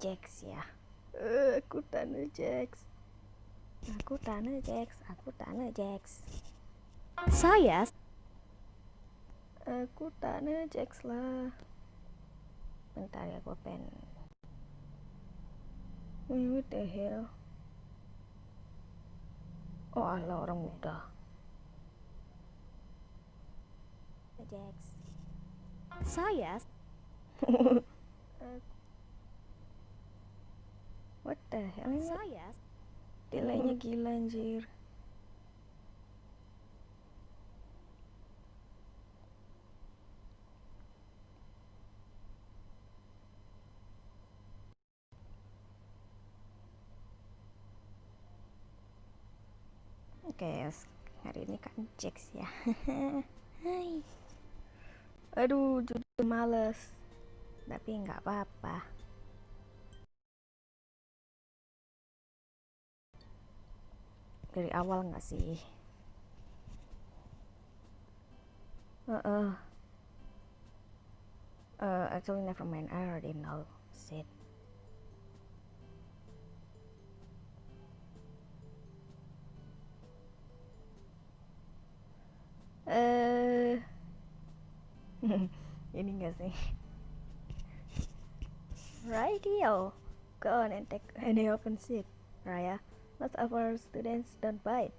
Jax ya. Aku tanah Jax. Aku tanah Jax. Aku tanah Jax. Saya Aku tanah Jax lah. Bentar ya, gue pengen. What the hell? Oh ala orang udah. Jax. saya What the hell ini? saya Delaynya gila anjir. Oke, hari ini kan Jax ya. Hai. Aduh, jujur males. Tapi nggak apa-apa. Dari awal nggak sih? Actually never mind. I already know. Shit. Ini nggak sih? Radio. Go on and take any open seat, Raya. Most of our students don't bite.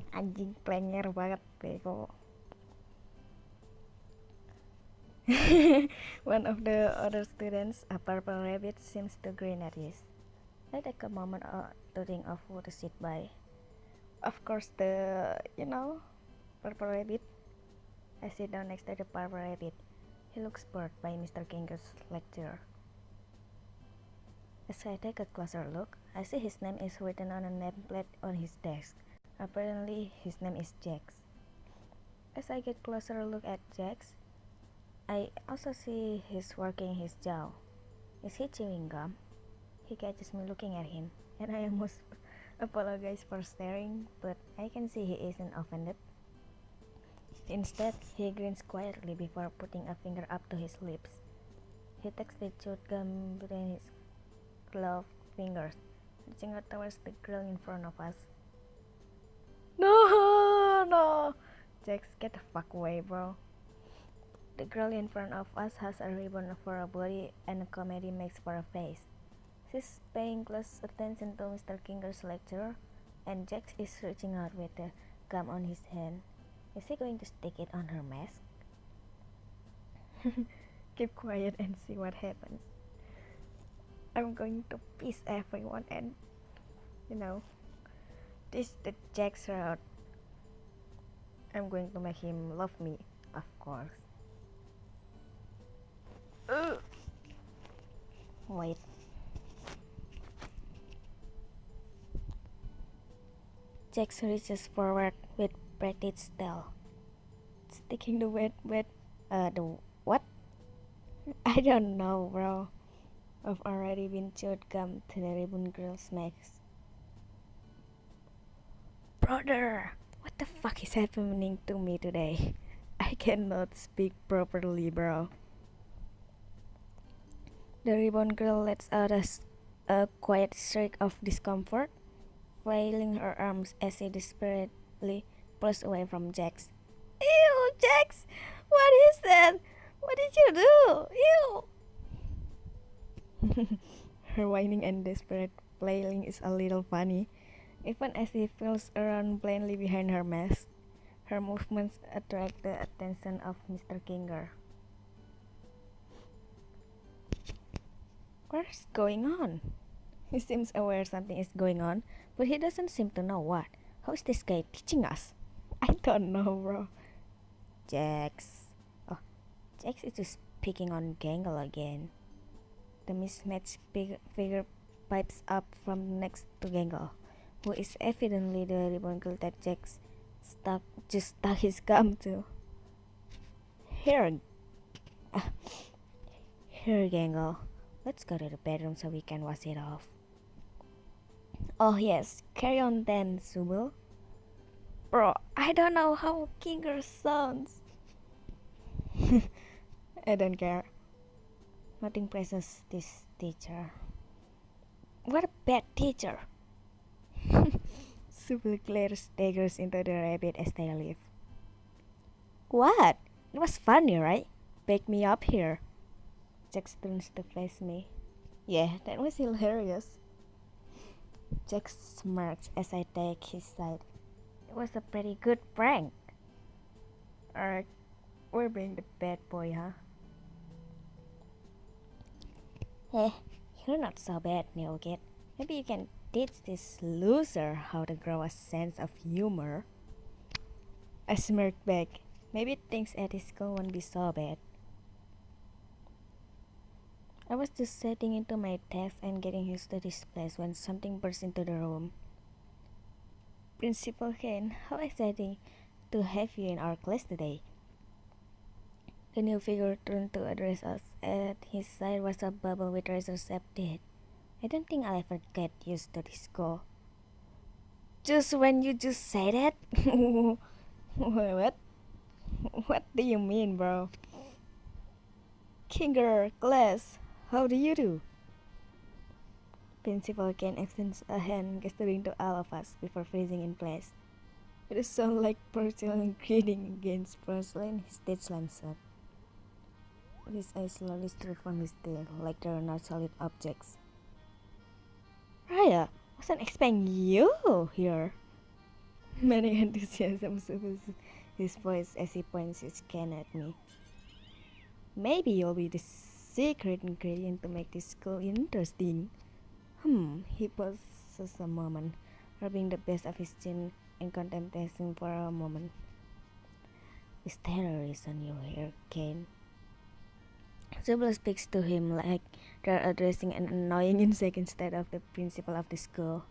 Anjing plenger banget bego. One of the other students, a purple rabbit, seems to grin at us. I take a moment to think of who to sit by. Of course, purple rabbit. I sit down next to the purple rabbit. He looks bored by Mr. Kinger's lecture. As I take a closer look, I see his name is written on a nameplate on his desk. Apparently, his name is Jax. As I get closer look at Jax, I also see he's working his jaw. Is he chewing gum? He catches me looking at him, and I almost apologize for staring, but I can see he isn't offended. Instead, he grins quietly before putting a finger up to his lips. He takes the chewed gum between his gloved fingers, reaching out towards the girl in front of us. No! Jax, get the fuck away, bro. The girl in front of us has a ribbon for a body and a comedy makes for a face. She's paying close attention to Mr. Kinger's lecture, and Jax is reaching out with the gum on his hand. Is he going to stick it on her mask? Keep quiet and see what happens. I'm going to piss everyone and, this the Jax route. I'm going to make him love me, of course. Wait. Jax reaches forward with practiced tail, sticking the the what? I don't know, bro. I've already been chewed gum to the ribbon girl's mask. Brother, what the fuck is happening to me today? I cannot speak properly, bro. The ribbon girl lets out a quiet shriek of discomfort, flailing her arms as she desperately pulls away from Jax. Ew, Jax! What is that? What did you do? Ew! Her whining and desperate flailing is a little funny, even as she feels around blindly behind her mask. Her movements attract the attention of Mr. Kinger. What's going on? He seems aware something is going on, but he doesn't seem to know what. How is this guy teaching us? I don't know, bro. Jax. Oh, Jax is just picking on Gangle again. The mismatched figure pipes up from next to Gangle, who is evidently the ribbon girl that Jax just stuck his gum to. Here, Gangle. Let's go to the bedroom so we can wash it off. Oh yes, carry on then, Subul. Bro, I don't know how Kinger sounds. I don't care. Nothing praises this teacher. What a bad teacher! Super Claire staggers into the rabbit as they leave. What? It was funny, right? Pick me up here. Jax turns to face me. Yeah, that was hilarious. Jax smirks as I take his side. It was a pretty good prank. Alright, we're being the bad boy, huh? Eh, you're not so bad, new kid. Maybe you can teach this loser how to grow a sense of humor. I smirked back. Maybe things at his school won't be so bad. I was just setting into my desk and getting used to this place when something burst into the room. Principal Kane, how exciting to have you in our class today. The new figure turned to address us. At his side was a bubble with razor-sharp teeth. I don't think I'll ever get used to this school. Just when you just say that? What? What do you mean, bro? Kinger, class, how do you do? Principal Ken extends a hand, gesturing to all of us before freezing in place. It sounds like porcelain greeting against porcelain. His teeth slammed shut. His eyes slowly strayed from his tail, like they are not solid objects. Raya, wasn't expecting you here. Many enthusiasm soothes his voice as he points his can at me. Maybe you'll be the secret ingredient to make this school interesting. He pauses a moment, rubbing the base of his chin and contemplating for a moment. Is there a reason you're here, Kane? Zubla speaks to him like they're addressing an annoying insect instead of the principal of the school.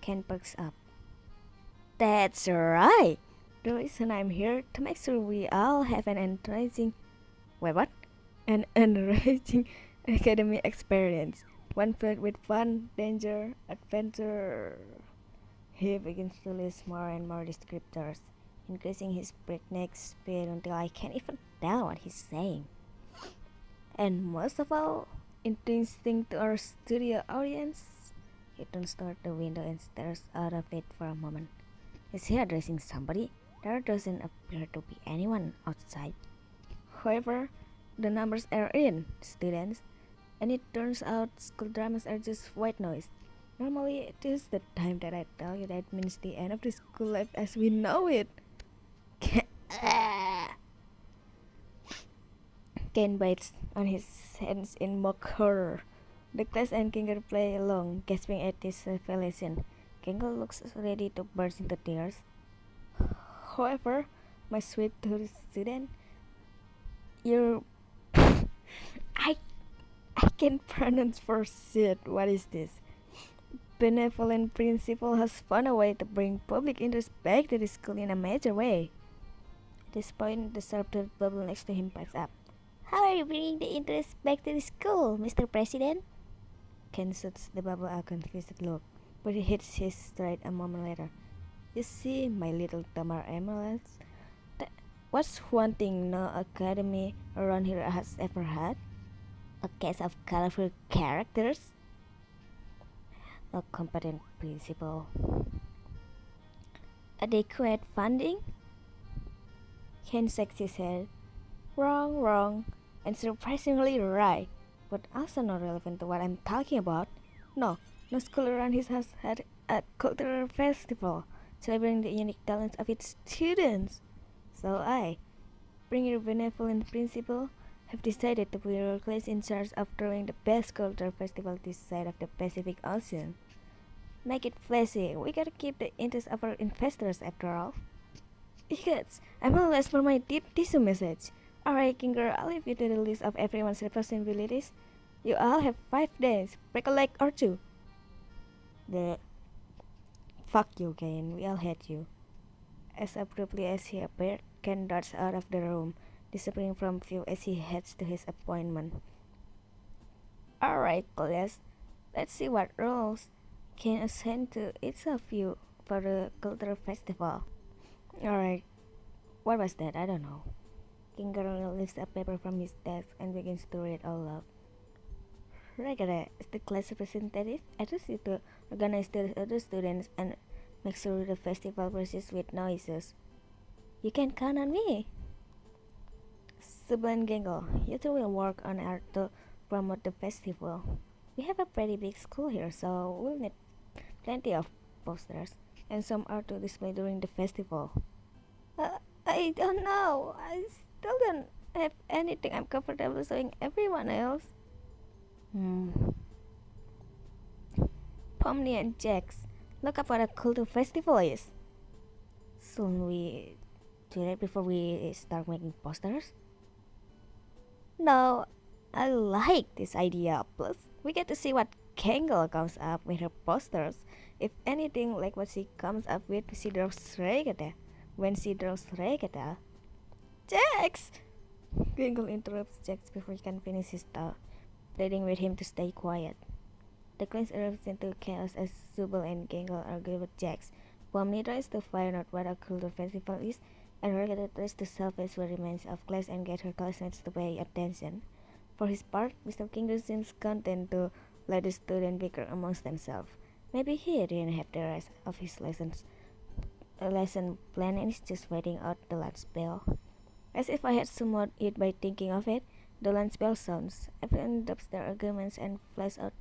Ken perks up. That's right! The reason I'm here to make sure we all have an encouraging... Wait, what? An enriching academy experience. One filled with fun, danger, adventure. He begins to list more and more descriptors, increasing his breakneck speed until I can't even tell what he's saying. And most of all, interesting to our studio audience, he turns toward the window and stares out of it for a moment. Is he addressing somebody? There doesn't appear to be anyone outside. However, the numbers are in, students, and it turns out school dramas are just white noise. Normally, it is the time that I tell you that means the end of the school life as we know it. Ken bites on his hands in mock horror. The class and Kinger play along, gasping at this revelation. Kinger looks ready to burst into tears. However, my sweet tourist student, you're... I can't pronounce for shit. What is this? Benevolent principal has found a way to bring public interest back to the school in a major way. At this point, the sharp-toothed bubble next to him pipes up. How are you bringing the interest back to the school, Mr. President? Ken shoots the bubble a confused look, but he hits his stride a moment later. You see, my little Tamar emeralds? What's one thing no academy around here has ever had? A cast of colorful characters? A competent principal? Adequate funding? Ken shakes his head. Wrong, and surprisingly right, but also not relevant to what I'm talking about. No school around here has had a cultural festival celebrating the unique talents of its students. So I, bring your benevolent principal, have decided to put your class in charge of throwing the best cultural festival this side of the Pacific Ocean. Make it flashy. We gotta keep the interest of our investors after all. Idiots! I'm always for my deep tissue message. Alright, Kinger, I'll leave you to the list of everyone's responsibilities. You all have 5 days. Break a leg or two. The fuck you, Kane. We all hate you. As abruptly as he appeared, Ken darts out of the room, disappearing from view as he heads to his appointment. Alright, class. Let's see what roles can assign to each of you for the cultural festival. Alright. What was that? I don't know. Kinger lifts a paper from his desk and begins to read aloud. Regada is the class representative. I trust you to organize the other students and make sure the festival proceeds with no issues. You can count on me. Sublime Gangle, you two will work on art to promote the festival. We have a pretty big school here, so we'll need plenty of posters and some art to display during the festival. I don't know. I still don't have anything I'm comfortable showing everyone else. Pomni and Jax, look up what a culture festival is. Soon we do that before we start making posters? No, I like this idea. Plus, we get to see what Kangle comes up with her posters. If anything like what she comes up with, she draws Regata. When she draws Regata, Jax! Kangle interrupts Jax before he can finish his thought, pleading with him to stay quiet. The class erupts into chaos as Zubel and Gangle argue with Jax. Pomni tries to find out what a culture festival is, and Regata tries to salvage what remains of class and get her classmates to pay attention. For his part, Mr. Kinger seems content to let the students bicker amongst themselves. Maybe he didn't have the rest of his lesson plan and is just waiting out the lunch bell. As if I had summoned it by thinking of it, the lunch bell sounds. Everyone drops their arguments and flies out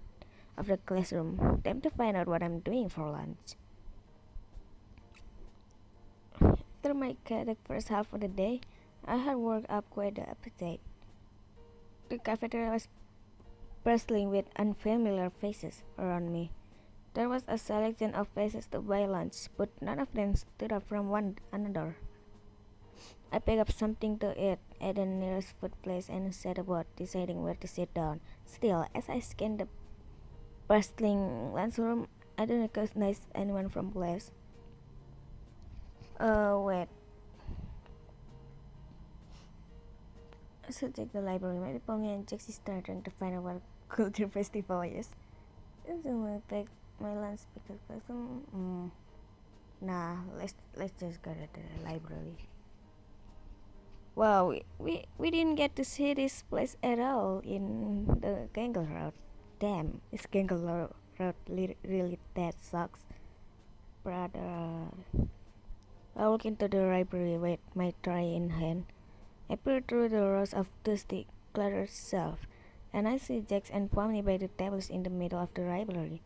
of the classroom. Time to find out what I'm doing for lunch. After my chaotic first half of the day, I had worked up quite the appetite. The cafeteria was bustling with unfamiliar faces around me. There was a selection of faces to buy lunch, but none of them stood up from one another. I picked up something to eat at the nearest food place and set about deciding where to sit down. Still, as I scanned the bustling lunchroom, I didn't recognize anyone from class. Wait. I should check the library. Maybe Pomni and Jaxi started trying to find out what culture festival is. So I packed my lunch because nah, let's just go to the library. Wow, we didn't get to see this place at all in the Gangle Road. Damn, is Gangle Road really that sucks, brother? I walk into the library with my tray in hand. I peer through the rows of dusty, cluttered shelves, and I see Jax and Pomni by the tables in the middle of the library.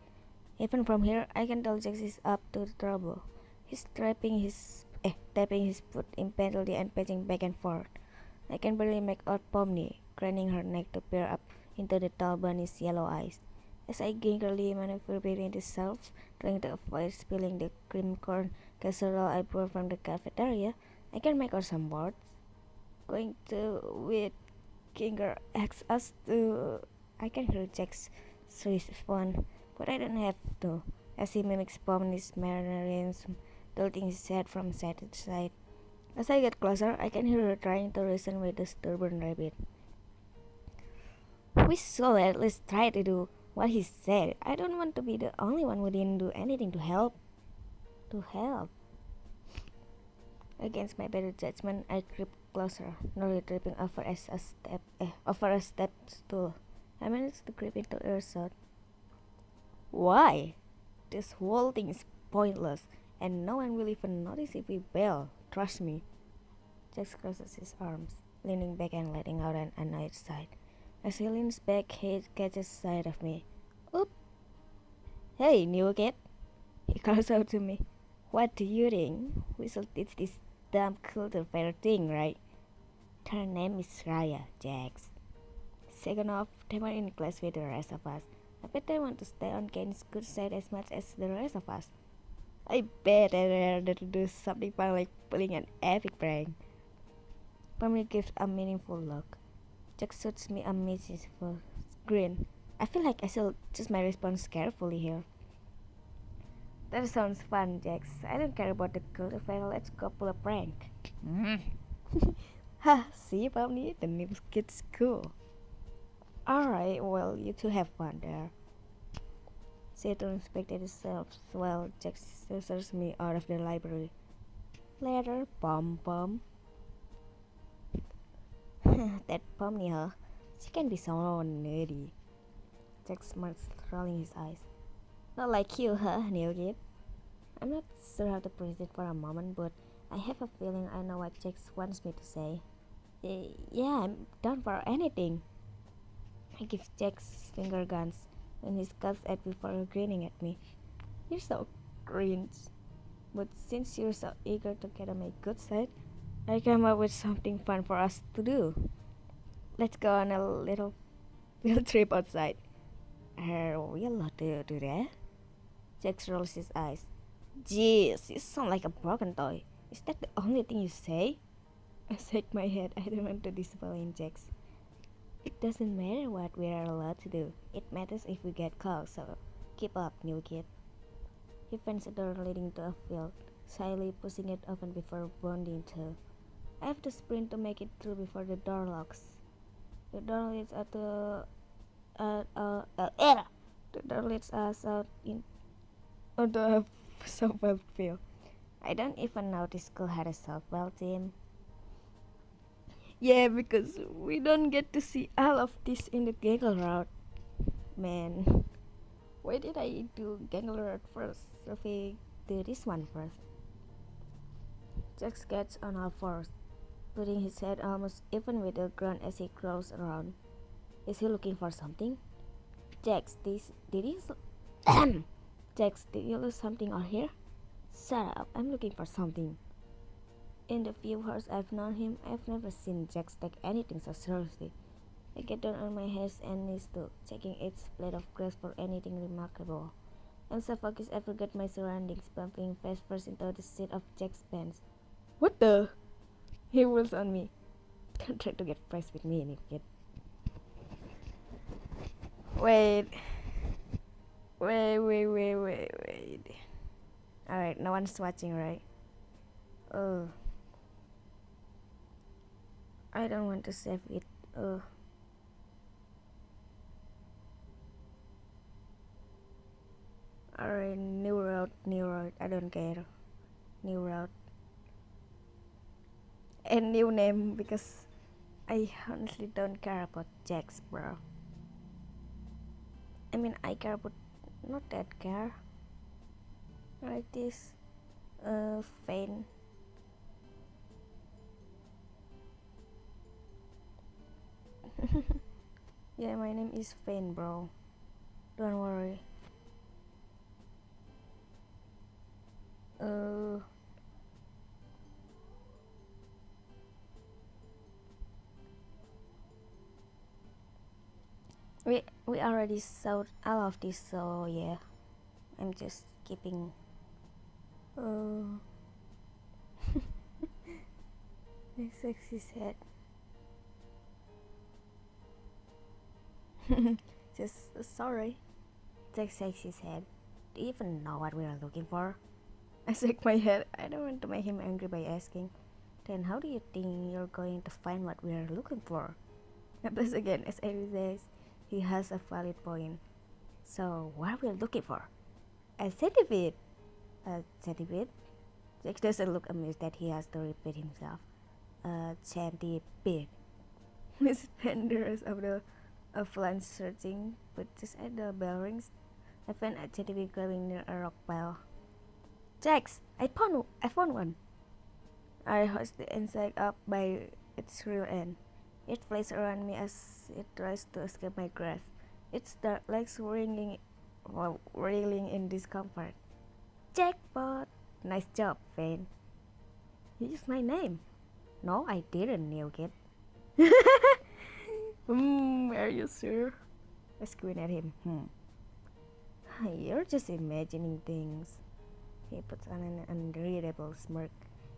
Even from here, I can tell Jax is up to the trouble. He's tapping his foot impatiently and pacing back and forth. I can barely make out Pomni, craning her neck to peer up into the tall bunny's yellow eyes. As I gingerly maneuver between the shelves, trying to avoid spilling the cream corn casserole I brought from the cafeteria, I can make out some words. Going to with Kinger asks us to. I can hear Jack's response, but I don't have to, as he mimics Pomni's mannerism, tilting his head from side to side. As I get closer, I can hear her trying to reason with the stubborn rabbit. We should at least try to do what he said. I don't want to be the only one who didn't do anything to help. Against my better judgment, I creep closer, nearly tripping over a step stool. I managed to creep into earshot. Why? This whole thing is pointless, and no one will even notice if we bail. Trust me. Jax crosses his arms, leaning back and letting out an annoyed sigh. As he leans back, he catches sight of me. Oop! Hey, new kid! He calls out to me. What do you think? We should teach this damn culture fair thing, right? Her name is Raya, Jax. Second off, they were in class with the rest of us. I bet they want to stay on Kane's good side as much as the rest of us. I bet they'd rather do something fun like pulling an epic prank. Pomni gives a meaningful look. Jax shoots me a mischievous grin. I feel like I should choose my response carefully here. That sounds fun, Jax. I don't care about the culture fair. Let's go pull a prank. Ha! See, Pomni, the new kid's cool. Alright, well, you two have fun there. She turns back to herself while Jax ushers me out of the library. Later, pom-pom. That Pomni, huh? She can be so nerdy. Jack smirks, rolling his eyes. Not like you, huh, new kid? I'm not sure how to phrase it for a moment, but I have a feeling I know what Jax wants me to say. Yeah, I'm down for anything. I give Jax finger guns when he scuffs at me before grinning at me. You're so cringe. But since you're so eager to get on my good side, I came up with something fun for us to do. Let's go on a little field trip outside. We'll not do that. Jax rolls his eyes. Jeez, you sound like a broken toy. Is that the only thing you say? I shake my head. I don't want to disappoint Jax. It doesn't matter what we are allowed to do. It matters if we get caught, so keep up, new kid. He finds a door leading to a field, shyly pushing it open before bounding through. I have to sprint to make it through before the door locks. The door leads us to the door leads us out onto a softball field. I don't even know this school had a softball team. Yeah, because we don't get to see all of this in the Gangle route. Man, why did I do Gangle route first? So we do this one first. Jax gets on all fours, putting his head almost even with the ground as he crawls around. Is he looking for something? Jax, did he Jax, did you lose something out here? Shut up, I'm looking for something. In the few years I've known him, I've never seen Jax take anything so seriously. I get down on my hands and knees too, checking each blade of grass for anything remarkable. I'm so focused I forget my surroundings, bumping face first into the seat of Jack's pants. What the? He whirls on me. Don't try to get fresh with me, new kid. Wait. Alright, no one's watching, right? Oh. I don't want to save it. Alright, new route. I don't care. New route. And new name because I honestly don't care about Jax, bro. I mean, I care, but not that care. Like this. Fane. Yeah, my name is Fane, bro. Don't worry. We already saw all of this, so yeah. I'm just keeping. My sexy head. Just sorry. Jack shakes his head. Do you even know what we are looking for? I shake my head. I don't want to make him angry by asking. Then how do you think you're going to find what we are looking for? I blush again as Eddie says he has a valid point. So what are we looking for? A centipede. A centipede? Jack doesn't look amused that he has to repeat himself. A centipede. Miss Pender's of the avalanche searching, but just as the bell rings, I find a centipede growing near a rock pile. Jax, I found one. I hoist the insect up by its rear end. It flies around me as it tries to escape my grasp. Its dark legs wriggling in discomfort. Jackpot! Nice job, Fane. You used my name. No, I didn't, new kid. Are you sure? I squint at him. You're just imagining things. He puts on an unreadable smirk.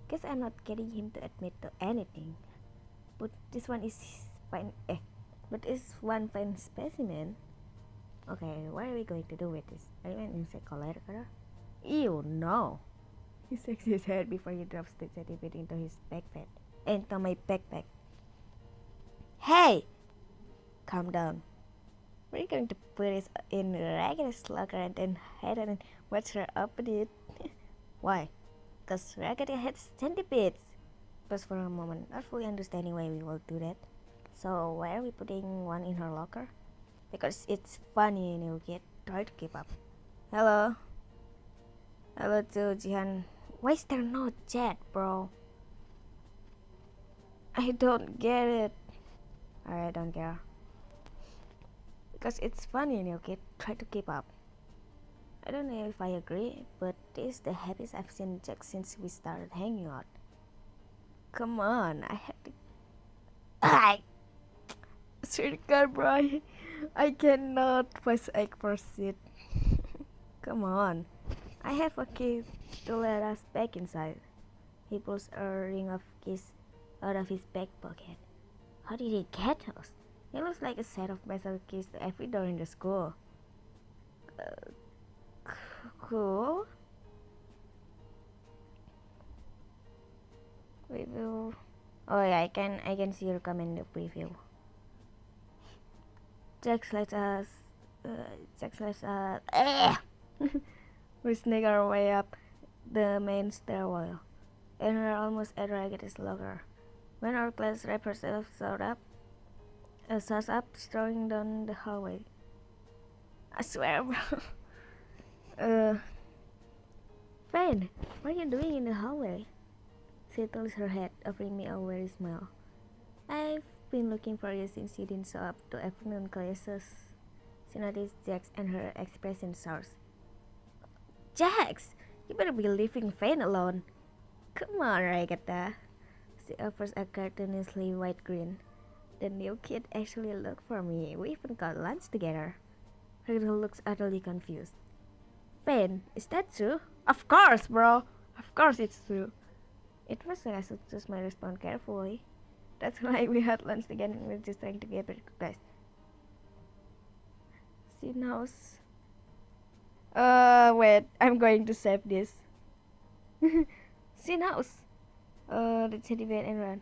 Guess I'm not getting him to admit to anything. But this one is fine. But it's one fine specimen. Okay, what are we going to do with this? Are you an insect collector? Ew, no. He shakes his head before he drops the centipede into his backpack. Into my backpack. Hey! Calm down. We're going to put it in Ragged's locker and then hide it and watch her open it. Why? Because Raggedy hates centipedes. Pause for a moment, not fully understanding why we will do that. So why are we putting one in her locker? Because it's funny, new kid. Try to keep up. Hello. Hello to Jihan. Why is there no chat, bro? I don't get it. I don't care. Because it's funny, new kid. Try to keep up. I don't know if I agree, but this is the happiest I've seen Jack since we started hanging out. Come on, I have to. I swear to God, bro. I cannot pass egg for shit. Come on. I have a key to let us back inside. He pulls a ring of keys out of his back pocket. How did he get us? It looks like a set of metal keys to every door in the school. Cool. Review. Oh yeah, I can see your comment in the preview. Jax lets us. We sneak our way up the main stairwell, and we're almost at Ragged's locker. When our class representative shows up, strolling down the hallway. I swear, bro. Friend, what are you doing in the hallway? She tilts her head, offering me a weary smile. I've been looking for you since you didn't show up to afternoon classes. She noticed Jax and her expression sours. Jax, you better be leaving Fane alone. Come on, Ragatha. She offers a cartoonishly white grin. The new kid actually looked for me. We even got lunch together. Rachel looks utterly confused. Fane, is that true? Of course, bro. Of course it's true. It was I should choose my response carefully. That's why we had lunch together and we're just trying to get back to class. She knows. Wait, I'm going to save this. She knows. The teddy bear and run.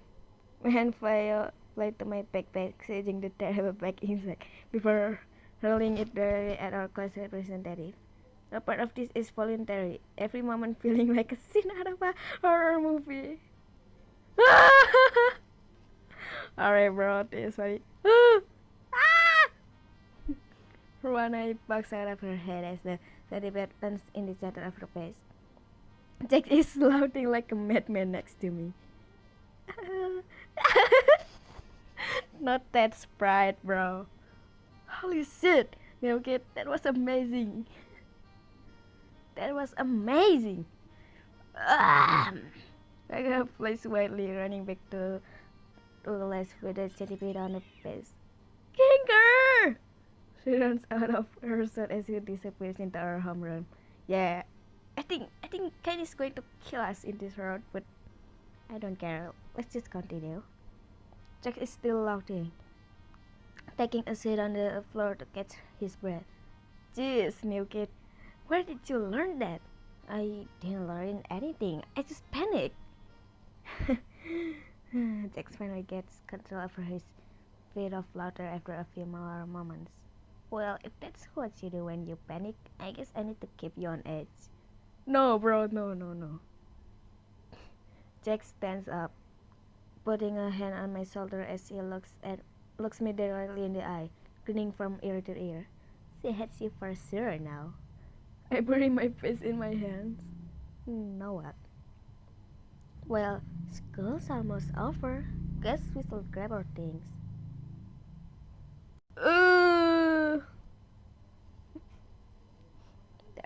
My hand fly to my backpack, seizing the terrible bag inside before hurling it directly at our class representative. A part of this is voluntary. Every moment feeling like a scene out of a horror movie. Alright, bro, this is funny. One eye bugs out of her head as the teddy bear turns in the center of her face. Jack is shouting like a madman next to me. Not that sprite, bro. Holy shit, new kid, that was amazing. That was amazing. I got flies wildly, running back to the last with a teddy bear on the face. Kinger! She runs out of her shirt as she disappears into our homeroom. Yeah, I think Kenny's going to kill us in this road, but I don't care. Let's just continue. Jack is still laughing, taking a seat on the floor to catch his breath. Jeez, new kid, where did you learn that? I didn't learn anything. I just panicked. Jack finally gets control over his fit of laughter after a few more moments. Well, if that's what you do when you panic, I guess I need to keep you on edge. No, bro, no. Jack stands up, putting a hand on my shoulder as he looks me directly in the eye, grinning from ear to ear. She hates you for sure now. I bury my face in my hands. Know what? Well, school's almost over. Guess we should grab our things.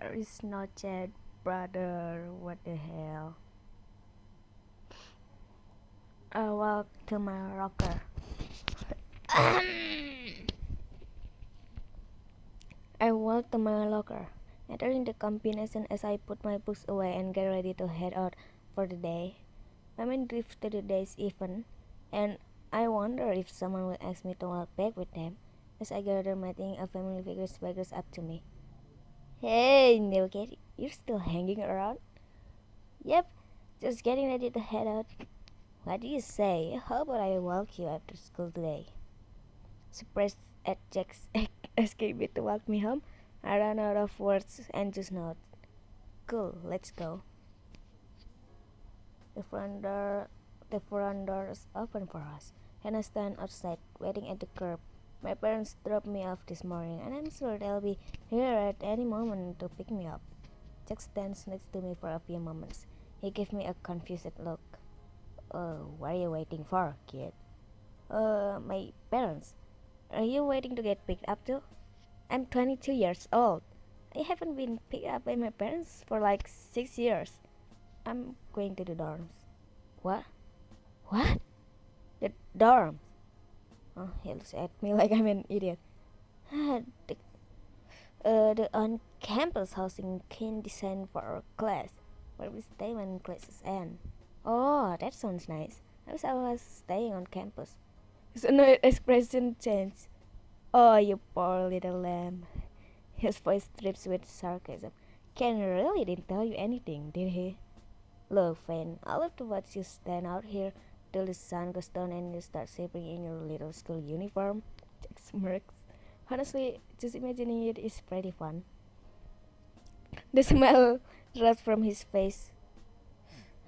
There is no chat, brother. What the hell? I walk to my locker. I walk to my locker, entering the combination as I put my books away and get ready to head out for the day. My mind drifts to the day's event, and I wonder if someone will ask me to walk back with them. As I gather my thing, a family figure swaggers up to me. Hey, new kid, you're still hanging around? Yep, just getting ready to head out. What do you say? How about I walk you after school today? Surprised at Jack's asking me to walk me home, I ran out of words and just nodded. Cool, let's go. The front door is open for us, and I stand outside waiting at the curb. My parents dropped me off this morning, and I'm sure they'll be here at any moment to pick me up. Jack stands next to me for a few moments. He gives me a confused look. What are you waiting for, kid? My parents. Are you waiting to get picked up too? I'm 22 years old. I haven't been picked up by my parents for like 6 years. I'm going to the dorms. What? What? The dorms? Oh, he looks at me like I'm an idiot. the, the on-campus housing can design for our class, where we stay when classes end. Oh, that sounds nice. I wish I was staying on campus. His annoyed expression changed. Oh, you poor little lamb. His voice drips with sarcasm. Ken really didn't tell you anything, did he? Look, Finn, I love to watch you stand out here till the sun goes down and you start shivering in your little school uniform. Jack smirks. Honestly, just imagining it is pretty fun. The smile drops from his face.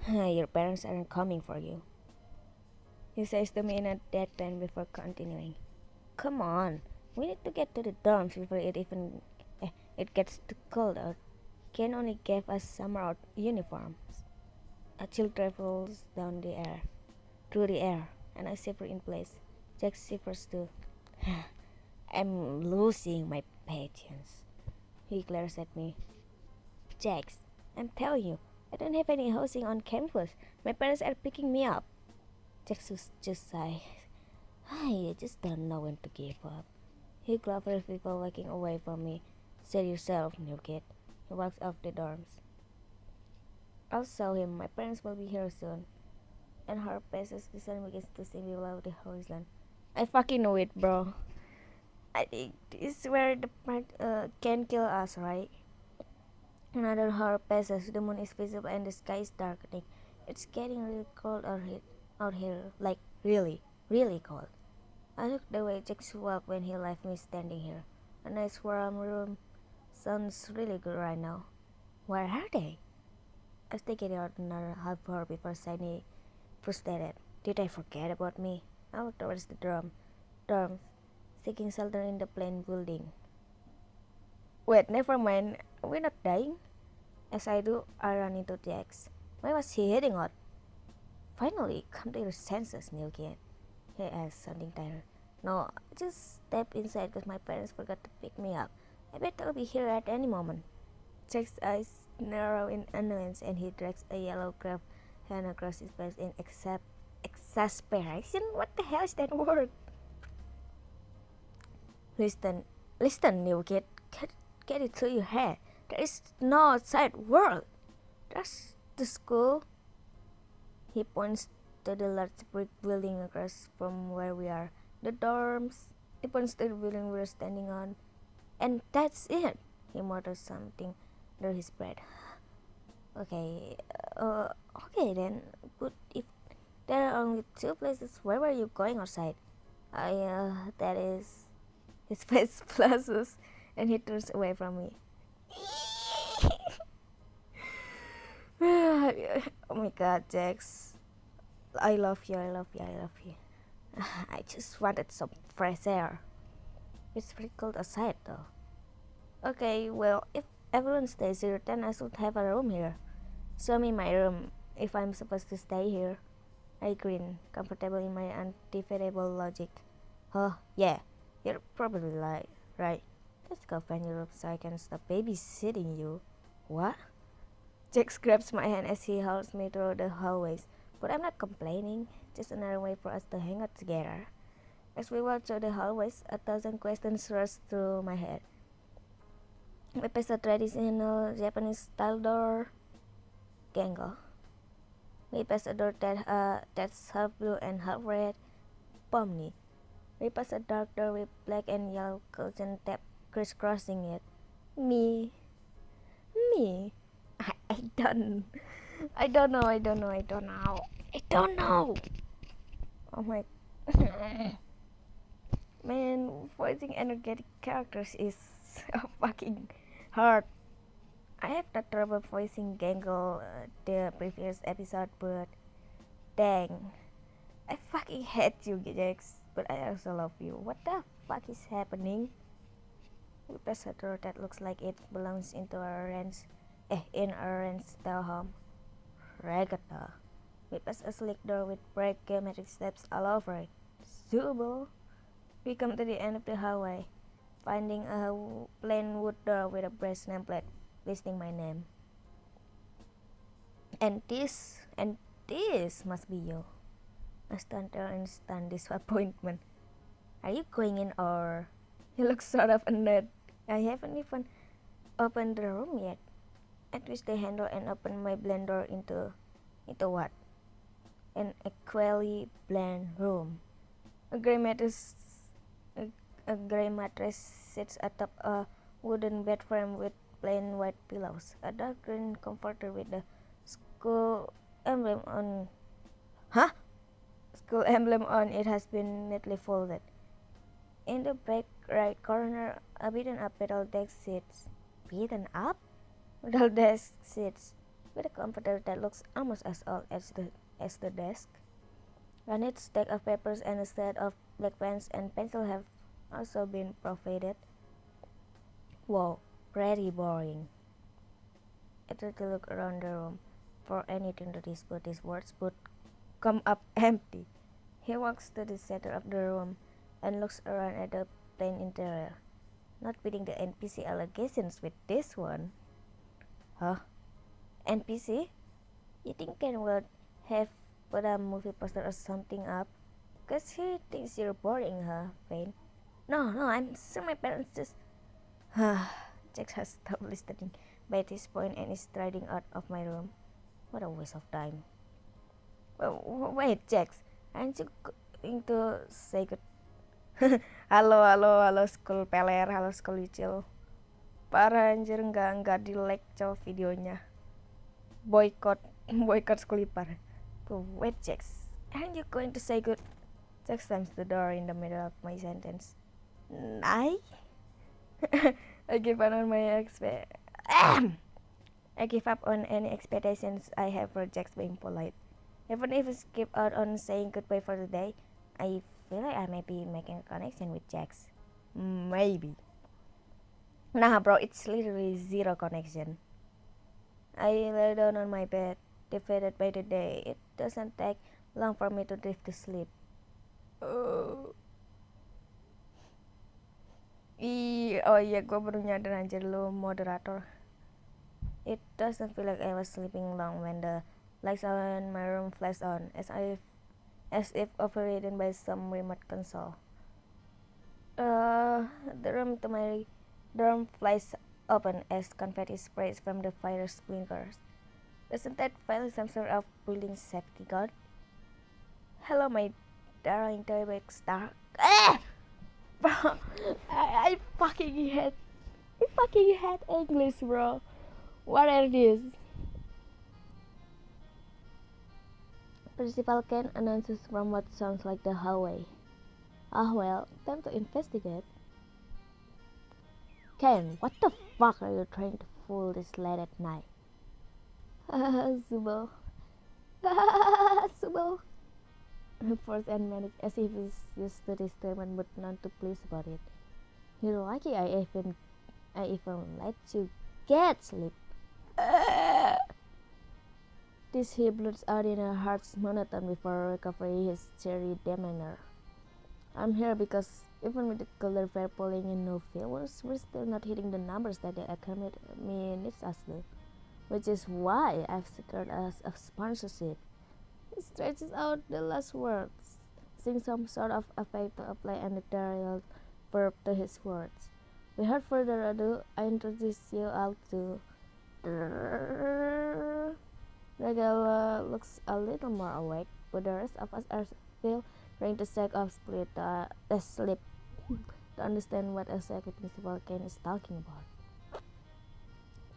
Your parents aren't coming for you, he says to me in a dead tone before continuing. Come on, we need to get to the dorms before it gets too cold out. Ken only gave us summer uniforms. A chill travels through the air, and I shiver in place. Jack shivers too. I'm losing my patience. He glares at me. Jax, I'm telling you, I don't have any housing on campus. My parents are picking me up. Jax just sighs. I just don't know when to give up. He clovers before walking away from me. Save yourself, new kid. He walks off the dorms. I'll show him. My parents will be here soon. And her passes the sun begins to sink below the horizon. I fucking know it, bro. I think this is where the part can kill us, right? Another hour passes. The moon is visible and the sky is darkening. It's getting really cold out here. Like really, really cold. I look the way Jack walked when he left me standing here. A nice warm room sounds really good right now. Where are they? I was thinking out another half hour before Sunny prostrated. Did I forget about me? I walked towards the dorms, seeking shelter in the plain building. Wait, never mind. We're not dying? As I do, I run into Jax. Why was he heading out? Finally, come to your senses, new kid. He asked, sounding tired. No, I just stepped inside because my parents forgot to pick me up. I bet they'll be here at any moment. Jack's eyes narrow in annoyance and he drags a yellow gloved hand across his face in exasperation. What the hell is that word? Listen, new kid. Get it through your head. There is no outside world. There's the school. He points to the large brick building across from where we are. The dorms. He points to the building we're standing on. And that's it. He mutters something under his breath. Okay then. But if there are only two places, where were you going outside? That is... His face flushes and he turns away from me. Oh my god, Jax. I love you. I just wanted some fresh air. It's pretty cold outside though. Okay, well, if everyone stays here, then I should have a room here. Show me my room if I'm supposed to stay here. I grin, comfortable in my undefeatable logic. Oh, yeah, you're probably right. Let's go find your room so I can stop babysitting you. What? Jax grabs my hand as he hauls me through the hallways. But I'm not complaining, just another way for us to hang out together. As we walk through the hallways, 1,000 questions rush through my head. We pass a traditional Japanese-style door. Gango. We pass a door that's half blue and half red. Pomni. We pass a dark door with black and yellow curtain tape crisscrossing it. Me. I don't know. Oh my. Man, voicing energetic characters is so fucking hard. I have not trouble voicing Gangle the previous episode, but dang, I fucking hate you, Jax, but I also love you. What the fuck is happening? We pass a door that looks like it belongs into in a ranch style home. Regatta. We pass a slick door with bright geometric steps all over it. Subo. We come to the end of the hallway, finding a plain wood door with a brass nameplate listing my name. And this must be you. I stand there in stunned disappointment. Are you going in or? You look sort of annoyed. I haven't even opened the room yet. I twist the handle and open my blender into what? An equally bland room. A grey mattress sits atop a wooden bed frame with plain white pillows. A dark green comforter with the school emblem on. Huh? School emblem on it has been neatly folded. In the back right corner, a beaten up metal desk sits. Beaten up? Metal desk sits with a comforter that looks almost as old as the desk. A neat stack of papers and a set of black pens and pencil have also been provided. Wow, pretty boring. I try to look around the room for anything to dispute these words, but come up empty. He walks to the center of the room and looks around at the plain interior, not beating the NPC allegations with this one. Huh? NPC? You think Ken will have put a movie poster or something up? Cause he thinks you're boring, huh, Vane? No, I'm sure my parents just... Jax has stopped listening by this point and is striding out of my room. What a waste of time. Wait, Jax, aren't you going to say good? halo school peler, halo school Wicil. Parah anjir, nggak di like cow videonya. Boycott school ipar. Wait, Jax, aren't you going to say good? Jax slams the door in the middle of my sentence. I give up on I give up on any expectations I have for Jax being polite. Even if I skip out on saying goodbye for the day, I feel like I may be making a connection with Jax. Maybe. Nah bro, it's literally zero connection. I lay down on my bed, defeated by the day. It doesn't take long for me to drift to sleep. Oh iya, gue baru nyadar anjir lu moderator. It doesn't feel like I was sleeping long when the lights in my room flashed on, as if operated by some remote console. The room to my dorm flies open as confetti sprays from the fire sprinkers. Doesn't that feel some sort of building safety guard? Hello, my darling toybox star. Bro, I fucking hate English, bro. What are these? Principal Ken announces from what sounds like the hallway. Ah well, time to investigate. Ken, what the fuck are you trying to fool this late at night? Subel. Subel. Forced and managed as if it's just the disturbance but not too pleased about it. You're lucky I even let you get sleep. This he blurts out in a harsh monotone before recovering his cheery demeanor. I'm here because even with the color fair polling and no viewers, we're still not hitting the numbers that the Academy needs us to. Which is why I've secured us a sponsorship. He stretches out the last words, using some sort of effect to apply an editorial verb to his words. Without further ado, I introduce you all to... Regala looks a little more awake, but the rest of us are still trying to shake off sleep to understand what exactly Principal Ken is talking about.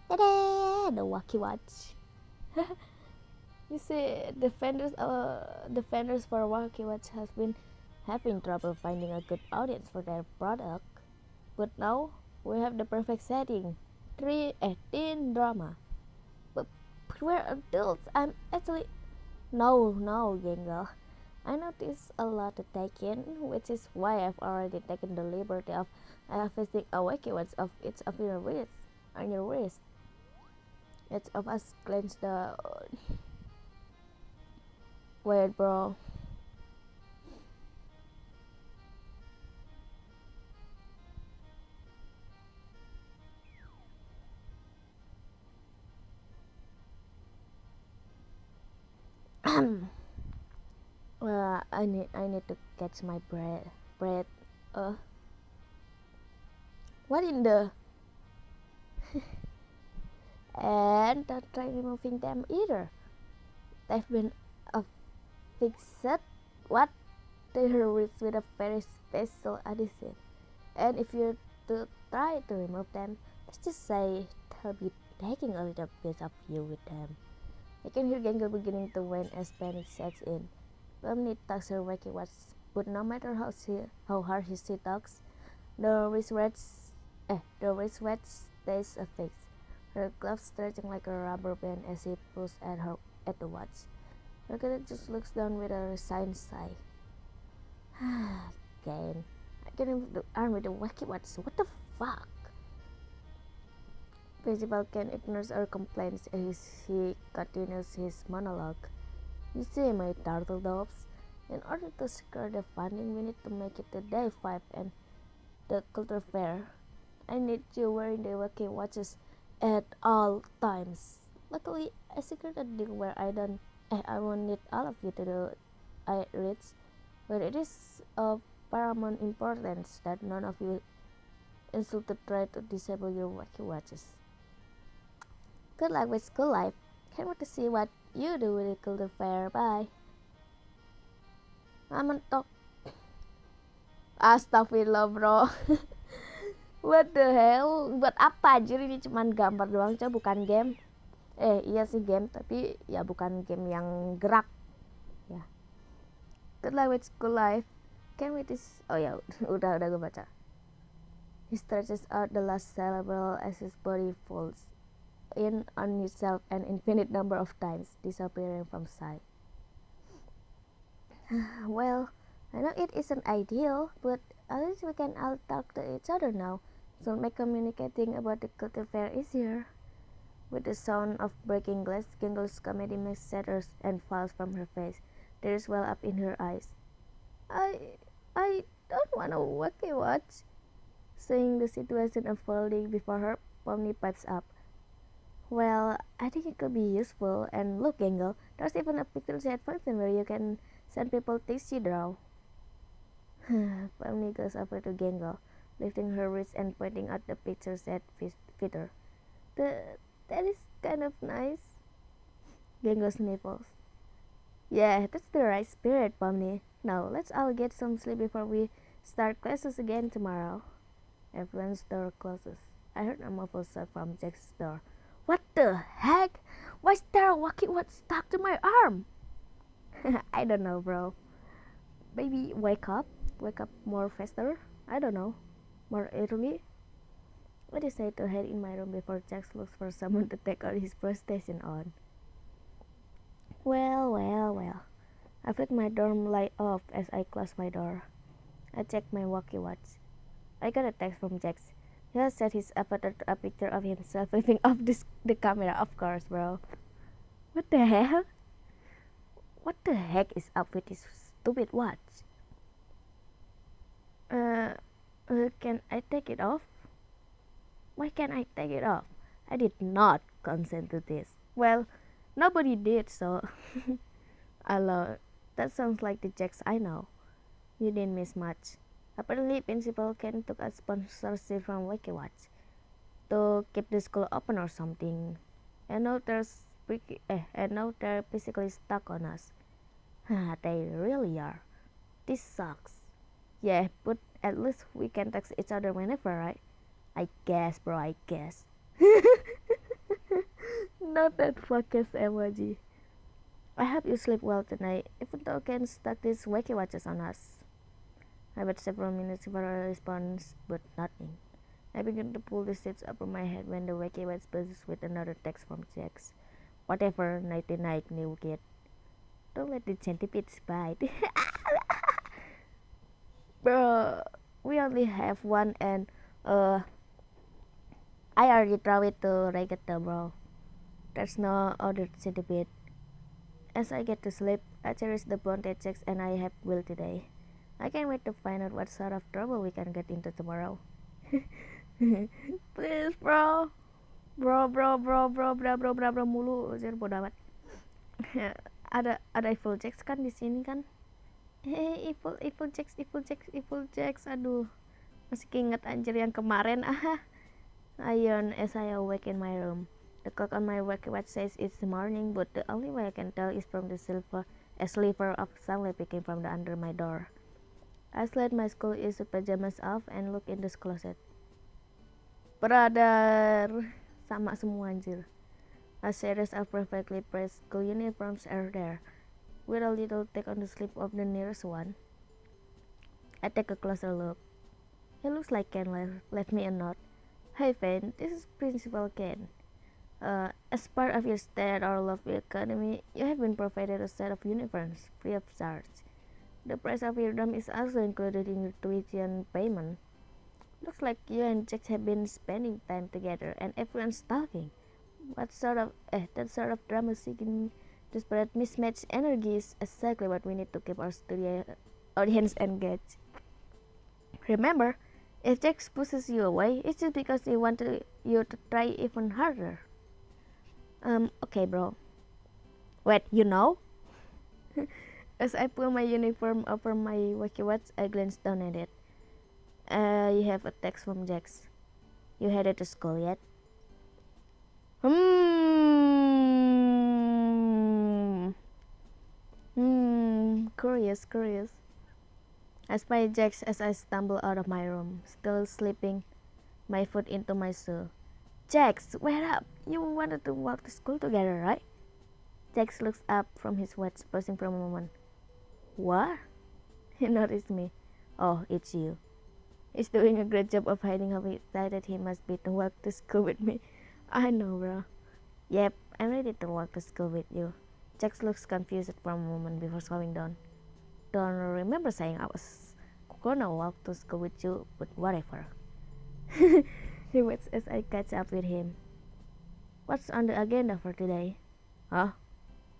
Ta-da! The Wacky Watch. You see, defenders for Wacky Watch has been having trouble finding a good audience for their product, but now we have the perfect setting: 318 drama. But we're adults. I'm actually no, Gengal. I noticed a lot to take in, which is why I've already taken the liberty of visiting a wacky ones of each of your wrists on your wrist. Each of us clench the wait, bro. I need to catch my breath. Uh, what in the and don't try removing them either. They've been affixed what they wrist with a very special adhesive. And if you to try to remove them, let's just say they'll be taking a little piece of you with them. I can hear Gangle beginning to wane as panic sets in. Firmly tucks her wacky watch, but no matter how hard she tugs, the wristwatch stays affixed. Her glove stretching like a rubber band as he pulls at the watch. Margaret just looks down with a resigned sigh. Again, I can remove the arm with the wacky watch. What the fuck? Principal Ken ignores our complaints as he continues his monologue. You see, my turtle doves, in order to secure the funding, we need to make it to day 5 and the culture fair. I need you wearing the wacky watches at all times. Luckily, I secured a deal where I won't need all of you to do I reach, but it is of paramount importance that none of you insult to try to disable your wacky watches. Good luck with school life. Can't wait to see what you do with the culture fair. Bye. Mentok. Astagfirullah, bro. What the hell? Buat apa anjir, ini cuman gambar doang, coy, bukan game. Iya sih game, tapi ya bukan game yang gerak. Ya. Good luck with school life. Can we this? Oh ya, udah gue baca. He stretches out the last syllable as his body folds in on itself an infinite number of times, disappearing from sight. Well, I know it isn't ideal, but at least we can all talk to each other now, so make communicating about the culture fair easier. With the sound of breaking glass, Gingle's comedy mist shatters and falls from her face. Tears well up in her eyes. I don't want to wacky watch. Seeing the situation unfolding before her, Pomni pipes up. Well, I think it could be useful. And look, Gangle, there's even a picture chat function where you can send people things you draw. Pomni goes over to Gangle, lifting her wrist and pointing at the picture set feeder. That is kind of nice. Gangle sniffles. Yeah, that's the right spirit, Pomni. Now, let's all get some sleep before we start classes again tomorrow. Everyone's door closes. I heard a muffled sound from Jack's door. What the heck? Why is there a wacky watch stuck to my arm? I don't know, bro. Maybe wake up more faster. I don't know, more early. I decide to head in my room before Jax looks for someone to take out his PlayStation on. Well. I flick my dorm light off as I close my door. I check my wacky watch. I got a text from Jax. He has set his avatar to a picture of himself flipping off the camera, of course, bro. What the hell? What the heck is up with this stupid watch? Can I take it off? Why can't I take it off? I did not consent to this. Well, nobody did, so. Hello, that sounds like the Jax I know. You didn't miss much. Apparently, Principal Ken took a sponsorship from WikiWatch to keep the school open or something. And now they're basically stuck on us. They really are. This sucks. Yeah, but at least we can text each other whenever, right? I guess, bro, I guess. Not that focus emoji. I hope you sleep well tonight, even though Ken stuck these wacky watches on us. I wait several minutes for a response, but nothing. I begin to pull the sheets over my head when the wacky watch buzzes with another text from Jax. Whatever, nighty night, new kid. Don't let the centipedes bite. Bro, we only have one and I already throw it to Regata, bro. There's no other centipede. As I get to sleep, I cherish the bond that checks and I have will today. I can't wait to find out what sort of trouble we can get into tomorrow. Please, bro. Bro mulu, bodo amat. ada evil Jax kan di sini kan? Evil Jax, aduh. Masih keinget anjir yang kemarin. I yawn as I awake in my room. The clock on my watch says it's the morning, but the only way I can tell is from a sliver of sunlight peeking from under my door. I slide my school pajamas off and look in the closet. Brother, sama semua anjir. A series of perfectly pressed school uniforms are there, with a little tack on the sleeve of the nearest one. I take a closer look. It looks like Ken left me a note. Hey Van, this is Principal Ken. As part of your stay at our lovely academy, you have been provided a set of uniforms, free of charge. The price of your dorm is also included in your tuition payment. Looks like you and Jax have been spending time together, and everyone's talking. That sort of drama-seeking, desperate mismatched energy is exactly what we need to keep our studio audience engaged. Remember, if Jax pushes you away, it's just because he wanted you to try even harder. Okay, bro. Wait, you know? As I pull my uniform over my watch, I glance down at it. You have a text from Jax. You headed to school yet? Curious. I spy Jax as I stumble out of my room, still slipping my foot into my shoe. Jax, wait up! You wanted to walk to school together, right? Jax looks up from his watch, pausing for a moment. What? He noticed me. Oh, it's you. He's doing a great job of hiding how excited he must be to walk to school with me. I know, bro. Yep, I'm ready to walk to school with you. Jax looks confused for a moment before slowing down. Don't remember saying I was gonna walk to school with you, but whatever. He waits as I catch up with him. What's on the agenda for today? Huh?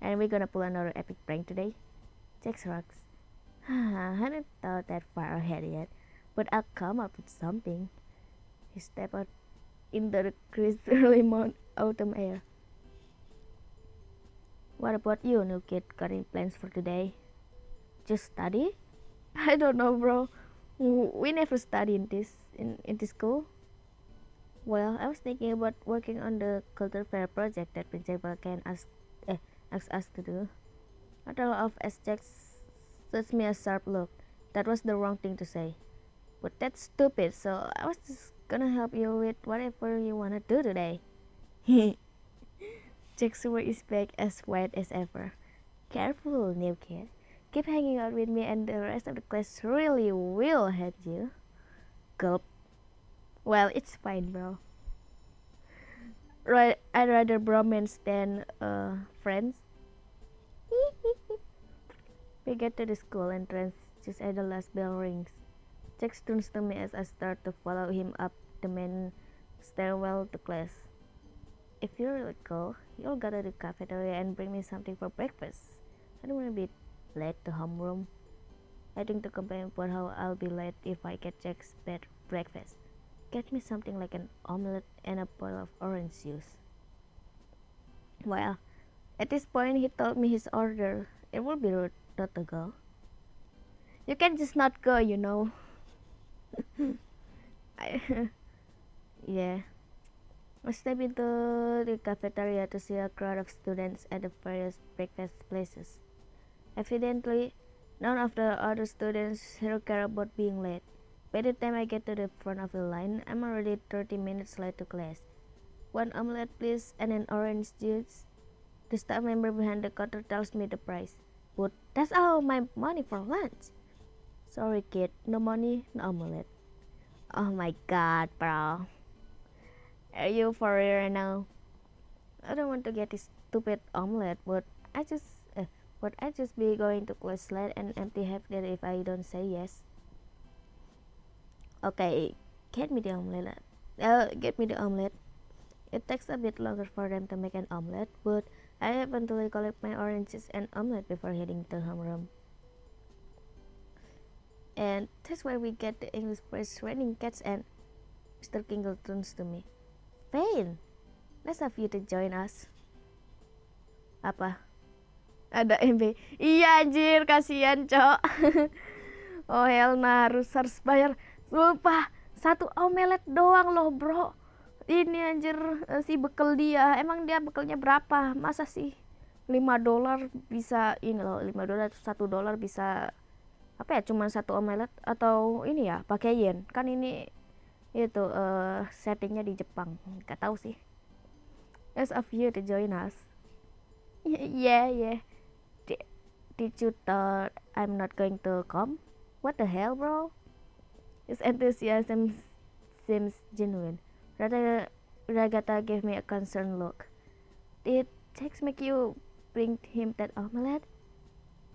And we gonna pull another epic prank today? Jax rocks. I hadn't thought that far ahead yet, but I'll come up with something. He stepped out into the crisp early autumn air. What about you, new kid? Got any plans for today? Just study? I don't know, bro. We never study in this school. Well, I was thinking about working on the culture fair project that Principal Ken asked us to do. I thought of as Jax shoots me a sharp look. That was the wrong thing to say. But that's stupid, so I was just gonna help you with whatever you wanna do today. Jack's word is back as white as ever. Careful, new kid. Keep hanging out with me and the rest of the class really will hate you. Gulp. Well, it's fine, bro. Right, I'd rather bromance than friends. We get to the school entrance just as the last bell rings. Jax turns to me as I start to follow him up the main stairwell to class. If you're really cool, you'll go to the cafeteria and bring me something for breakfast. I don't want to be late to homeroom. I think to complain about how I'll be late if I get Jack's bad breakfast. Get me something like an omelette and a bowl of orange juice. Well, at this point he told me his order. It would be rude not to go. You can just not go, you know. Yeah. I step into the cafeteria to see a crowd of students at the various breakfast places. Evidently, none of the other students here care about being late. By the time I get to the front of the line, I'm already 30 minutes late to class. One omelette, please, and an orange juice. The staff member behind the counter tells me the price. But that's all my money for lunch. Sorry, kid. No money, no omelette. Oh my god, bro. Are you for real right now? I don't want to get this stupid omelette, but Would I just be going to class late and empty-handed if I don't say yes? Okay, get me the omelette. Get me the omelette. It takes a bit longer for them to make an omelette, but I eventually collect my oranges and omelette before heading to homeroom. And that's where we get the English phrase raining cats, and Mr. Kingle turns to me. Fane, let's have you to join us. Apa? Ada MB. Iya anjir, kasihan cok. Oh hell nah, harus bayar. Sumpah, satu omelet doang loh bro. Ini anjir si bekal dia. Emang dia bekalnya berapa? Masa sih $5 bisa ini loh, $5 $1 bisa apa ya, cuma satu omelet atau ini ya pakai yen. Kan ini itu settingnya di Jepang, nggak tahu sih. As of you to join us. Yeah. Did you thought I'm not going to come? What the hell, bro? His enthusiasm seems genuine. Ragata gave me a concerned look. Did Jax make you bring him that omelette?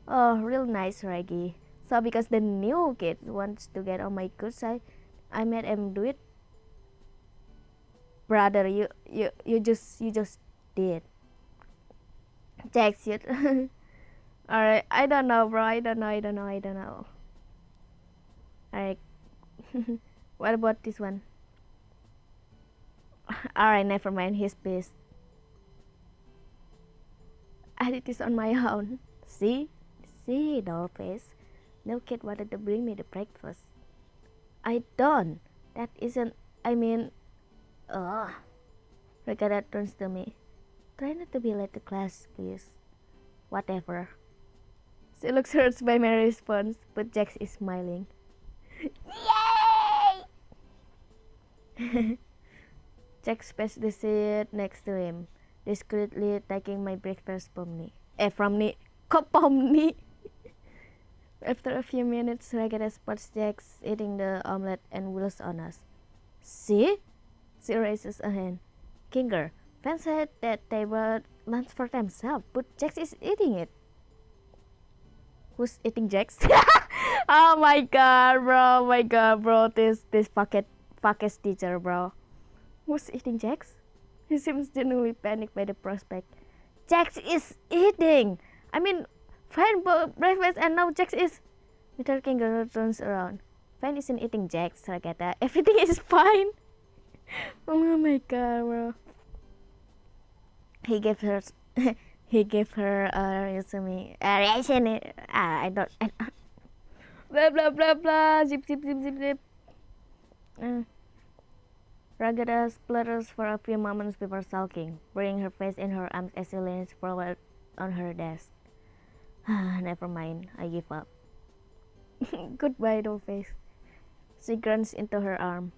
Oh, real nice, Raggy. So because the new kid wants to get on my good side, I made him do it. Brother, you just did. Jax, you. Alright, I don't know, bro. I don't know. Alright. What about this one? Alright, never mind. He's pissed. I did this on my own. See, dollface. No kid wanted to bring me the breakfast. I don't. That isn't. I mean, Regatta turns to me. Try not to be late to class, please. Whatever. She looks hurt by my response, but Jax is smiling. Yay! Jax passed the seat next to him, discreetly taking my breakfast from me. Kok pomni? After a few minutes, Regatta spots Jax eating the omelette and wheels on us. See? She raises a hand. Kinger, Fan said that they brought lunch for themselves, but Jax is eating it. Who's eating Jax? Oh my god, bro. This fuckest teacher, bro. Who's eating Jax? He seems genuinely panicked by the prospect. Jax is eating! I mean, Fan bought breakfast and now Jax is... Mr. Kinger turns around. Fan isn't eating Jax, Ragata. Everything is fine. Oh my god, bro. He gave her a resume. I don't. Blah blah blah blah. Zip. Ragata splutters for a few moments before sulking, burying her face in her arms as she leans forward on her desk. Never mind, I give up. Goodbye, dollface. She grunts into her arm.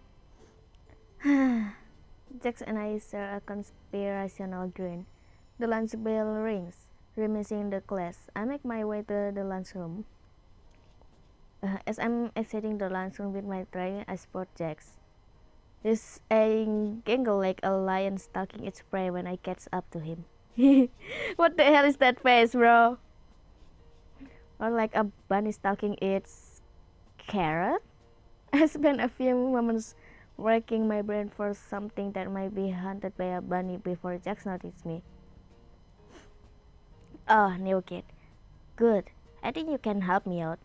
Jax and I share a conspirational grin. The lunch bell rings, reminiscing the class. I make my way to the lunchroom. As I'm exiting the lunchroom with my tray, I spot Jax. He's a giggle like a lion stalking its prey when I catch up to him. What the hell is that face, bro? Or like a bunny stalking its carrot? I spent a few moments racking my brain for something that might be hunted by a bunny before Jax noticed me. Oh, new kid. Good. I think you can help me out.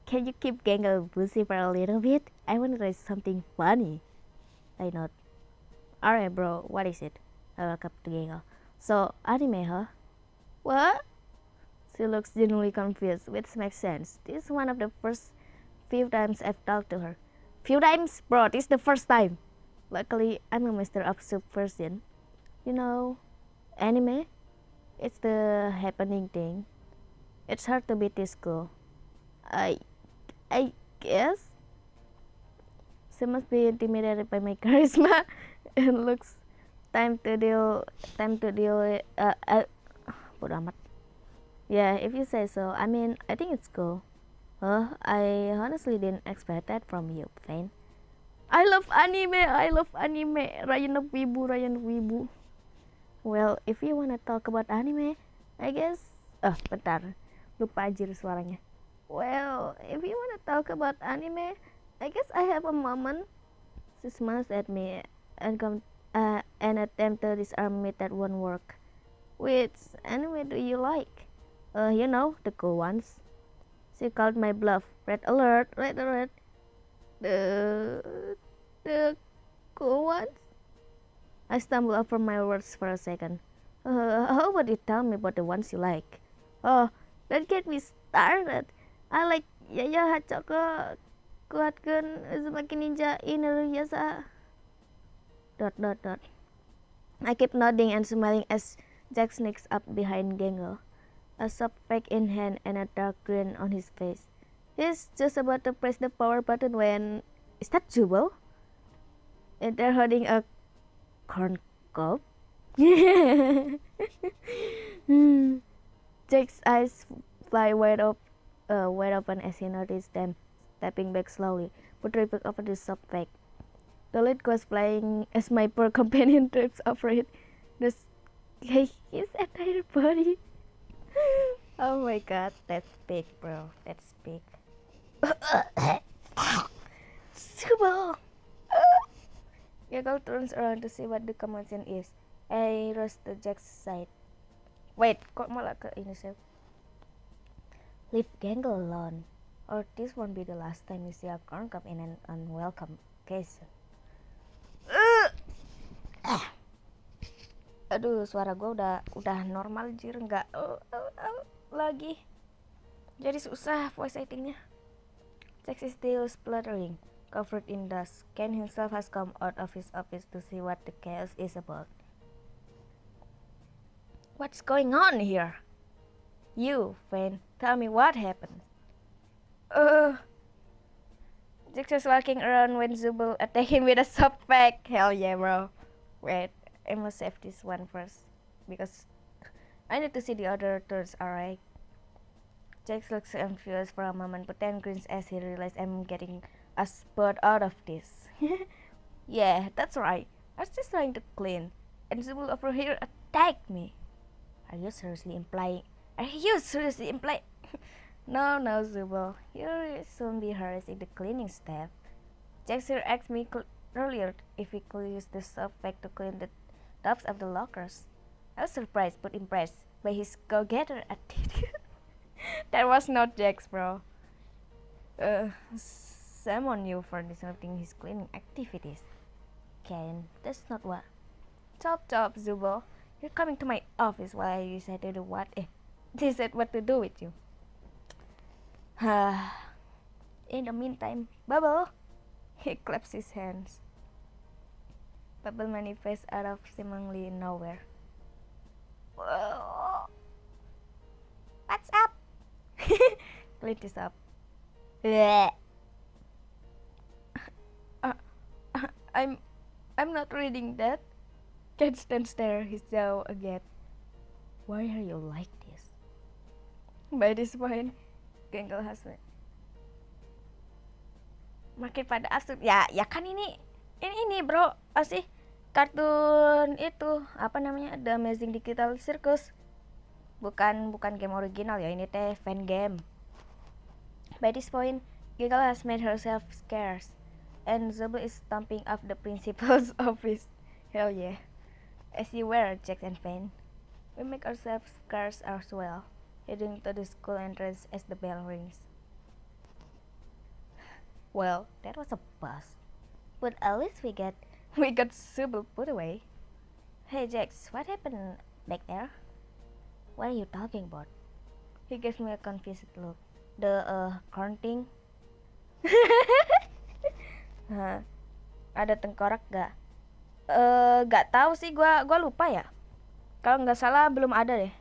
Can you keep Gangle busy for a little bit? I want to try something funny. I nod. Alright, bro. What is it? I walk up to Gangle. So, anime, huh? What? She looks genuinely confused, which makes sense. This is one of the first few times I've talked to her. Few times? Bro, this is the first time. Luckily, I'm a master of subversion. You know, anime? It's the happening thing. It's hard to beat this girl. I guess? She must be intimidated by my charisma. And looks time to deal bodo amat. Yeah, if you say so. I mean, I think it's cool. I honestly didn't expect that from you, Fane. I love anime. Ryan of Wibu. Well, if you wanna talk about anime, I guess... bentar. Lupa anjir suaranya. Well, if you wanna talk about anime, I guess I have a moment. She smiles at me and attempt to disarm me that won't work. Which anime do you like? The cool ones. She called my bluff. Red alert, red alert. The the cool ones. I stumbled over my words for a second. How about you tell me about the ones you like? Oh, don't get me started. I like Yaya Hachoko, Kuatkan, Uzumaki Ninja, Inuyasha. Dot dot dot. I keep nodding and smiling as Jack sneaks up behind Gangle, a soft pack in hand and a dark grin on his face. He's just about to press the power button when... Is that Jubal? And they're holding a corn cob? Jack's eyes fly wide open as he notices them stepping back slowly, but tripping over the soft pack. The lid goes flying as my poor companion trips over it. The his entire body. Oh my god, that's big, bro. That's big. Super. Gaggle turns around to see what the commotion is. I rush to Jack's side. Wait, kok malah ke ini sih? Leave Gangle alone, or this won't be the last time you see a corn cup in an unwelcome occasion. Aduh, suara gue udah normal jir, nggak lagi. Jadi susah voice actingnya. Jack is still spluttering, covered in dust. Ken himself has come out of his office to see what the chaos is about. What's going on here? You, Fane, tell me what happened. Jack is walking around when Zubul attacked him with a soft pack. Hell yeah, bro. Wait, I must save this one first, because I need to see the other turns, alright? Jack looks confused for a moment, but then grins as he realizes I'm getting a spurt out of this. Yeah, that's right. I was just trying to clean, and Zubul over here attacked me. Are you seriously implying? No, Zubul. You'll soon be harassing the cleaning staff. Jack here asked me earlier if we could use the soft pack to clean the tops of the lockers. I was surprised but impressed by his go-getter attitude. That was not Jack's, bro. Shame on you for disrupting his cleaning activities. Ken, that's not what. Chop, Zubul. You're coming to my office while I decide to do what? Decide what to do with you. In the meantime, Bubble. He claps his hands. Bubble manifests out of seemingly nowhere. Whoa. What's up? Clint is up. I'm not reading that. Ken stands there, his jaw agape. Why are you like this? By this point, Gangle has makin pada absurd. Ya kan ini bro, apa sih? Kartun itu, apa namanya? The Amazing Digital Circus. Bukan game original ya, ini teh fan game. By this point, Gangle has made herself scarce, and Zubul is stomping off the principal's office. Hell yeah. As you were, Jack and Fane. We make ourselves scarce as well, heading to the school entrance as the bell rings. Well, that was a bust. But at least we got Zubul put away. Hey Jax, what happened back there? What are you talking about? He gives me a confused look. The corn thing? Ada tengkorak gak? Gak tahu sih, gua lupa ya. Kalau nggak salah belum ada deh.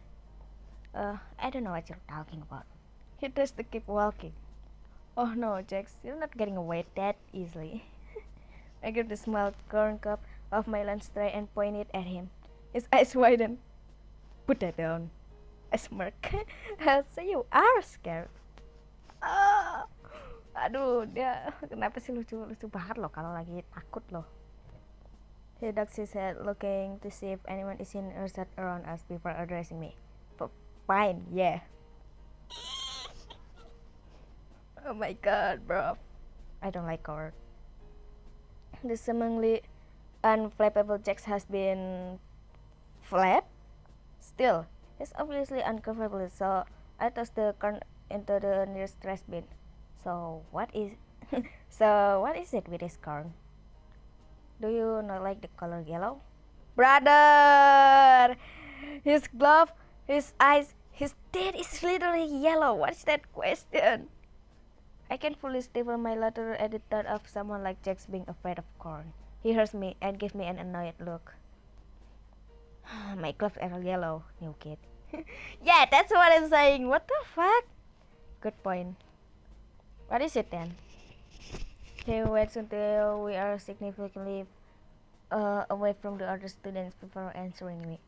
I don't know what you're talking about. He tries to keep walking. Oh no, Jax, you're not getting away that easily. I grab the small corn cup off my lunch tray and point it at him. His eyes widen. Put that down. I smirk. So you are scared. Aduh, dia kenapa sih lucu banget loh kalau lagi takut loh. He ducks his head, looking to see if anyone is in or set around us before addressing me. Fine, yeah. Oh my god, bro. I don't like corn. The seemingly unflappable Jax has been flapped. Still, it's obviously uncoverable, so I tossed the corn into the nearest trash bin. So what is so what is it with this corn? Do you not like the color yellow? Brother! His glove, his eyes, his teeth is literally yellow. What's that question? I can fully stifle my laughter at the thought of someone like Jax being afraid of corn. He hears me and gives me an annoyed look. My gloves are yellow, new kid. Yeah, that's what I'm saying. What the fuck? Good point. What is it then? He waits until we are significantly away from the other students before answering me.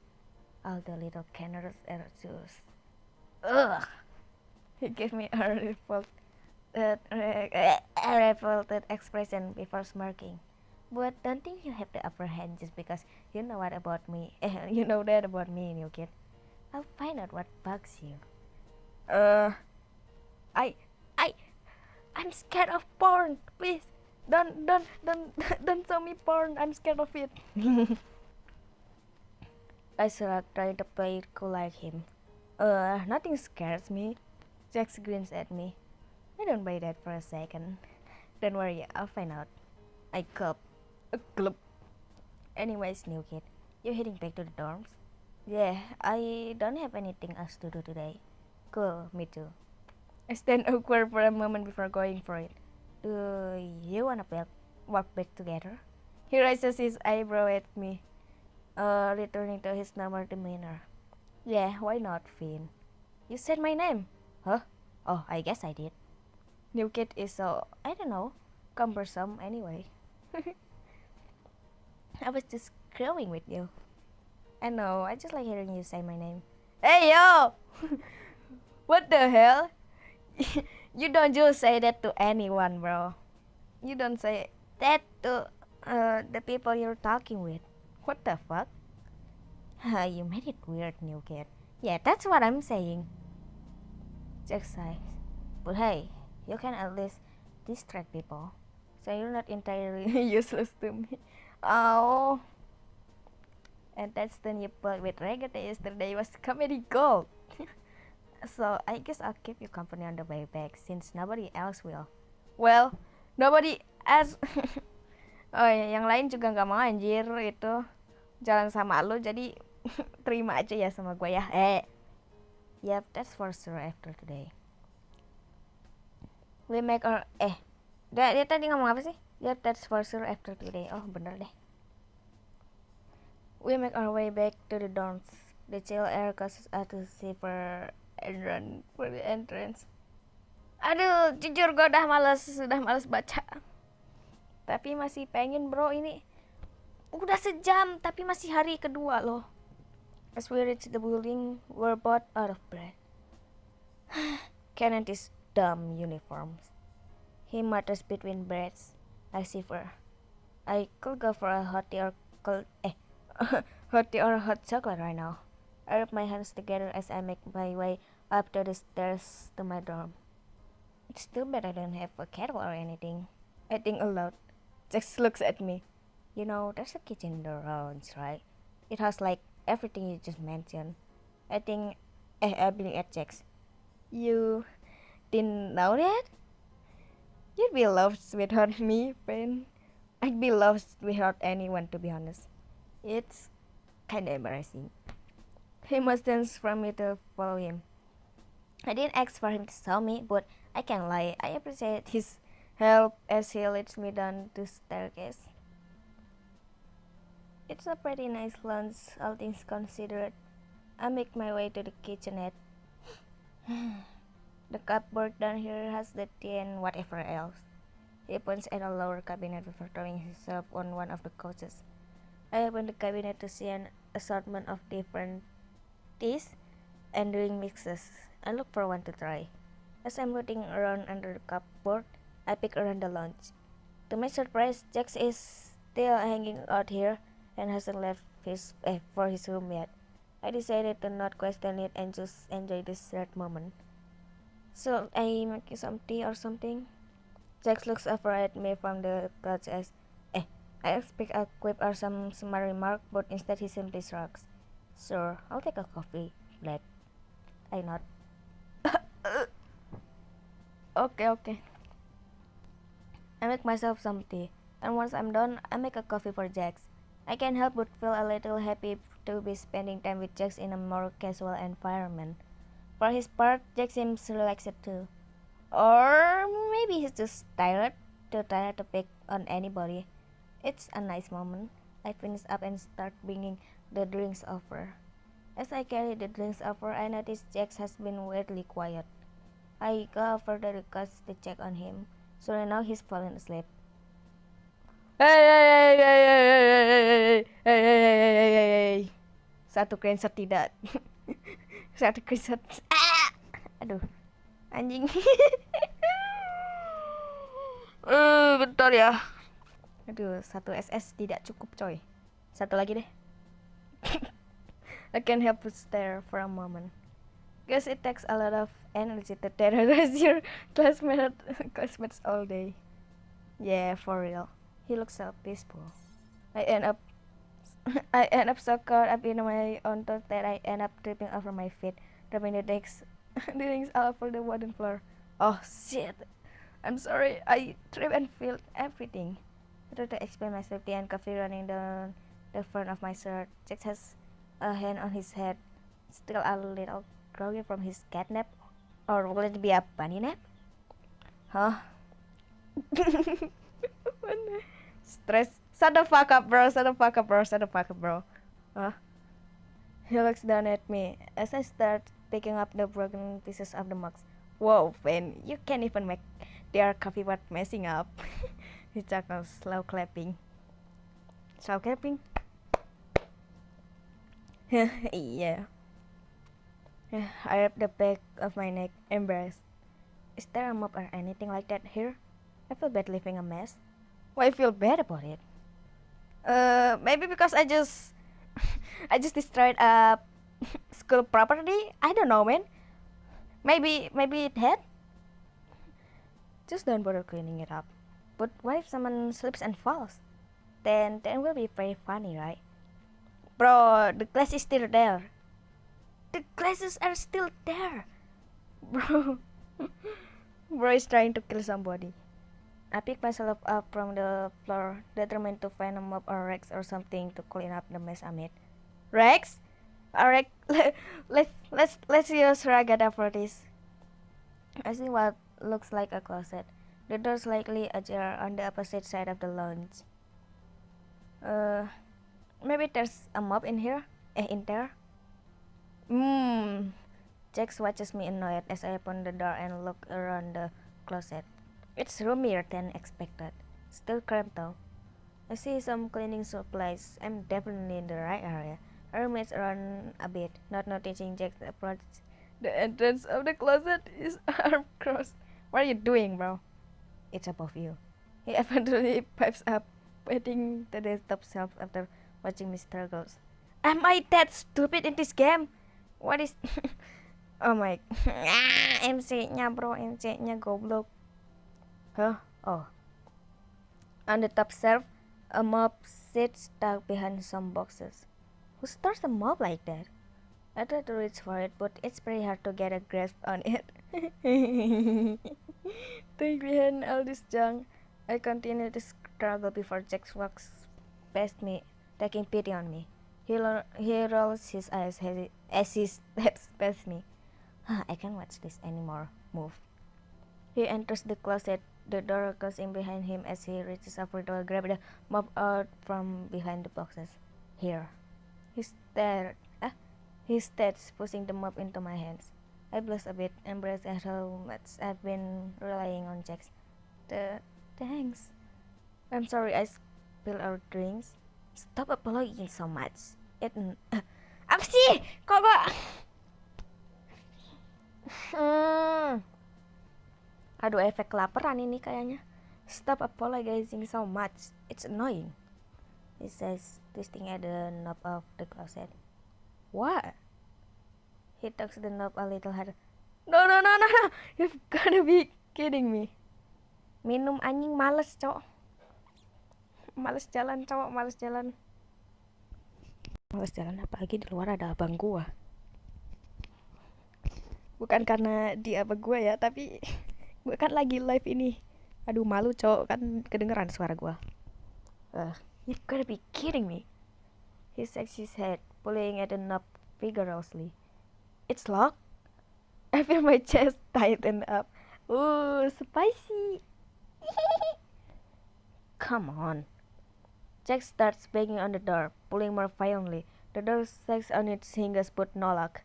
All the little canners are shoes. Ugh! He gave me a revolted expression before smirking. But don't think you have the upper hand just because you know what about me. You know that about me, new kid. I'll find out what bugs you. Uh, I, I, I'm scared of porn. Please, don't show me porn. I'm scared of it. I shrugged, trying to play it cool like him. Nothing scares me. Jax grins at me. I don't buy that for a second. Don't worry, I'll find out. I gulp. A gulp. Anyways, new kid, you heading back to the dorms? Yeah, I don't have anything else to do today. Cool, me too. I stand awkward for a moment before going for it. Do you wanna walk back together? He raises his eyebrow at me, returning to his normal demeanor. Yeah, why not, Finn? You said my name. Huh? Oh, I guess I did. New kid is so, I don't know, cumbersome anyway. I was just growing with you. I know, I just like hearing you say my name. Hey yo! What the hell? You don't just say that to anyone, bro. You don't say that to the people you're talking with. What the fuck? You made it weird, new kid. Yeah, that's what I'm saying. Jack sighs. But hey, you can at least distract people, so you're not entirely useless to me. Oh, and that's the new plug with Reggae yesterday was comedy gold. So I guess I'll keep you company on the way back since nobody else will. Well, nobody else. Oh ya, yang lain juga nggak mau anjir itu jalan sama lo, jadi terima aja ya sama gue ya. Yep, that's for sure after today. We make our dia tadi ngomong apa sih? Yep, that's for sure after today. Oh bener deh. We make our way back to the dorms. The chill air causes us to shiver and run for the entrance. Aduh, jujur gue udah males baca. Tapi masih pengen bro, ini udah sejam tapi masih hari kedua loh. As we reach the building, we're both out of breath. Can't these dumb uniforms. He mutters between breaths. I shiver. I could go for a hot tea or hot chocolate right now. I rub my hands together as I make my way up to the stairs to my dorm. It's too bad I don't have a kettle or anything. I think aloud. Jax looks at me. You know, there's a kitchen in the lounge, right? It has like everything you just mentioned. I think I blink at Jax. You didn't know that? You'd be lost without me, friend. I'd be lost without anyone, to be honest. It's kinda embarrassing. He motions for me to follow him. I didn't ask for him to show me, but I can't lie. I appreciate his help as he leads me down the staircase. It's a pretty nice lounge, all things considered. I make my way to the kitchenette. The cupboard down here has the tea and whatever else. He points at a lower cabinet before throwing himself on one of the couches. I open the cabinet to see an assortment of different teas and drink mixes. I look for one to try. As I'm rooting around under the cupboard, I peek around the lounge. To my surprise, Jax is still hanging out here and hasn't left for his room yet. I decided to not question it and just enjoy this shared moment. Should I make you some tea or something? Jax looks over at me from the couch as, I expect a quip or some smart remark, but instead he simply shrugs. Sure, I'll take a coffee, Black. I nod. Okay. I make myself some tea, and once I'm done, I make a coffee for Jax. I can't help but feel a little happy to be spending time with Jax in a more casual environment. For his part, Jax seems relaxed too. Or maybe he's just tired, too tired to pick on anybody. It's a nice moment. I finish up and start bringing the drinks over. As I carry the drinks over, I notice Jax has been weirdly quiet. I go over to the couch to check on him. So now he's fallen asleep. Hey. Satu screenshot tidak. Satu screenshot. Aduh, anjing. Bentar ya. Aduh, satu SS tidak cukup coy. Satu lagi deh. I can't help but stare for a moment. Guess it takes a lot of energy to terrorize your classmates all day. Yeah, for real. He looks so peaceful. I end up so caught up in my own thoughts that I end up tripping over my feet, dropping the drinks all over the wooden floor. Oh shit! I'm sorry. I tripped and filled everything. I tried to explain my safety and coffee running down the front of my shirt. Jack has a hand on his head, still a little groggy from his cat nap. Or will it be a bunny nap? Huh? Stress. Shut the fuck up, bro. Huh? He looks down at me as I start picking up the broken pieces of the mugs. Whoa, Finn, you can't even make their coffee without messing up. He chuckles, slow clapping. Yeah. I wrap the back of my neck, embarrassed. Is there a mop or anything like that here? I feel bad leaving a mess. Why I feel bad about it? Maybe because I just destroyed a school property. I don't know, man. Maybe it had. Just don't bother cleaning it up. But what if someone slips and falls? Then will be very funny, right? Bro, the glass is still there. The glasses are still there, bro. Bro is trying to kill somebody. I pick myself up from the floor, determined to find a mop or Rex or something to clean up the mess I made. Rex? Alright, let's use Ragada for this. I see what looks like a closet. The door's likely ajar on the opposite side of the lounge. Maybe there's a mop in here? In there? Jax watches me annoyed as I open the door and look around the closet. It's roomier than expected. Still cramped though. I see some cleaning supplies. I'm definitely in the right area. I roommates around a bit, not noticing Jack's approach. The entrance of the closet is arm crossed. What are you doing, bro? It's above you. He eventually pipes up, pointing to the top shelf after watching me struggles. Am I that stupid in this game? What is... Oh my... MC-nya bro, MC-nya goblok. Huh? Oh. On the top shelf, a mop sits stuck behind some boxes. Who stores a mop like that? I try to reach for it, but it's pretty hard to get a grasp on it. Tucked behind all this junk, I continue to struggle before Jack walks past me, taking pity on me. He rolls his eyes as he steps past me. I can't watch this anymore. Move. He enters the closet, the door closing behind him as he reaches over to grab the mop out from behind the boxes. Here. He starts pushing the mop into my hands. I blush a bit, embarrassed at how much I've been relying on Jax. Thanks. I'm sorry I spilled our drinks. Stop apologizing so much. Apa sih? Kok gua... Aduh, efek kelaparan ini kayaknya. Stop apologizing so much. It's annoying. He says, twisting at the knob of the closet. What? He tugs the knob a little harder. No, no, no, no, no. You've gotta be kidding me. Minum anjing males, cowok. Males jalan, cowok, males jalan. Males jalan apalagi di luar ada abang gua. Bukan karena dia abang gua ya, tapi gua kan lagi live ini. Aduh, malu, cowok, kan kedengeran suara gua. You've gotta be kidding me. He shakes his head, pulling at the knob vigorously. It's locked. I feel my chest tighten up. Ooh, spicy. Come on. Jack starts banging on the door, pulling more violently. The door shakes on its hinges but no lock.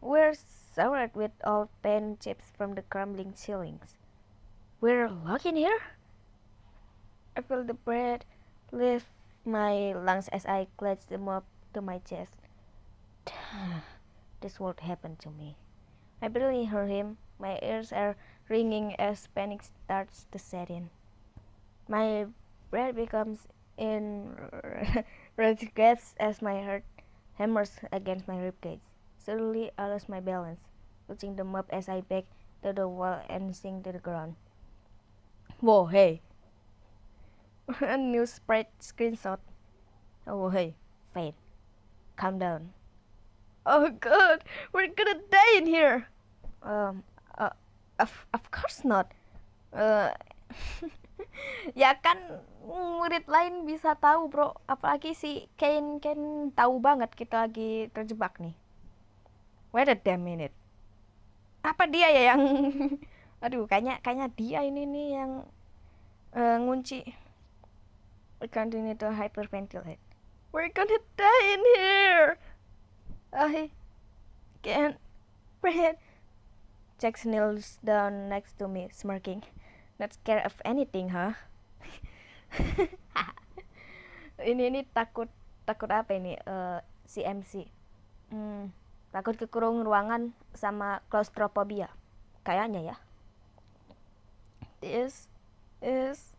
We're showered with old paint chips from the crumbling ceilings. We're locked in here? I feel the breath leave my lungs as I clutch the mop to my chest. This won't happen to me. I barely hear him. My ears are ringing as panic starts to set in. My breath becomes in red gasps as my heart hammers against my ribcage. Suddenly, I lose my balance, losing the mop as I back to the wall and sink to the ground. Whoa, hey! A new sprite screenshot. Oh, hey, Fate, calm down. Oh God, we're gonna die in here. Um, uh, of course not. Uh, ya kan murid lain bisa tahu bro, apalagi si Kane tahu banget kita lagi terjebak nih. Wait a damn minute. Apa dia ya yang aduh kayaknya dia ini nih yang ngunci. We continue to hyperventilate. We're gonna die in here. I can't breathe. Jack kneels down next to me, smirking. Not scared of anything, huh? ini takut apa ini? Si MC. Takut kekurung ruangan sama claustrophobia. Kayaknya ya. This is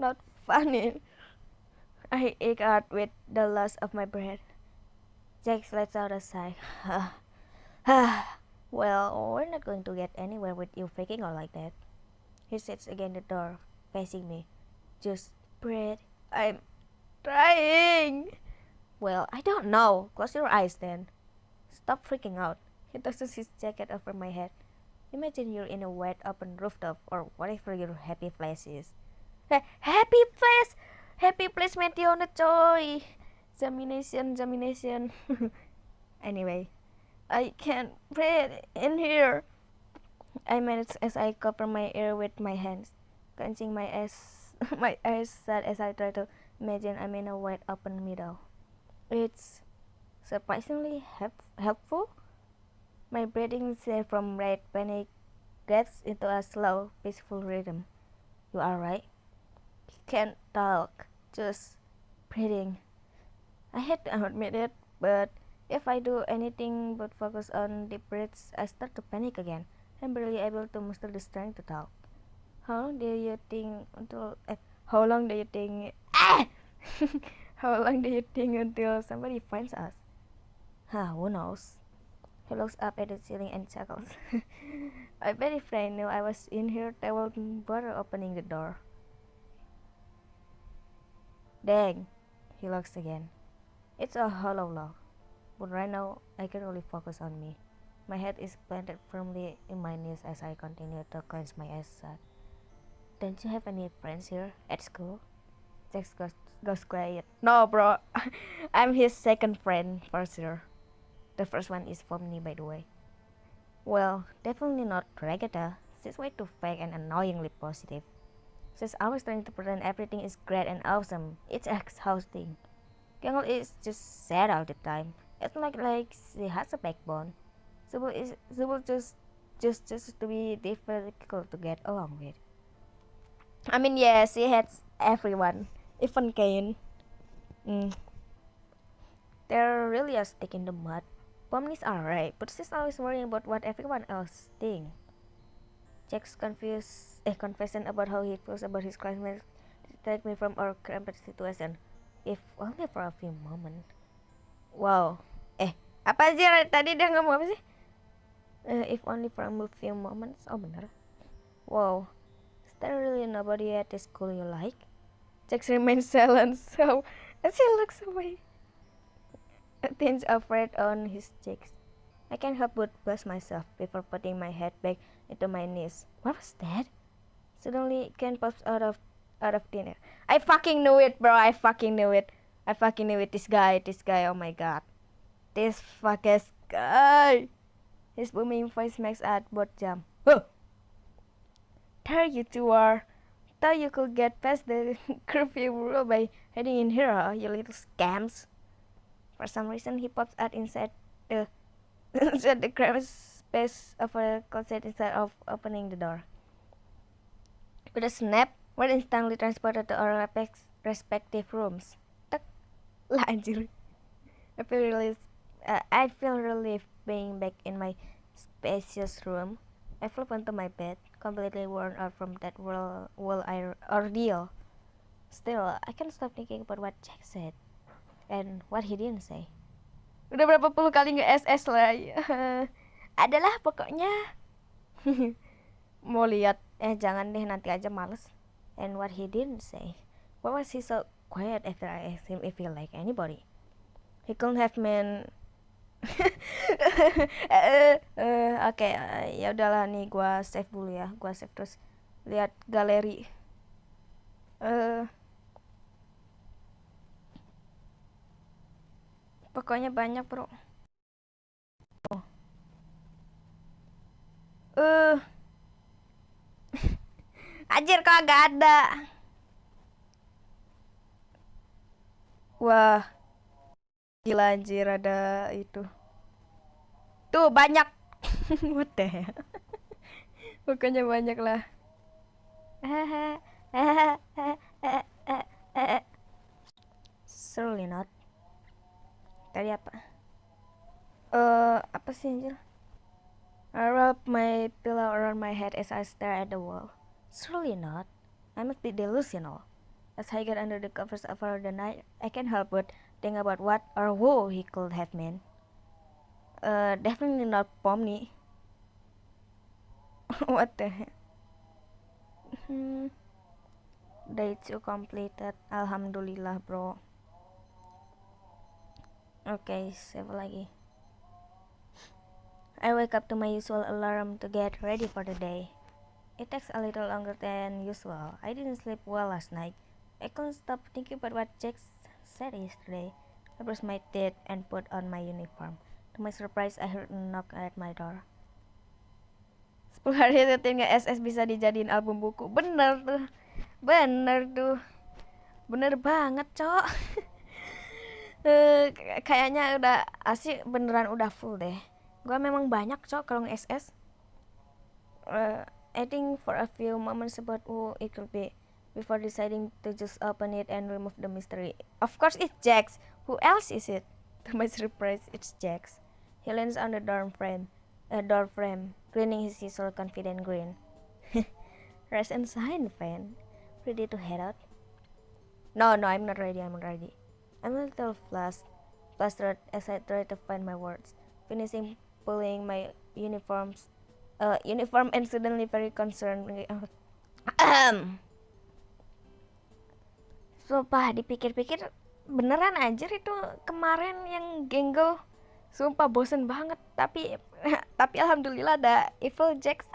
not funny. I ache out with the loss of my breath. Jack lets out a sigh. Well, we're not going to get anywhere with you faking out like that. He sits against the door, facing me. Just breathe. I'm trying. Well, I don't know. Close your eyes then. Stop freaking out. He tosses his jacket over my head. Imagine you're in a wide open rooftop or whatever your happy place is. Happy place? Happy place Meteona coy. Examination. Anyway, I can't breathe in here. I manage as I cover my ear with my hands, clenching my eyes shut as I try to imagine I'm in a wide open meadow. It's surprisingly helpful. My breathing shifts from red panic gasps into a slow, peaceful rhythm. You alright? He can't talk, just breathing. I hate to admit it, but if I do anything but focus on deep breaths, I start to panic again. I'm barely able to muster the strength to talk. How long do you think until? How long do you think? How long do you think until somebody finds us? Who knows? He looks up at the ceiling and chuckles. I bet if they knew I was in here, they wouldn't bother opening the door. Dang, he looks again. It's a hollow log, but right now I can only focus on me. My head is planted firmly in my knees as I continue to clench my eyes shut. Don't you have any friends here at school? Jack goes quiet. No, bro. I'm his second friend for sure. The first one is Pomni, by the way. Well, definitely not Regata. She's way too fake and annoyingly positive. She's always trying to pretend everything is great and awesome. It's exhausting. Gangle is just sad all the time. It's not like she has a backbone. She will just to be difficult to get along with. I mean, yeah, she hates everyone, even Kane. They're really a stick in the mud. Pomni's alright, but she's always worrying about what everyone else thinks. Jack's confession about how he feels about his classmates distract me from our cramped situation, if only for a few moments. Wow, apa sih tadi dia ngomong apa sih? If only for a few moments. Oh bener. Wow. Is there really nobody at this school you like? Jax remains silent, so as he looks away, a tinge of red on his cheeks. I can't help but bless myself before putting my head back into my knees. What was that? Suddenly, Ken pops out of thin air. I fucking knew it, bro. I fucking knew it. I fucking knew it. This guy. Oh my god. This fucking guy. His booming voice makes us both jump. Huh. There you two are. Thought you could get past the curfew rule by hiding in here, huh, you little scams. For some reason, he pops out inside the inside the cramped space of a closet instead of opening the door. With a snap, we're instantly transported to our respective rooms. Tak, lah anjir. I feel relieved. I feel relieved being back in my spacious room. I flop onto my bed, completely worn out from that ordeal. Still, I can't stop thinking about what Jack said and what he didn't say. Udah berapa puluh kali nge-SS lah. Adalah pokoknya. Mau lihat? Jangan deh, nanti aja males. And what he didn't say. Why was he so quiet after I asked him if he liked anybody? He couldn't have meant. Oke, ya udahlah nih, gua save dulu ya. Gua save terus lihat galeri. Pokoknya banyak, bro. Anjir, kok agak ada. Wah, gila anjir, ada itu. Tuh banyak. What the hell? Pokoknya banyak lah. Surely not. Tadi apa? Apa sih anjir? I wrap my pillow around my head as I stare at the wall. Surely not. I must be delusional. As I get under the covers for the night, I can't help but think about what or who he could have meant. Definitely not Pomni. What the heck? Day 2 completed. Alhamdulillah, bro. Okay, save lagi. I wake up to my usual alarm to get ready for the day. It takes a little longer than usual. I didn't sleep well last night. I couldn't stop thinking about what Jack said yesterday. I brushed my teeth and put on my uniform. To my surprise, I heard a knock at my door. 10 hari rutin nge-SS bisa dijadiin album buku. Bener tuh. Bener banget, Cok. Kayaknya udah asik, beneran udah full deh. Gua memang banyak, Cok, kalau nge-SS. I think for a few moments about who it could be before deciding to just open it and remove the mystery. Of course it's Jax. Who else is it? To my surprise, it's Jax. He leans on the door frame, grinning his usual confident grin. Rise and shine, fan. Ready to head out? No, I'm not ready. I'm a little flustered as I try to find my words, finishing pulling my uniform and suddenly very concerned. Sumpah, dipikir-pikir beneran anjir itu kemarin yang genggel. Sumpah bosen banget, tapi alhamdulillah ada Evil Jax.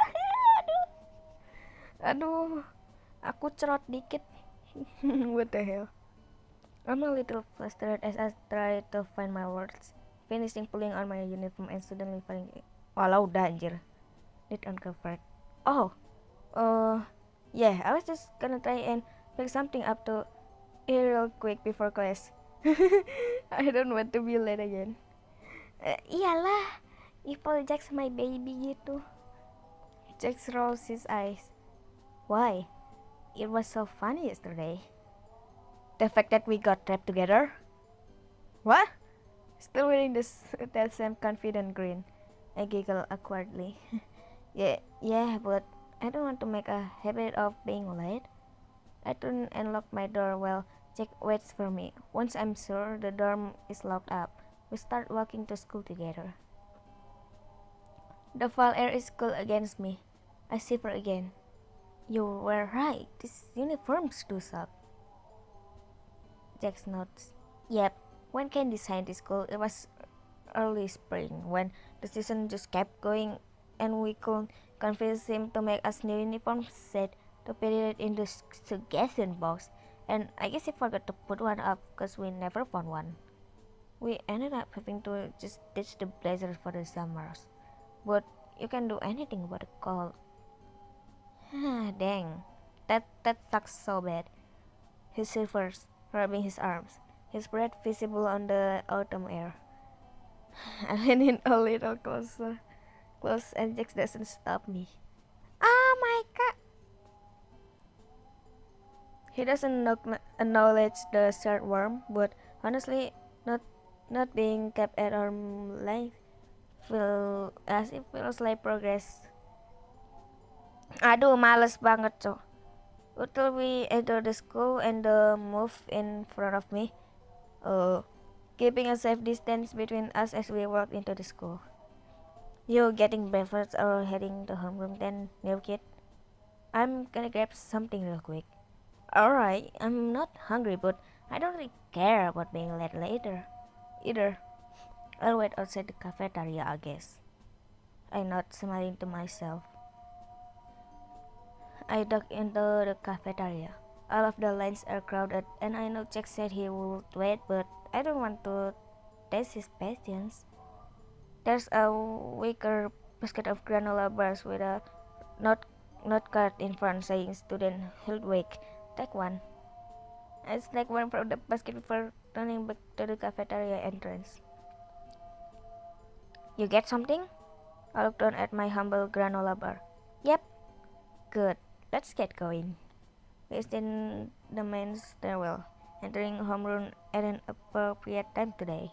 Aduh, aku cerot dikit. What the hell? I'm a little flustered as I try to find my words, finishing pulling on my uniform and suddenly finding. Walau udah anjir. It uncovered. Oh, yeah, I was just gonna try and pick something up to eat real quick before class. I don't want to be late again. Iyalah, Evil Jax my baby gitu. Jax rolls his eyes. Why? It was so funny yesterday. The fact that we got trapped together? What? Still wearing that same confident grin. I giggle awkwardly. Yeah, but I don't want to make a habit of being late. I turn and lock my door while Jack waits for me. Once I'm sure the dorm is locked up, we start walking to school together. The foul air is cool against me. I shiver again. You were right, these uniforms do suck. Jax nods. Yep, when Candy signed this school, it was early spring when the season just kept going and we could convince him to make us new uniforms set to put it in the suggestion box, and I guess he forgot to put one up because we never found one. We ended up having to just ditch the blazers for the summers, but you can do anything about the cold. Dang, that sucks so bad. He shivers, rubbing his arms, his breath visible on the autumn air. I lean in a little closer, and Jax doesn't stop me. Oh my god! He doesn't acknowledge the short worm, but honestly, not not being kept at arm length feels like progress. Aduh, males banget, cok. Until we enter the school and the move in front of me, keeping a safe distance between us as we walk into the school. You getting breakfast or heading to homeroom then, new kid? I'm gonna grab something real quick. Alright, I'm not hungry, but I don't really care about being late later either. I'll wait outside the cafeteria, I guess. I nod, smiling to myself. I duck into the cafeteria. All of the lines are crowded, and I know Jack said he would wait, but I don't want to test his patience. There's a wicker basket of granola bars with a note, note card in front saying Student Hildwig, take one. I snag one from the basket before turning back to the cafeteria entrance. You get something? I looked down at my humble granola bar. Yep. Good. Let's get going. We stand the main stairwell, entering homeroom at an appropriate time today.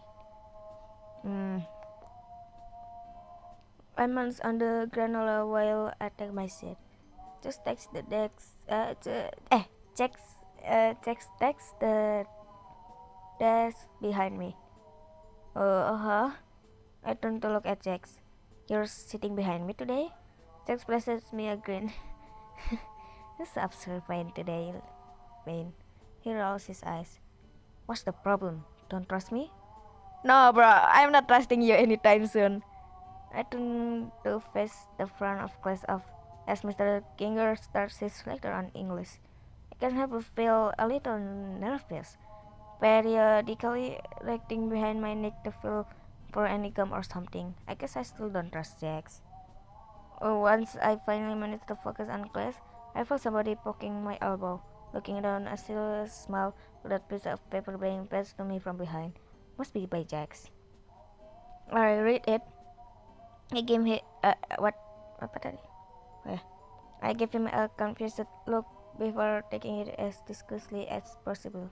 I munch on the granola while I take my seat. Just text the desk. Text the desk behind me. Uh-huh. I turn to look at Jax. You're sitting behind me today? Jax flashes me a grin. This absurd pain today, Wayne. He rolls his eyes. What's the problem? Don't trust me? No, bro. I'm not trusting you anytime soon. I turn to face the front of class as Mr. Kinger starts his lecture on English. I can't help but feel a little nervous, periodically reaching behind my neck to feel for any gum or something. I guess I still don't trust Jax. Once I finally managed to focus on class, I felt somebody poking my elbow. Looking down, I still smile with that piece of paper being passed to me from behind. Must be by Jax. I read it. I gave him apa tadi? I gave him a confused look before taking it as discreetly as possible.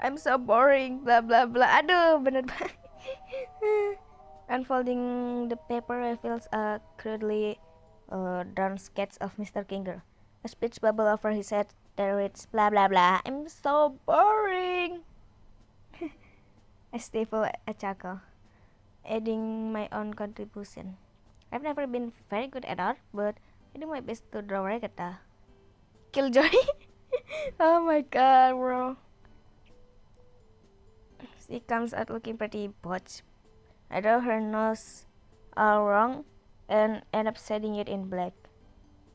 I'm so boring, blah blah blah. Aduh, bener banget. Unfolding the paper reveals a crudely drawn sketch of Mr. Kinger. A speech bubble over his head that reads blah blah blah. I'm so boring. I stifle a chuckle, adding my own contribution. I've never been very good at art, but I do my best to draw regatta. Killjoy? Oh my god, bro. She comes out looking pretty botched. I draw her nose all wrong and end up shading it in black.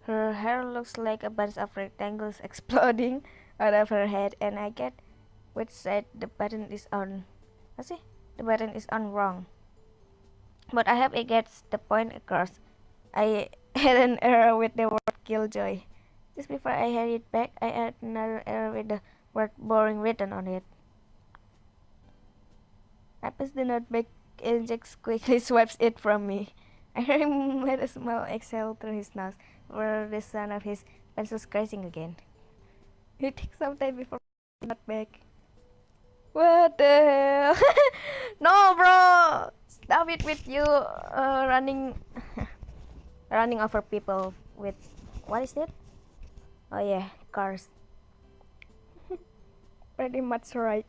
Her hair looks like a bunch of rectangles exploding out of her head, and I get which side the button is on. The button is on wrong. But I hope it gets the point across. I had an error with the word killjoy. Just before I had it back, I had another error with the word boring written on it. I pass the note back and Jax quickly swipes it from me. I heard him let a smile exhale through his nose for the sound of his pencil scratching again. He takes some time before putting it back. What the hell? No, bro! Stop it with you running running over people with what is it? Oh yeah, cars. Pretty much right.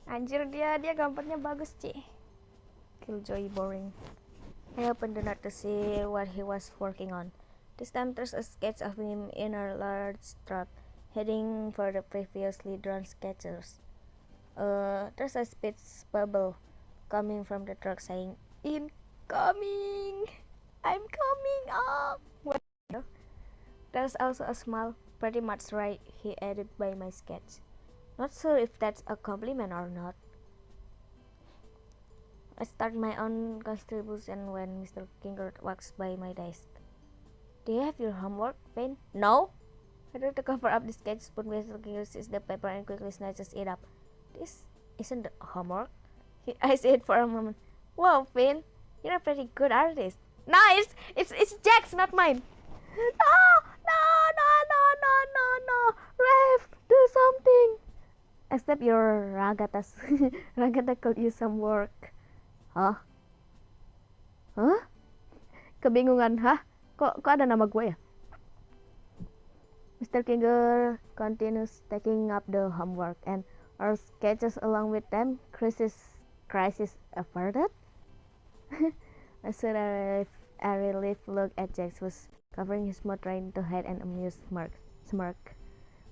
Anjir, dia gambarnya bagus, Ci. killjoy boring. I opened the note to see what he was working on. This time there's a sketch of him in a large truck, heading for the previously drawn sketches. There's a speech bubble coming from the truck saying, "Incoming! I'm coming up!" Well, there's also a smile, "Pretty much right," he added by my sketch. Not sure if that's a compliment or not. I start my own contribution when Mr. Kinger walks by my desk. "Do you have your homework, Finn?" "No." I try to cover up the sketch, but Mr. Kinger sees the paper and quickly snatches it up. "This isn't homework." He eyes it for a moment. "Wow, Finn, you're a pretty good artist." "No, it's Jack's, not mine." "No, no, no, no, no, no, no. Ref, do something." "Except your Ragatas." "Ragata could use some work." "Hah? Hah?" Kebingungan, hah? Kok ada nama gue ya? Mr. Kinger continues taking up the homework and our sketches along with them. Crisis averted? I said a relieved look at Jax, who's covering his mouth trying to hide an amused smirk.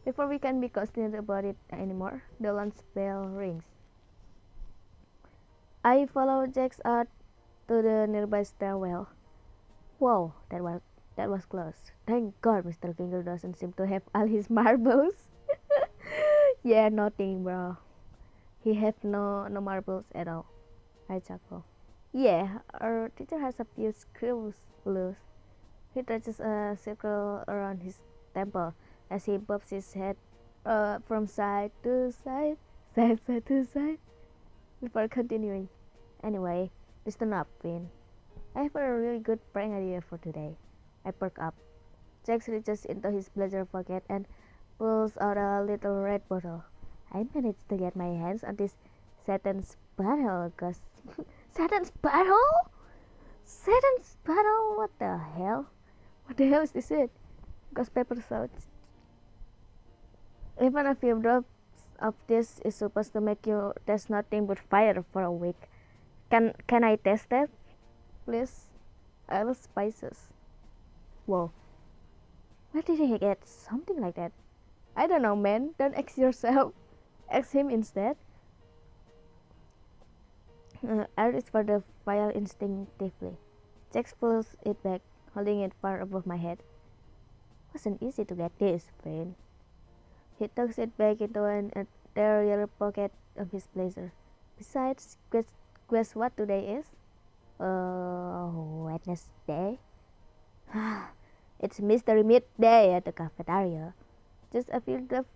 Before we can be concerned about it anymore, the lunch bell rings. I follow Jax out to the nearby stairwell. Whoa, that was close. Thank God Mr. Kinger doesn't seem to have all his marbles. Yeah, nothing, bro. He have no marbles at all. I chuckle. Yeah, our teacher has a few screws loose. He traces a circle around his temple as he bobs his head from side to side, side to side, before continuing. Anyway, listen up, Finn. I have a really good prank idea for today. I perk up. Jax reaches into his blazer pocket and pulls out a little red bottle. I managed to get my hands on this Satan's bottle, Gus. Satan's bottle? Satan's bottle? What the hell? What the hell is this? Gus paper shouts. Even a few drops of this is supposed to make you taste nothing but fire for a week. Can I taste that? Please? I love spices. Whoa. Where did he get something like that? I don't know, man. Don't ask yourself. Ask him instead. I reach for the vial instinctively. Jax pulls it back, holding it far above my head. Wasn't easy to get this, Finn. He tucks it back into an interior pocket of his blazer. Besides, guess what today is? Wednesday. It's Mystery Meat Day at the cafeteria. Just a few drops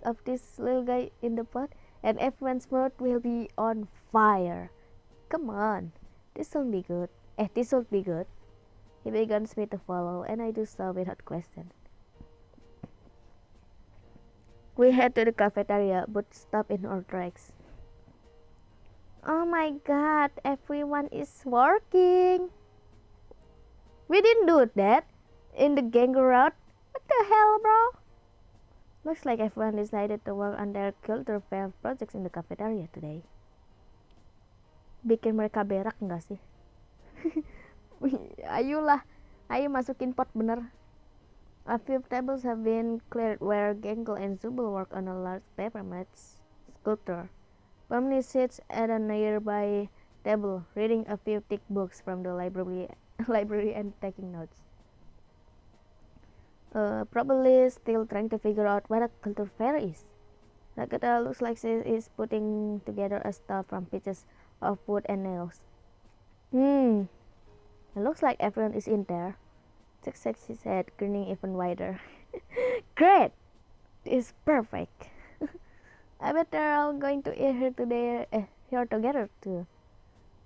of this little guy in the pot, and everyone's mouth will be on fire. Come on, this will be good. This will be good. He begins me to follow, and I do so without question. We head to the cafeteria, but stop in our tracks. Oh my God, everyone is working. We didn't do that in the gang route. What the hell, bro? Looks like everyone decided to work on their culture fair projects in the cafeteria today. Bikin mereka berak enggak sih? Ayolah, ayo masukin pot bener. A few tables have been cleared where Gengle and Zubul work on a large paper mat sculpture. Pomni sits at a nearby table, reading a few thick books from the library and taking notes. Probably still trying to figure out what a culture fair is. Ragata looks like she is putting together a stuff from pieces of wood and nails. It looks like everyone is in there. Jax shakes his head, grinning even wider. Great! This is perfect. I bet they're all going to eat here together too.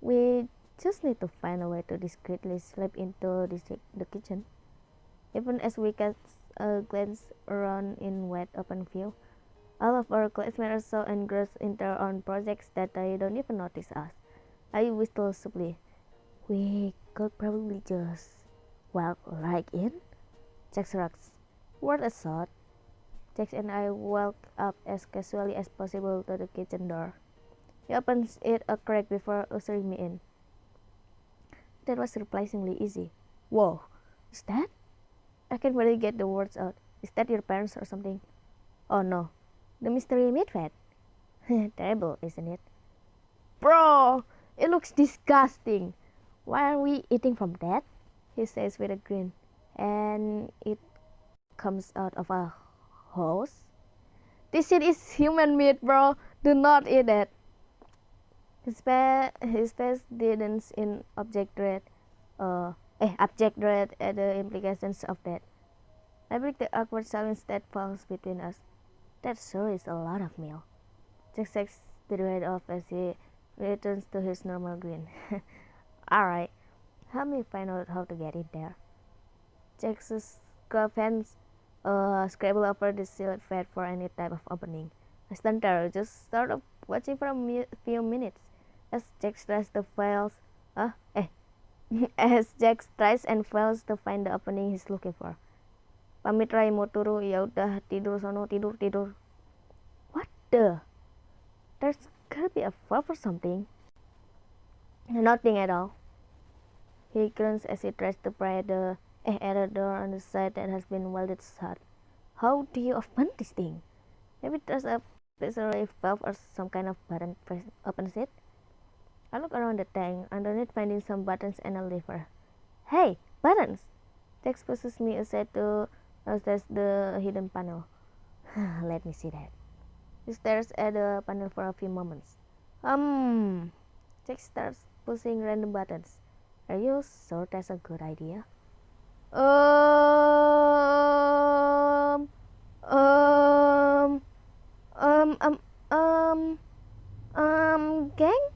We just need to find a way to discreetly slip into the kitchen. Even as we cast a glance around in wide open view, all of our classmates are so engrossed in their own projects that they don't even notice us. I whistle softly. We could probably just walk right in. Jax shrugs. Worth a shot. Jax and I walk up as casually as possible to the kitchen door. He opens it a crack before ushering me in. That was surprisingly easy. Whoa, is that? I can't really get the words out. Is that your parents or something? Oh no, the mystery meat fat. Terrible, isn't it? Bro, it looks disgusting. Why are we eating from that? He says with a grin. And it comes out of a hose? This shit is human meat, bro. Do not eat it. His face deadens in abject dread at the implications of that. I break the awkward silence that falls between us. That sure is a lot of meal. Jack shakes the head off as he returns to his normal grin. Alright, help me find out how to get in there. Jack's gloved hands scrabble over the sealed fat for any type of opening. I stand there, just sort of watching for a few minutes as Jack tries to fails. As Jack tries and fails to find the opening he's looking for. Pamit Ray mau turu, ya udah tidur sono, tidur. What the? There's gotta be a valve or something. Nothing at all. He grunts as he tries to pry at the door on the side that has been welded shut. How do you open this thing? Maybe there's a pressure valve or some kind of button opens it. I look around the tank, underneath finding some buttons and a lever. Hey, buttons! Jack pushes me aside to access the hidden panel. Let me see that. He stares at the panel for a few moments. Jack starts pushing random buttons. Are you sure that's a good idea? Um, um, um, um, um, gang?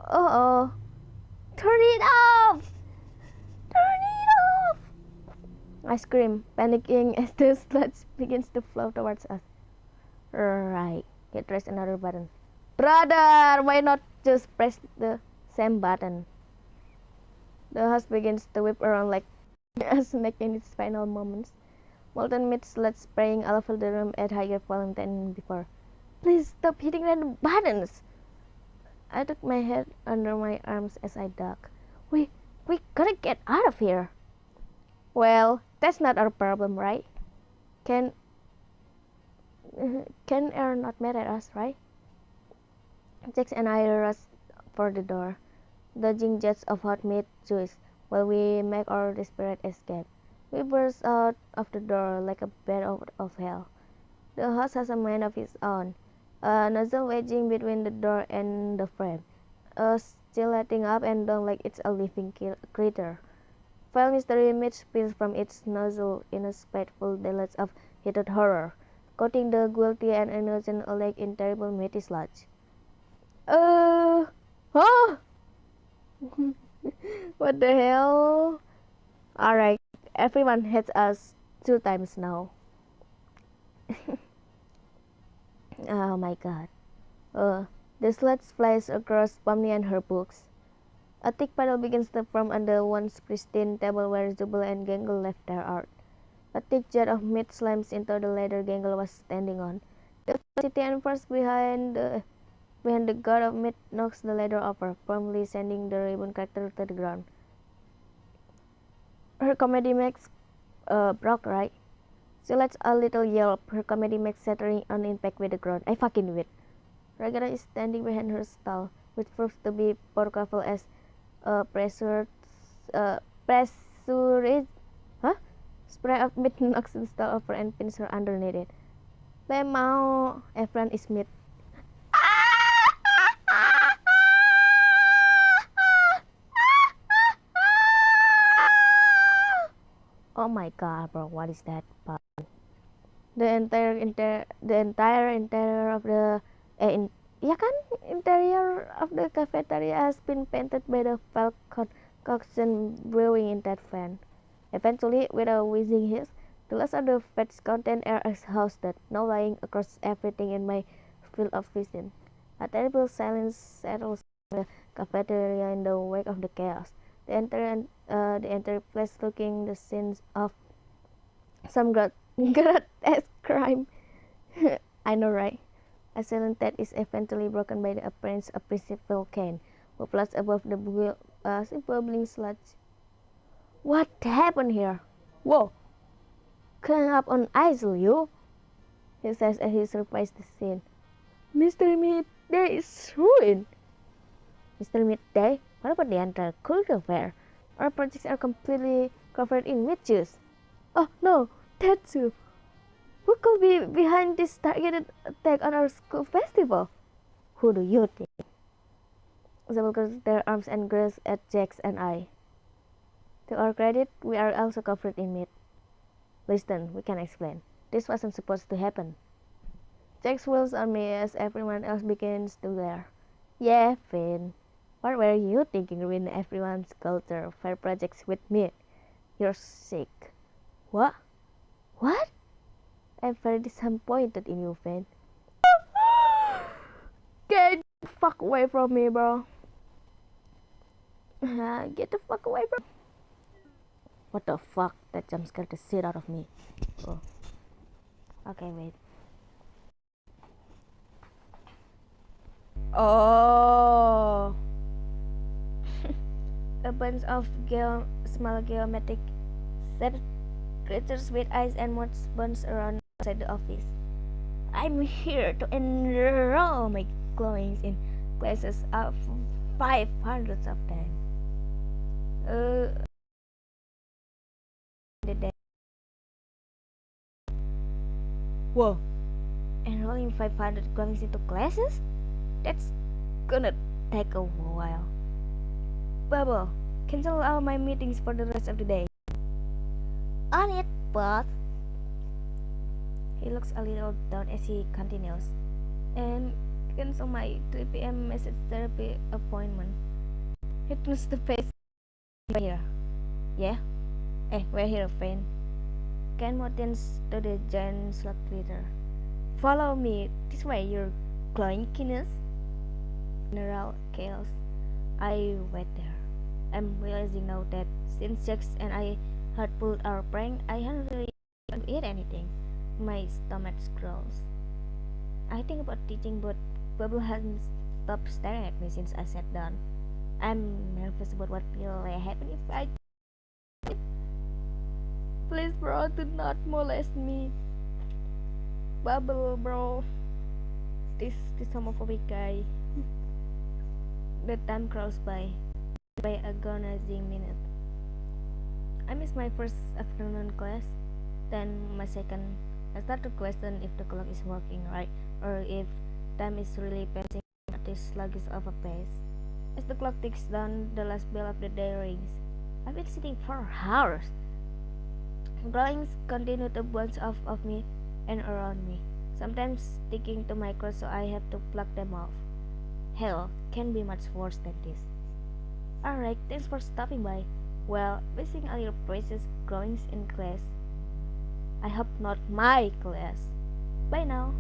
Uh-oh. Turn it off! Turn it off! I scream, panicking as the sludge begins to flow towards us. Right, he pressed another button. Brother, why not just press the same button? The house begins to whip around like a snake in its final moments. Molten meat sludge spraying all over the room at higher volume than before. Please stop hitting random buttons! I took my head under my arms as I ducked. We gotta get out of here. Well, that's not our problem, right? Can air not mad at us, right? Jax and I rush for the door, dodging jets of hot meat juice while we make our desperate escape. We burst out of the door like a bat out of hell. The house has a mind of its own, a nozzle wedging between the door and the frame, still letting up and down like it's a living creature. File mystery meat spills from its nozzle in a spiteful deluge of heated horror, coating the guilty and innocent alike in terrible meaty sludge. Huh? What the hell? Alright, everyone hates us 2 times now. Oh my god. The sludge flies across Pomni and her books. A thick puddle begins to form on the once pristine table where Jubal and Gangle left their art. A thick jet of meat slams into the ladder Gangle was standing on. The city and force behind the god of meat knocks the ladder over, promptly sending the ribbon character to the ground. Her comedy makes broke, right? She lets a little yelp, her comedy makes shattering on impact with the ground. I fucking knew it. Ragara is standing behind her stall, which proves to be powerful as pressurized spray of meat knocks the stall over and pins her underneath it. Lemao, everyone is meat. Oh my god, bro, what is that? The entire interior of the interior of the cafeteria has been painted by the foul concoction brewing in that fan. Eventually, with a whizzing hiss, the last of the fat's content air exhausted, now lying across everything in my field of vision. A terrible silence settles on the cafeteria in the wake of the chaos. The entire place looking the scenes of some grotesque crime. I know, right? A silent that is eventually broken by the appearance of Principal Kane, who floats above the bubbling sludge. What happened here? Whoa! Climb up on isle, you! He says as he surveys the scene. Mr. Midday is ruined! Mr. Midday, what about the entire culture fair? Our projects are completely covered in witch juice. Oh no, that's you! Who could be behind this targeted attack on our school festival? Who do you think? They cross their arms and glares at Jax and I. To our credit, we are also covered in meat. Listen, we can explain. This wasn't supposed to happen. Jax wheels on me as everyone else begins to glare. Yeah, Finn. What were you thinking ruining everyone's culture fair projects with me? You're sick. What? What? I'm very disappointed in you, Finn. Get the fuck away from me, bro. Get the fuck away, bro. What the fuck? That jump scared the shit out of me. Oh. Okay, wait. Oh. A bunch of small geometric shaped creatures with eyes and mouths bunched around outside the office. I'm here to enroll my glowings in classes of 500 of them. The day. Whoa! Enrolling 500 glowings into classes? That's gonna take a while. Bubble, cancel all my meetings for the rest of the day. On it, boss. He looks a little down as he continues. And cancel my 3 p.m. message therapy appointment. He turns the face. We're here. Yeah? We're here, friend. Ken motions to the giant slug leader. Follow me. This way, your glowing keenness. General Chaos. I wait there. I'm realizing now that since Jax and I had pulled our prank, I hadn't really eat anything. My stomach growls. I think about teaching, but Bubble hasn't stopped staring at me since I sat down. I'm nervous about what will happen if I. Please, bro, do not molest me. Bubble, bro. This homophobic guy. The time crawls by agonizing minute. I miss my first afternoon class, then my second. I start to question if the clock is working right, or if time is really passing at this sluggish of a pace. As the clock ticks down, the last bell of the day rings. I've been sitting for hours. Glowings continue to bounce off of me and around me, sometimes sticking to my clothes so I have to pluck them off. Hell, can be much worse than this. Alright, thanks for stopping by. Well, wasting all your precious glowings in class. I hope not my class. Bye now.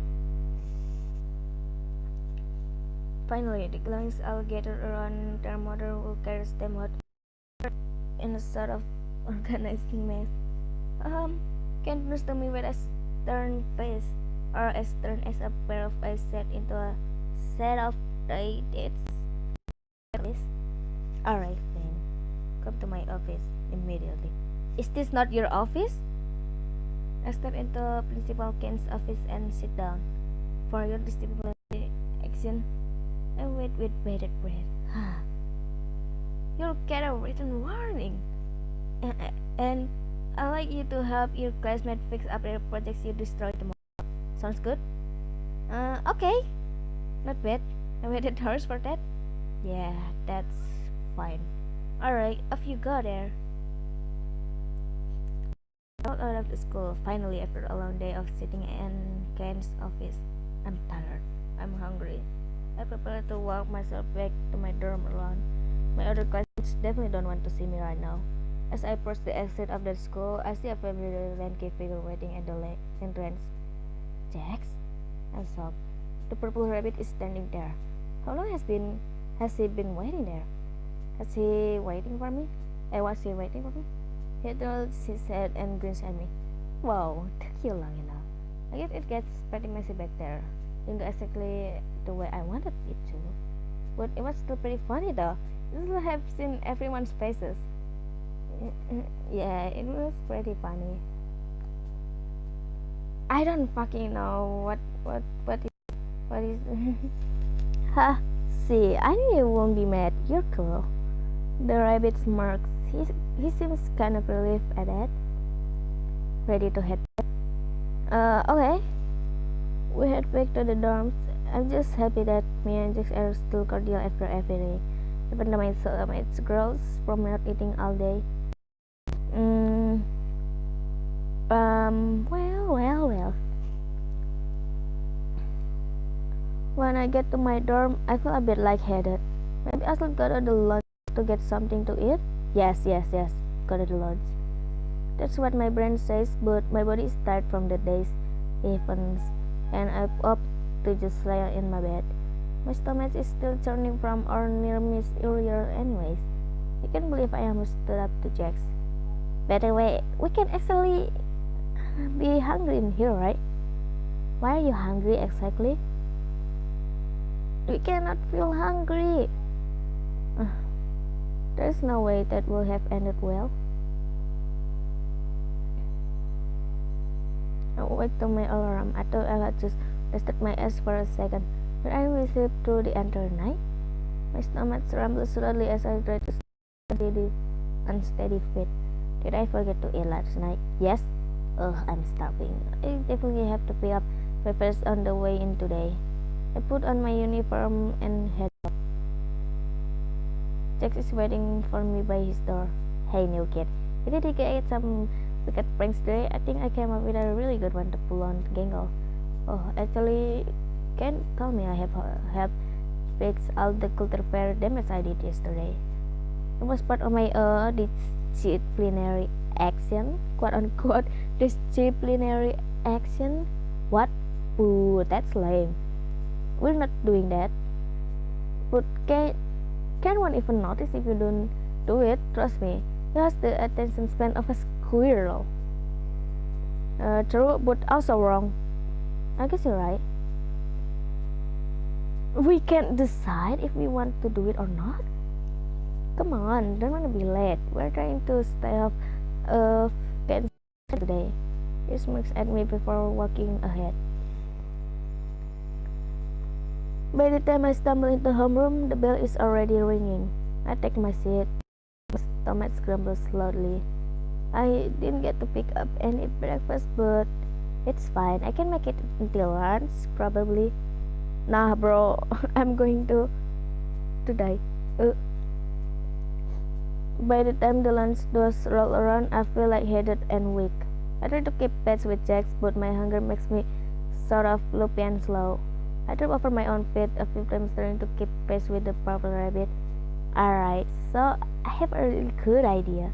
Finally, the glowings all gather around their mother who carries them out in a sort of organized mess. Can't lose to me with a stern face, or as stern as a pair of eyes set into a set of dates. Alright, then. Come to my office immediately. Is this not your office? I step into Principal Ken's office and sit down. For your disciplinary action, I wait with bated breath. You'll get a written warning. And I'd like you to help your classmates fix up their projects you destroyed tomorrow. Sounds good? Okay. Not bad. I waited hours for that. Yeah, that's fine. Alright, off you go there. Out of the school, finally, after a long day of sitting in Ken's office. I'm tired. I'm hungry. I prepare to walk myself back to my dorm alone. My other classmates definitely don't want to see me right now. As I approach the exit of the school, I see a familiar lanky figure waiting at the entrance. Jax? I sob. The purple rabbit is standing there. How long has he been waiting there? Was he waiting for me? He tilts his head and grins at me. Wow, took you long enough. I guess it gets pretty messy back there. Didn't go exactly the way I wanted it to. but it was still pretty funny though. You should have seen everyone's faces. Yeah, it was pretty funny. I don't fucking know what is. Ha! See, I knew you won't be mad. You're cool. The rabbit smirks. He seems kind of relieved at that. Ready to head back. Okay. We head back to the dorms. I'm just happy that me and Jax are still cordial after every day. Even though my stomach grows from not eating all day. Well. When I get to my dorm, I feel a bit lightheaded. Maybe I should go to the lunch to get something to eat? Yes. Go to the lunch. That's what my brain says, but my body is tired from the day's events, and I'm up to just lay in my bed. My stomach is still churning from our near miss earlier anyways. I can't believe I almost stood up to Jax. By the way, we can actually be hungry in here, right? Why are you hungry exactly? We cannot feel hungry. There's no way that will have ended well. I woke to my alarm. I thought I had just rested my ass for a second, but I will sleep through the entire night. My stomach rumbles slowly as I try to steady the unsteady feet. Did I forget to eat last night? Yes. I'm starving. I definitely have to pick up breakfast on the way in today. I put on my uniform and head out. Jax is waiting for me by his door. Hey, new kid. Did you get some wicked pranks today? I think I came up with a really good one to pull on Gangle. Oh, actually, can tell me I have helped fix all the culture fair damage I did yesterday. It was part of my disciplinary action, quote unquote, disciplinary action. What? Ooh, that's lame. We're not doing that. But can one even notice if you don't do it? Trust me, he has the attention span of a squirrel. True, but also wrong. I guess you're right. We can't decide if we want to do it or not. Come on, don't want to be late. We're trying to stay up today. He smirks at me before walking ahead. By the time I stumble into homeroom, the bell is already ringing. I take my seat. My stomach grumbles loudly. I didn't get to pick up any breakfast, but it's fine. I can make it until lunch, probably. Nah, bro, I'm going to die. By the time the lunch does roll around, I feel lightheaded and weak. I try to keep pace with Jax, but my hunger makes me sort of loopy and slow. I trip over my own feet a few times trying to keep pace with the purple rabbit. Alright, so I have a really good idea.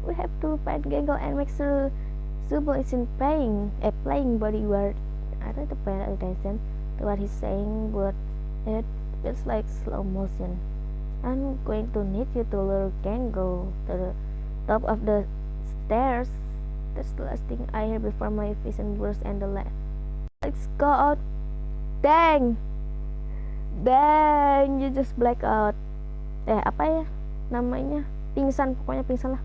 We have to find Gangle and make sure Zubo isn't playing bodyguard. I try to pay attention to what he's saying, but it feels like slow motion. I'm going to need you to lure Gangle to the top of the stairs. That's the last thing I hear before my vision blurs and the lights go out. Dang, you just black out. Apa ya namanya? Pingsan, pokoknya pingsan lah.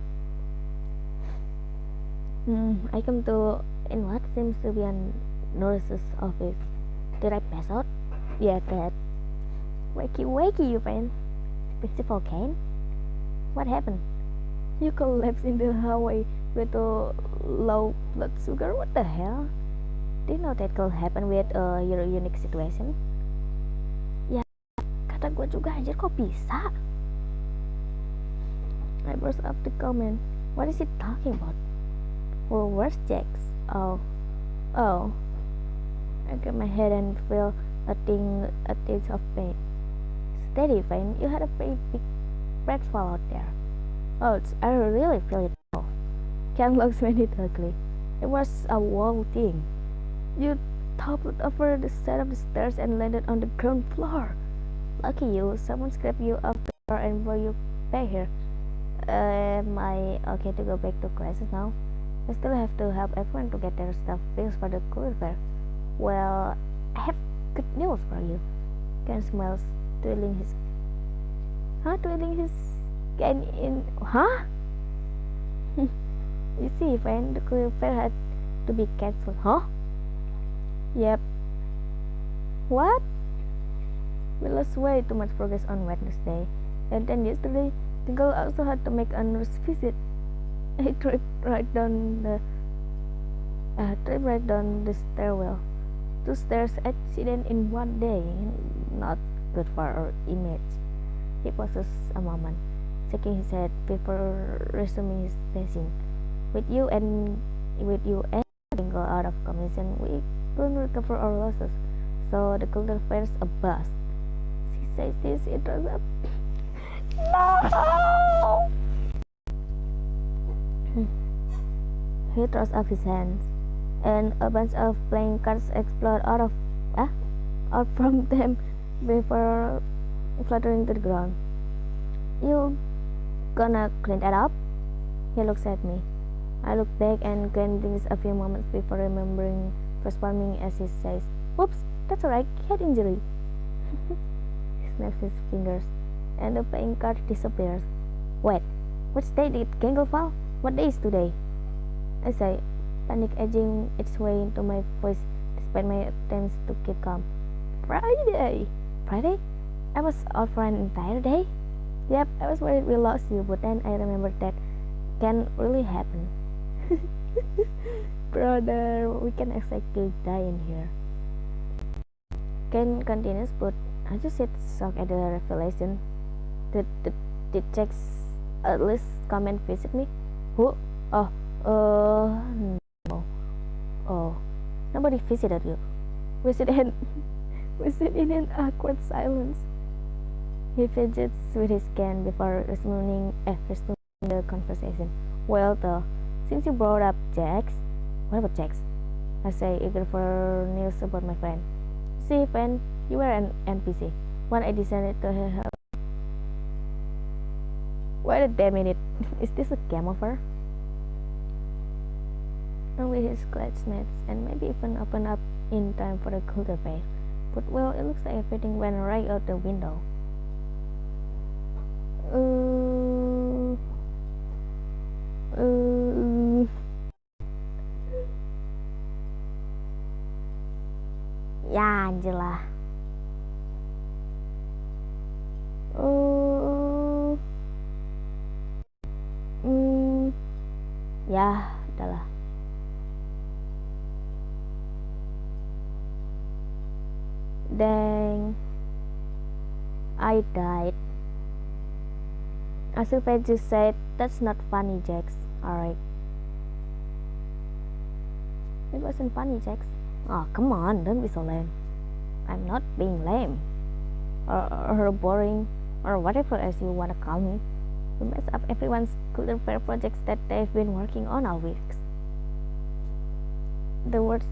I come to in what seems to be a nurse's office. Did I pass out? Yeah, that. Wakey, you friend. Principal Kane? What happened? You collapsed in the hallway with a low blood sugar? What the hell? Do you know that could happen with your unique situation? Ya, kata gue juga anjir, kok bisa? I burst up the comment. What is he talking about? Well, where's Jax? Oh. I grab my head and feel a taste of pain. Steady, Vane. You had a pretty big red fall out there. Oh, I really feel it now. Ken looks meditatively. It was a wall thing. You toppled over the side of the stairs and landed on the ground floor. Lucky you, someone scraped you off the floor and brought you back here. Am I okay to go back to classes now? I still have to help everyone to get their stuff fixed for the career fair. Well, I have good news for you. Ken smiles, twirling his Twirling his cane in. Huh? You see, friend, the clever had to be careful. Huh? Yep. What? We lost way too much progress on Wednesday. And then yesterday, the girl also had to make a nurse visit. I tripped right down the stairwell. 2 stairs accident in one day. Not good for our image. He pauses a moment, shaking his head before resuming his pacing. With you and being go out of commission, we couldn't recover our losses. So the culture fair's a bust. He says this, it was up. No! He throws up his hands, and a bunch of playing cards explode out from them before fluttering to the ground. You gonna clean that up? He looks at me. I look back and Glenn blinks a few moments before remembering responding as he says, "Oops, that's alright, head injury." He snaps his fingers, and the playing card disappears. Wait, which day did Gangle fall? What day is today? I say, panic edging its way into my voice despite my attempts to keep calm. Friday! Friday? I was out for an entire day? Yep, I was worried we lost you, but then I remembered that can really happen. Brother, we can exactly die in here. Ken continues, but I just sit shocked at the revelation. Did Jax at least come and visit me? Who? No. Oh, nobody visited you. We sit in an awkward silence. He fidgets with his can before resuming the conversation. Well, though, since you brought up Jax, what about Jax? I say, eager for news about my friend. See, friend, you were an NPC. When I descended to her house. Wait a damn minute. Is this a game over? Only his classmates and maybe even open up in time for the culture fair. But well, it looks like everything went right out the window. Ya anjir lah. Ya udahlah. Dang, I died. As if I just said, that's not funny, Jax. Alright. It wasn't funny, Jax. Oh, come on, don't be so lame. I'm not being lame. Or boring, or whatever else you wanna call me. You mess up everyone's culture fair projects that they've been working on all weeks. The words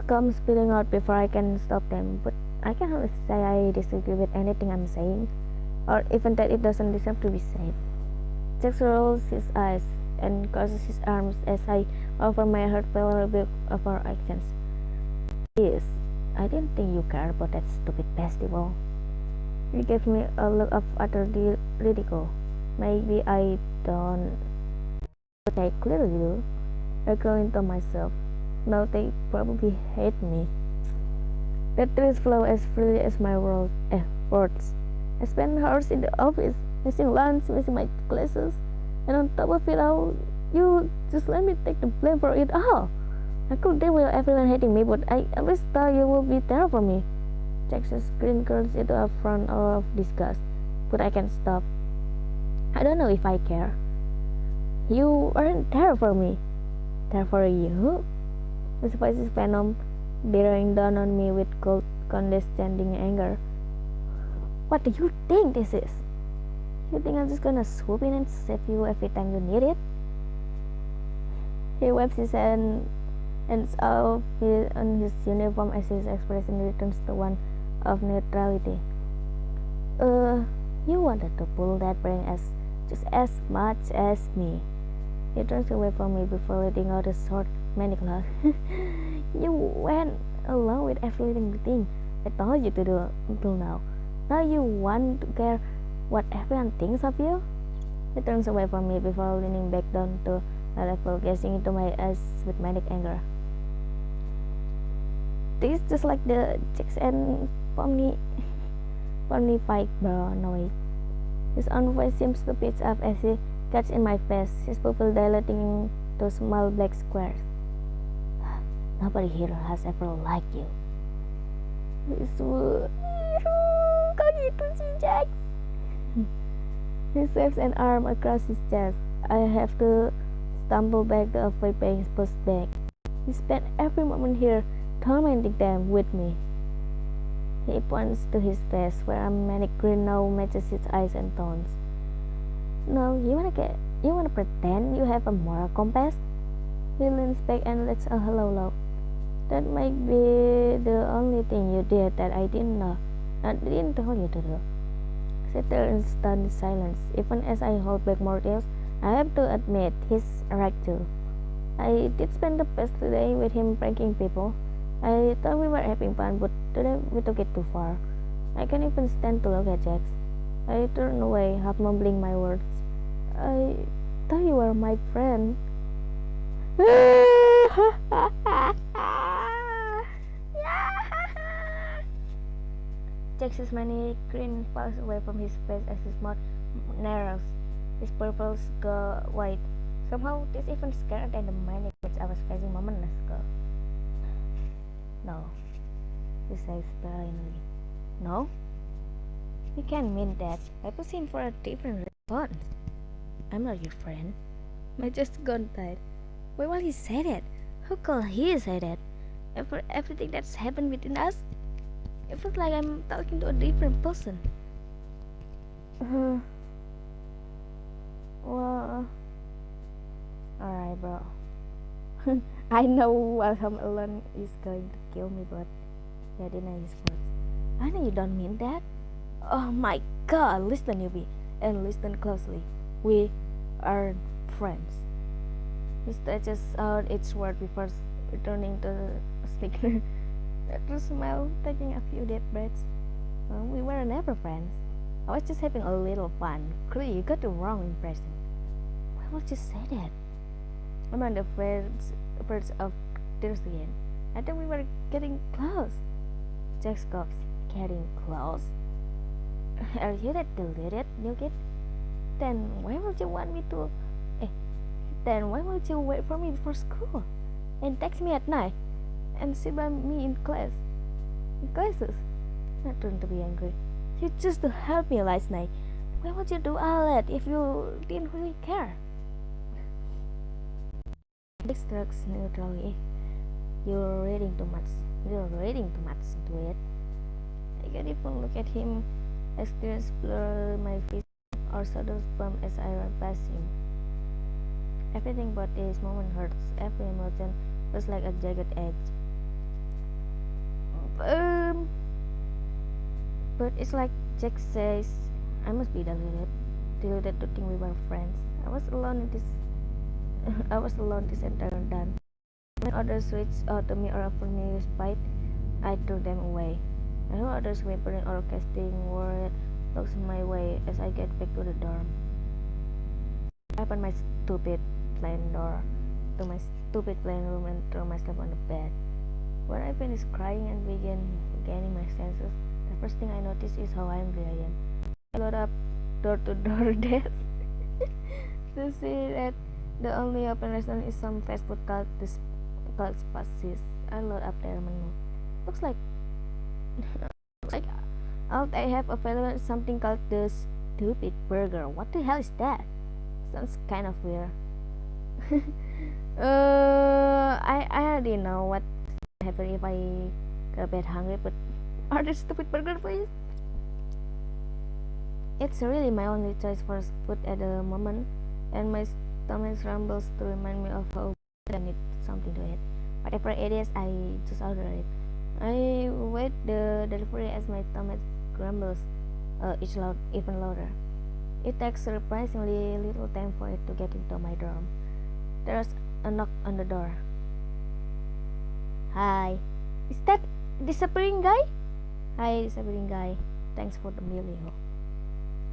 come spilling out before I can stop them, but I can't really say I disagree with anything I'm saying, or even that it doesn't deserve to be said. Jax rolls his eyes and crosses his arms as I offer my heartfelt rebuke of our actions. Yes, I didn't think you cared about that stupid festival. He gave me a look of utter ridicule. Maybe I don't, but I clearly do. I groaned to myself. Now they probably hate me. The trees flow as freely as my words. I spent hours in the office, missing lunch, missing my classes, and on top of it all, you just let me take the blame for it all. I could deal with everyone hating me, but I always thought you would be there for me. Jax's grin curls into a frown of disgust, but I can't stop. I don't know if I care. You weren't there for me. There for you? His voice is venom, bearing down on me with cold, condescending anger. What do you think this is? You think I'm just gonna swoop in and save you every time you need it? He wipes his hands off on his uniform as his expression returns to one of neutrality. You wanted to pull that prank just as much as me. He turns away from me before letting out a short manic laugh. You went along with every little thing. I told you to do until now. Now you want to care what everyone thinks of you? He turns away from me before leaning back down to my level, gazing into my eyes with manic anger. This is just like the chicks and pony fight, bro. No. His own voice seems to pitch up as he gets in my face, his pupil dilating into small black squares. Nobody here has ever liked you. Kok gitu sih, Jax? He swaps an arm across his chest. I have to stumble back to avoid being pushed back. He spent every moment here tormenting them with me. He points to his face, where a manic grin now matches his eyes and tones. No, you wanna pretend you have a moral compass? He leans back and lets a hello low. That might be the only thing you did that I didn't know. I didn't tell you to do. Sit there in stunned silence. Even as I hold back more tears, I have to admit he's right too. I did spend the past day with him pranking people. I thought we were having fun, but today we took it too far. I can't even stand to look at Jax. I turned away, half mumbling my words. I thought you were my friend. Jax's manic grin falls away from his face as his mouth narrows. His pupils go wide. Somehow, this even scarier than the manic which I was facing moments ago. No, he says plainly. No? You can't mean that. I was in for a different response. I'm not your friend. My just gone tired. Why will he say that? How could he say that? After everything that's happened between us? It feels like I'm talking to a different person. Well, alright, bro. I know Welcome Alone is going to kill me, but yeah, deny his words. I know you don't mean that. Oh my god, listen, newbie, and listen closely. We are friends. He stretches out each word before returning to the speaker. To smile, taking a few deep breaths. We were never friends. I was just having a little fun. Clearly, you got the wrong impression. Why would you say that? I'm on the verge of tears again. I thought we were getting close. Jax coughs. Getting close? Are you that deluded, new kid? Then why would you want me to... Then why would you wait for me before school? And text me at night? And sit by me in classes? I turned to be angry. You chose to help me last night. Why would you do all that if you didn't really care? This strikes neutrally. You're reading too much into it. I can't even look at him as tears blur my face or shadows bump as I run past him. Everything about this moment hurts. Every emotion was like a jagged edge. But it's like Jack says, I must be deluded to think we were friends. I was alone this entire time. When others reached out to me or offered me respite, I threw them away. I heard others whimpering or casting worried looks my way as I get back to the dorm. I opened my stupid plain door to my stupid plain room and threw myself on the bed. When I finished crying and began regaining my senses, the first thing I noticed is how angry I am. I load up door-to-door desk to see that the only open restaurant is some fast food called Spices. I load up their menu. Looks like all I have available is something called the stupid burger. What the hell is that? Sounds kind of weird. I already know what happen if I get bad hungry, but order stupid burger, please. It's really my only choice for food at the moment, and my stomach rumbles to remind me of how I need something to eat. Whatever it is, I just order it. I wait the delivery as my stomach grumbles even louder. It takes surprisingly little time for it to get into my dorm. There's a knock on the door. Hi, is that disappearing guy? Hi, Sabirin guy. Thanks for the meal, yo.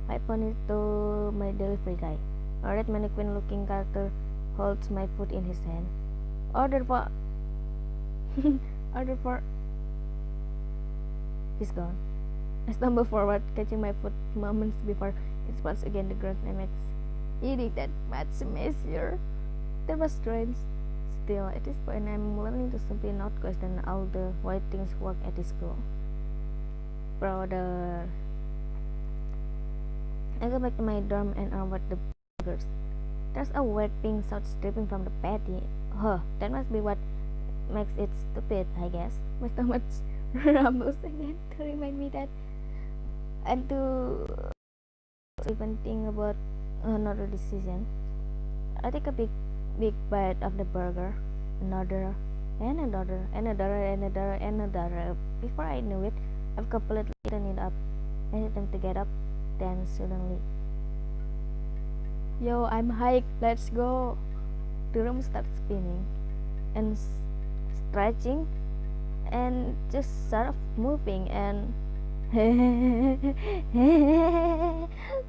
I pointed to my delivery guy. A red mannequin looking character holds my food in his hand. Order for. Order for. He's gone. I stumble forward, catching my foot moments before it splashed against the ground and makes eating that much messier. That was strange. Still, at this point, I'm learning to simply not question all the way things work at this school. Brother. I go back to my dorm and unwrap the burgers. There's a wet pink sauce dripping from the patty. Huh, that must be what makes it stupid, I guess. My stomach rumbles again to remind me that and to even think about another decision. I take a big bite of the burger, another, and another, and another, and another, and another. Before I knew it, I've completely eaten it up. I need them to get up, then suddenly, yo, I'm high, let's go. The room starts spinning and stretching and just sort of moving and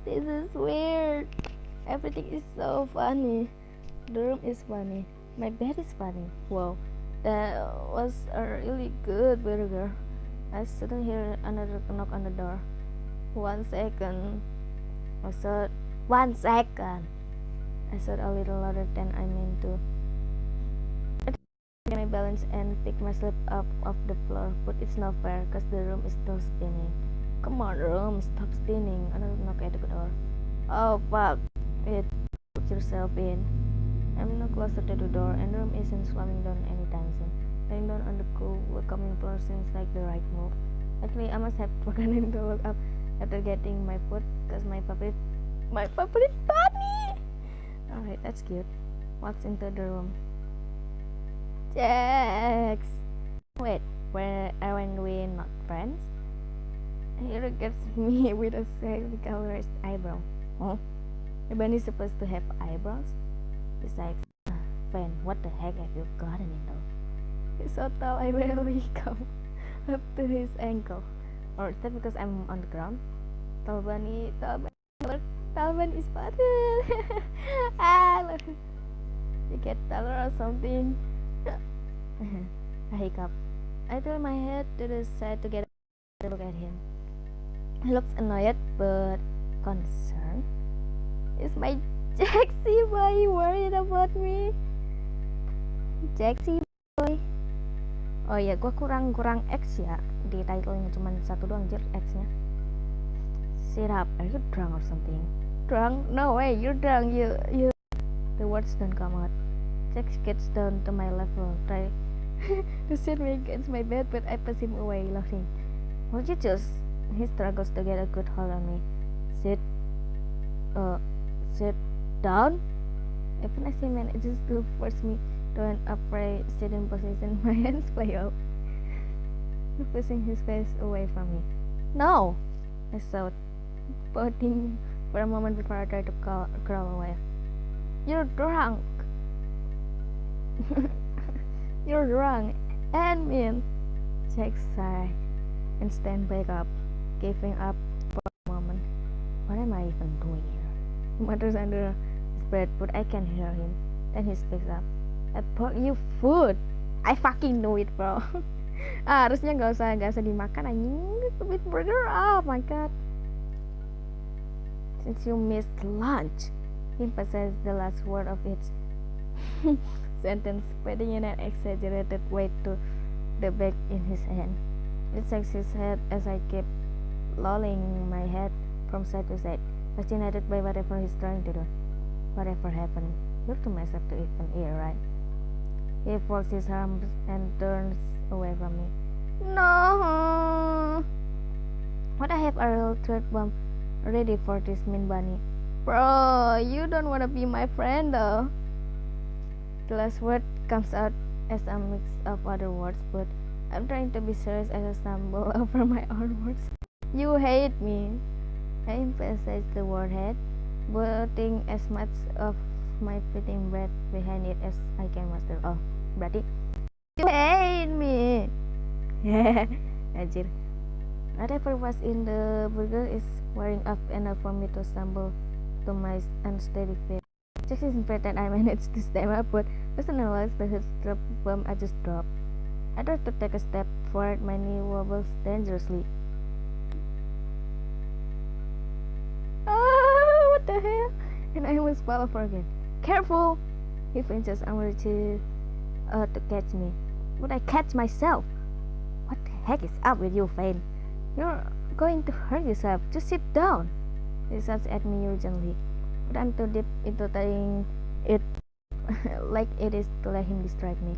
this is weird. Everything is so funny. The room is funny. My bed is funny. Wow, that was a really good burger. I suddenly hear another knock on the door. 1 second. I said, 1 second. I said a little louder than I meant to. I my balance and pick myself up off the floor, but it's not fair because the room is still spinning. Come on, room, stop spinning. Another knock at the door. Oh fuck it. Put yourself in. I'm now closer to the door, and the room isn't slamming down anytime soon. Lying down on the cool, welcoming floor seems like the right move. Actually, I must have forgotten to look up after getting my food, cause my favorite bunny. Alright, that's cute. Walks into the room. Jax! Wait, aren't we not friends? He regards me with a slightly raised eyebrow. Huh? A bunny is supposed to have eyebrows? Besides, friend, what the heck have you gotten into? He's so tall, I barely come up to his ankle. Or is that because I'm on the ground? Tall bunny is better. Ah, you get taller or something. I hiccup. I turn my head to the side to get a look at him. He looks annoyed but concerned. Is my jaxxy boy worried about me? Jaxxy boy. Oh iya, gua kurang X ya. Di title-nya cuma satu doang anjir X-nya. Sit up, are you drunk or something? Drunk? No way, you're drunk. You. The words don't come out. Jax gets down to my level, try to sit me against my bed, but I push him away, laughing. Won't you just? He struggles to get a good hold on me. Sit down. Even as he manages to force me to an upright sitting position, my hands play out, pushing his face away from me. No, I shout, pouting for a moment before I try to crawl away. You're drunk. You're drunk and mean. Jack sighed and stand back up, giving up for a moment. What am I even doing here? He mutters under his breath, but I can hear him. Then he speaks up. I bought you food. I fucking know it, bro. Harusnya gak usah dimakan anjing. Stupid burger. Oh my god. Since you missed lunch, he emphasized the last word of its sentence, putting in an exaggerated weight to the bag in his hand. It shakes his head as I keep lolling my head from side to side, fascinated by whatever he's trying to do. Whatever happened, you're too messed up to even eat, right? He folds his arms and turns away from me. No! What I have a real threat bomb ready for this mean bunny. Bro, you don't wanna be my friend though. The last word comes out as a mix of other words, but I'm trying to be serious as I stumble over my own words. You hate me. I emphasize the word hate, putting as much of my fleeting breath behind it as I can muster. Oh, berarti you hate me. Yeah, anjir. Whatever was in the burger is wearing off enough for me to stumble to my unsteady feet. Just pretend I managed to stand up, but doesn't realize the huge drop bomb I just dropped. I tried to take a step forward, my knee wobbles dangerously. Ah, what the hell? And I almost fall over again. Careful! He flinches and reaches to catch me. But I catch myself. What the heck is up with you, Fane? You're going to hurt yourself. Just sit down. He shouts at me urgently. But I'm too deep into tying it like it is to let him distract me.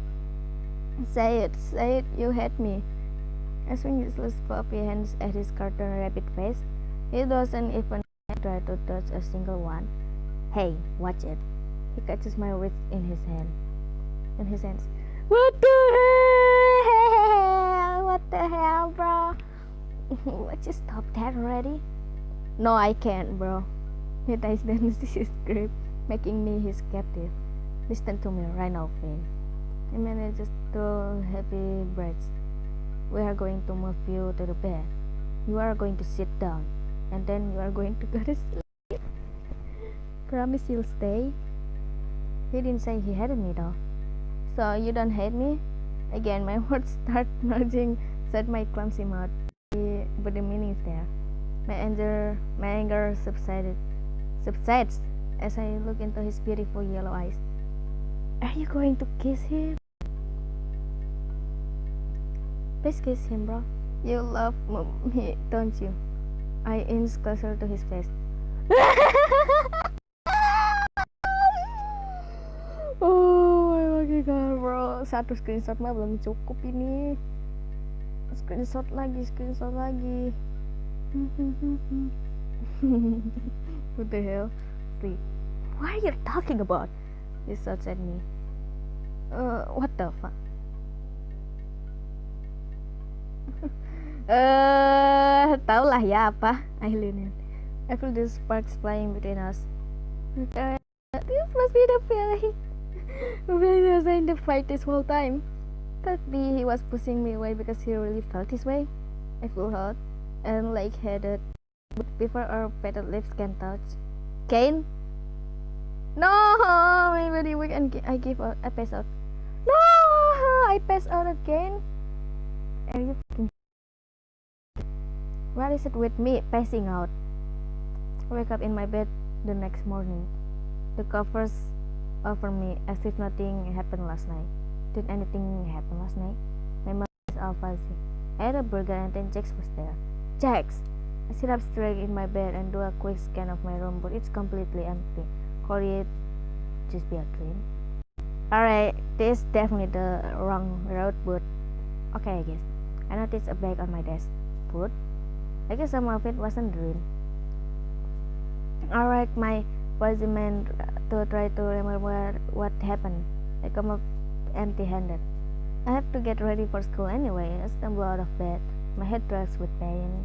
Say it, you hate me. I swing useless puppy hands at his cartoon rabbit face. He doesn't even try to touch a single one. Hey, watch it. He catches my wrist in his hands. What the hell? What the hell, bro? Would you stop that already? No, I can't, bro. He tightens his grip, making me his captive. Listen to me right now, Finn. He manages to heavy breaths. We are going to move you to the bed. You are going to sit down, and then you are going to go to sleep. Promise you'll stay? He didn't say he hated me though. So you don't hate me? Again, my words start merging inside my clumsy mouth, but the meaning is there. My anger subsides as I look into his beautiful yellow eyes. Are you going to kiss him? Please kiss him, bro. You love me, don't you? I inch closer to his face. Oh my fucking god, bro. Satu screenshot mah belum cukup ini. Screenshot lagi. What the hell? Sleep. What are you talking about? He shouts at me. What the fuck? Tau lah ya apa, Aileen. I feel the sparks flying between us. This must be the feeling. He was in the fight this whole time. Could be he was pushing me away because he really felt his way. I feel hot and lightheaded, but before our fatal lips can touch. Kane? No! My body weak and I pass out. No! I pass out again. Are you fucking? What is it with me passing out? I wake up in my bed the next morning. The covers over me as if nothing happened last night. Did anything happen last night? My mind is all fuzzy. I had a burger and then Jax was there. Jax! I sit up straight in my bed and do a quick scan of my room, but it's completely empty. Could it just be a dream? Alright, this is definitely the wrong road, but okay, I guess. I noticed a bag on my desk. Food? I guess some of it wasn't a dream. Alright, my fuzzy mind to try to remember what happened. I come up empty-handed. I have to get ready for school anyway. I stumble out of bed. My head throbs with pain.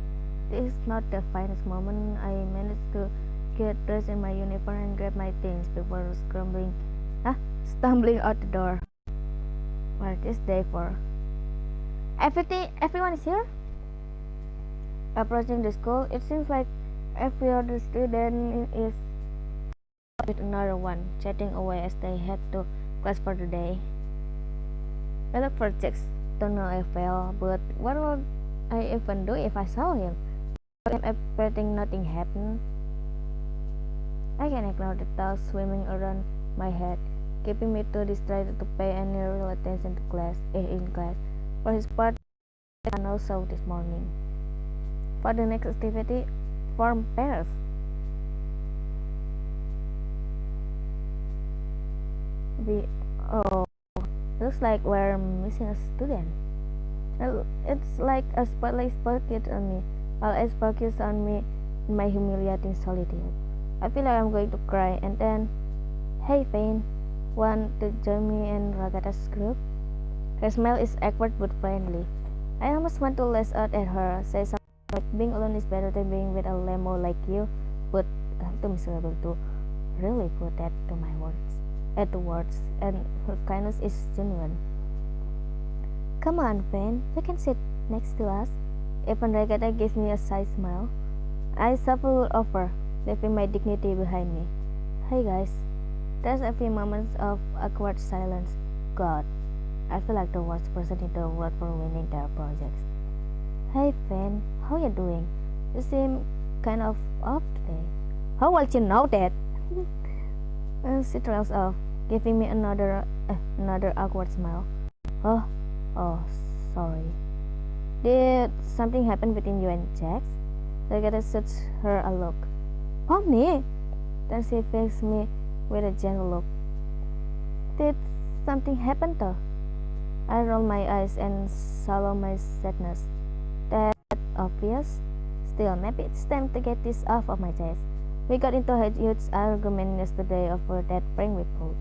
This is not the finest moment. I managed to get dressed in my uniform and grab my things before stumbling out the door. What is this day for? Everyone is here? Approaching the school, it seems like every other student is with another one, chatting away as they head to class for the day. I look for Jax to no avail, but what would I even do if I saw him? I'm pretending nothing happened. I can ignore the thoughts swimming around my head, keeping me too distracted to pay any real attention to in class. For his part, I know so this morning. For the next activity, form pairs. Looks like we're missing a student. It's like a spotlight focused on me. All eyes focus on me in my humiliating solitude. I feel like I'm going to cry, and then, hey Fane, want to join me in Ragata's group? Her smile is awkward but friendly. I almost want to lash out at her, say something like being alone is better than being with a lemo like you, but I'm too miserable to really put that to words, and her kindness is genuine. Come on, Fane, you can sit next to us. Even Ragata gives me a side smile. I shuffle over, leaving my dignity behind me. Hey guys. There's a few moments of awkward silence. God, I feel like the worst person in the world for winning their projects. Hey Fan, how you doing? You seem kind of off today. How will you know that? She trails off, giving me another awkward smile. Oh, oh, sorry. Did something happen between you and Jax? Ragata shoots her a look. Pomni! Then she faces me with a gentle look. Did something happen though? I roll my eyes and swallow my sadness. That obvious? Still, maybe it's time to get this off of my chest. We got into a huge argument yesterday over that prank we pulled.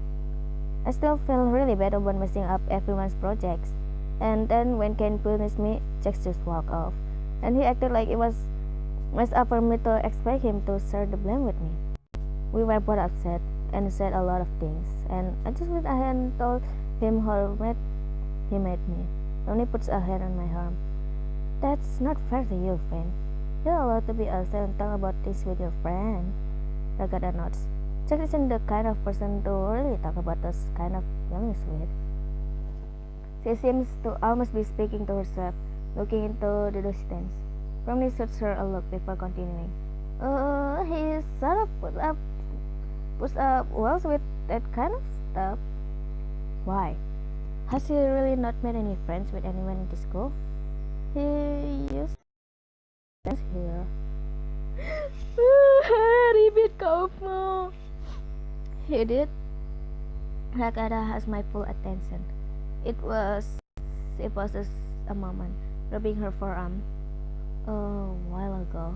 I still feel really bad about messing up everyone's projects. And then when Ken punished me, Jax just walked off. And he acted like it was messed up for me to expect him to share the blame with me. We were both upset and said a lot of things, and I just went ahead and told him how mad he made me. Only puts a hand on my arm. That's not fair to you, friend. You're allowed to be upset and talk about this with your friend. Ragata nods. Jack isn't the kind of person to really talk about those kind of feelings with. She seems to almost be speaking to herself, looking into the distance. Romney shoots her a look before continuing. He sort of puts up walls with that kind of stuff. Why? Has he really not made any friends with anyone in the school? He used friends here. Ribet kamu. He did. Ragata has my full attention. It was a moment, rubbing her forearm a while ago.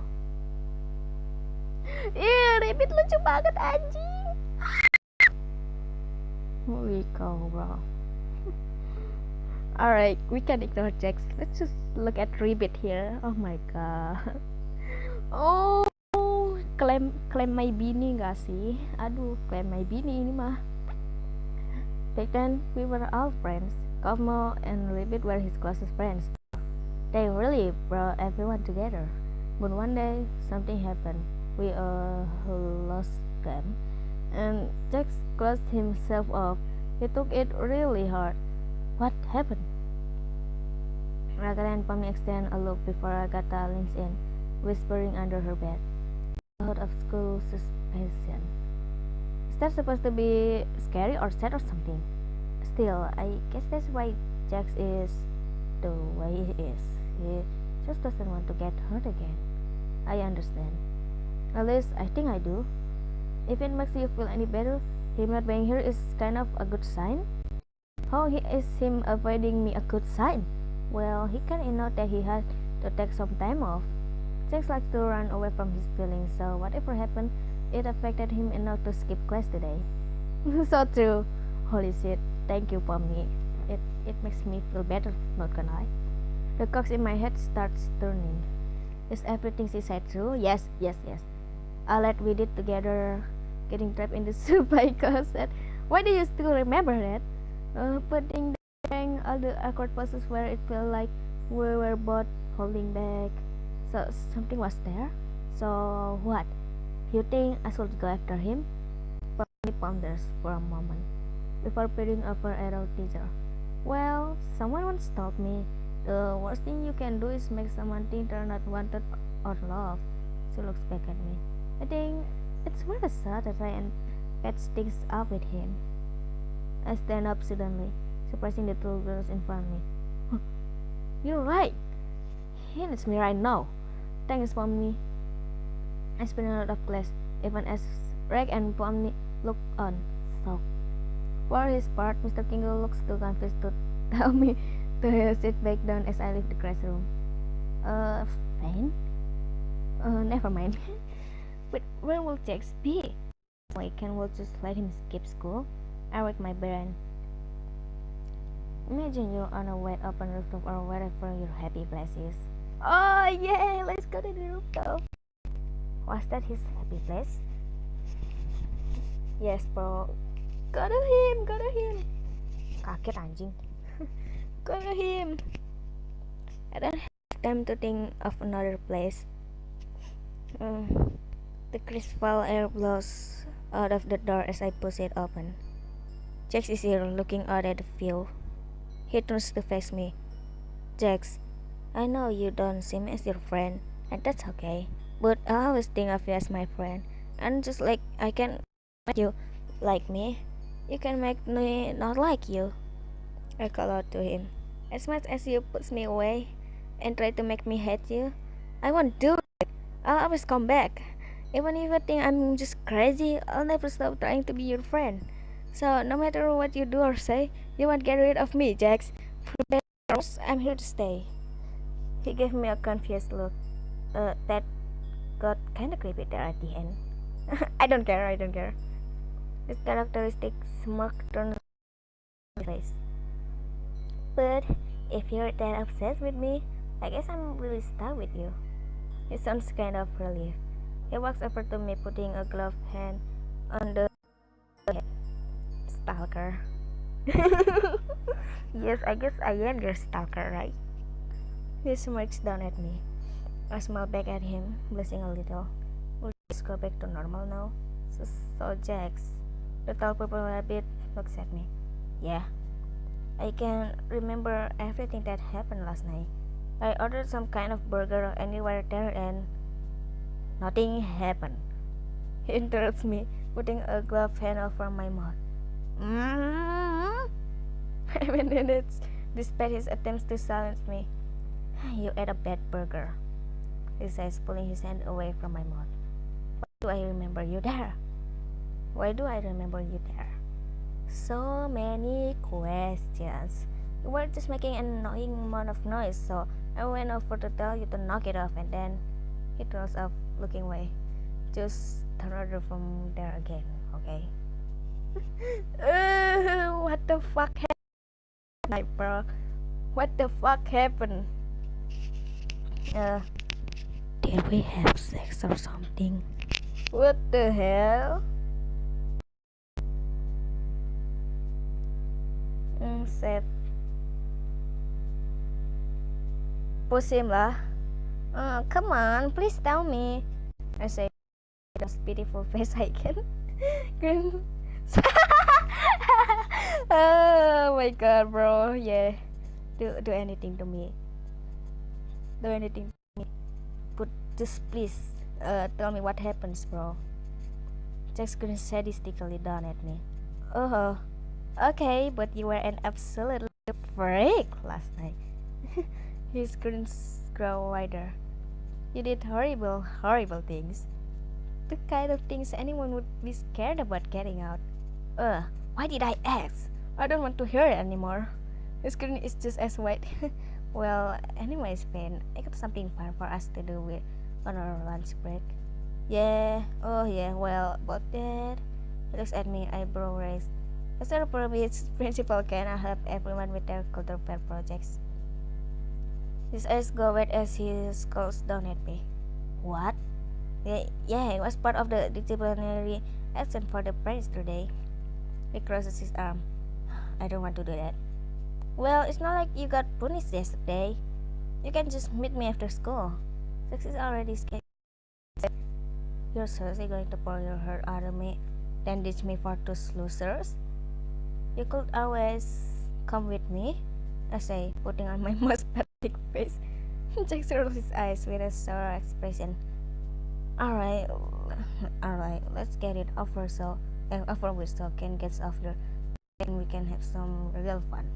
Ribet lucu banget anjing. Holy cow, bro. Alright, we can ignore Jax. Let's just look at Ribbit here. Oh my god. Oh, klaim my bini gak sih? Aduh, klaim my bini ini mah. Back then, we were all friends. Cosmo and Ribbit were his closest friends. They really brought everyone together. But one day, something happened. We lost them. And Jax closed himself off. He took it really hard. What happened? Ragata and Pomni extend a look before Ragata leans in, whispering under her bed. Out of school suspension. Is that supposed to be scary or sad or something? Still, I guess that's why Jax is the way he is. He just doesn't want to get hurt again. I understand. At least I think I do. If it makes you feel any better, him not being here is kind of a good sign. How is him avoiding me a good sign? Well, he kinda know that he had to take some time off. Jax likes to run away from his feelings, so whatever happened, it affected him enough to skip class today. So true. Holy shit. Thank you, Pomni. It makes me feel better, not gonna lie. The cogs in my head starts turning. Is everything she said true? Yes. All that we did together, getting trapped in the soup by Cosette. Why do you still remember that? Putting all the awkward poses where it felt like we were both holding back. So something was there. So what? You think I should go after him? Pomni ponders for a moment before peering over at our teacher. Well, someone once told me the worst thing you can do is make someone think they're not wanted or loved. She looks back at me. I think it's worth a shot to try and patch things up with him. I stand up suddenly, surprising the two girls in front of me. You're right. He needs me right now. Thanks, Pomni. I spin out of class, even as Reg and Pomni look on, shocked. For his part, Mr. Kingle looks too confused to tell me to sit back down as I leave the classroom. Fine? Never mind. But where will Jax be? Like, can we just let him skip school? I rack my brain. Imagine you're on a wide open rooftop or wherever your happy place is. Oh yeah, let's go to the rooftop. Was that his happy place? Yes, bro. Go to him. Kaget anjing. Go to him. And then attempt to think of another place. Uh, the crystal air blows out of the door as I push it open. Jax is here looking out at the view. He turns to face me. Jax, I know you don't see me as your friend, and that's okay. But I always think of you as my friend. And just like I can make you like me, you can make me not like you. I call out to him. As much as you push me away and try to make me hate you, I won't do it. I'll always come back. Even if you think I'm just crazy, I'll never stop trying to be your friend. So no matter what you do or say, you won't get rid of me, Jax. For better or worse, I'm here to stay. He gave me a confused look. That got kinda creepy there at the end. I don't care. His characteristic smirk turned on his face. But if you're that obsessed with me, I guess I'm really stuck with you. He sounds kind of relieved. He walks over to me, putting a gloved hand on the head. Stalker. Yes, I guess I am your stalker, right? He smirks down at me. I smile back at him, blushing a little. Will just go back to normal now? So Jax, the tall purple rabbit, looks at me. Yeah, I can remember everything that happened last night. I ordered some kind of burger anywhere there and nothing happened. He interrupts me, putting a gloved hand over my mouth. Mm-hmm. I managed, despite his attempts to silence me. You ate a bad burger, he says, pulling his hand away from my mouth. Why do I remember you there? So many questions. You were just making an annoying amount of noise, so I went over to tell you to knock it off, and then he throws off, looking away. Just turn order from there again, okay? What the fuck happened, bro? What the fuck happened? Did we have sex or something? What the hell? Save. Push him lah. Come on, please tell me. I say, the most beautiful face I can. Grin. Oh my god, bro. Yeah. Do anything to me. But just please, tell me what happens, bro. Jax grins sadistically down at me. Oh, okay, but you were an absolute freak last night. His grins grow wider. You did horrible things. The kind of things anyone would be scared about getting out. Why did I ask? I don't want to hear it anymore. His grin is just as wide. Well, anyways, Ben, I got something fun for us to do on our lunch break. Yeah, oh yeah, well, about that. He looks at me, eyebrow raised. As a principal, can I help everyone with their culture fair projects? His eyes go wet as he scowls down at me. What? Yeah, it was part of the disciplinary action for the parents today. He crosses his arm. I don't want to do that. Well, it's not like you got punished yesterday. You can just meet me after school. Sex is already scared. You're seriously going to pour your heart out of me, then ditch me for two losers? You could always come with me, I say, putting on my most pathetic face. Jax rolls his eyes with a sour expression. Alright, let's get it over with so Ken gets off here and we can have some real fun.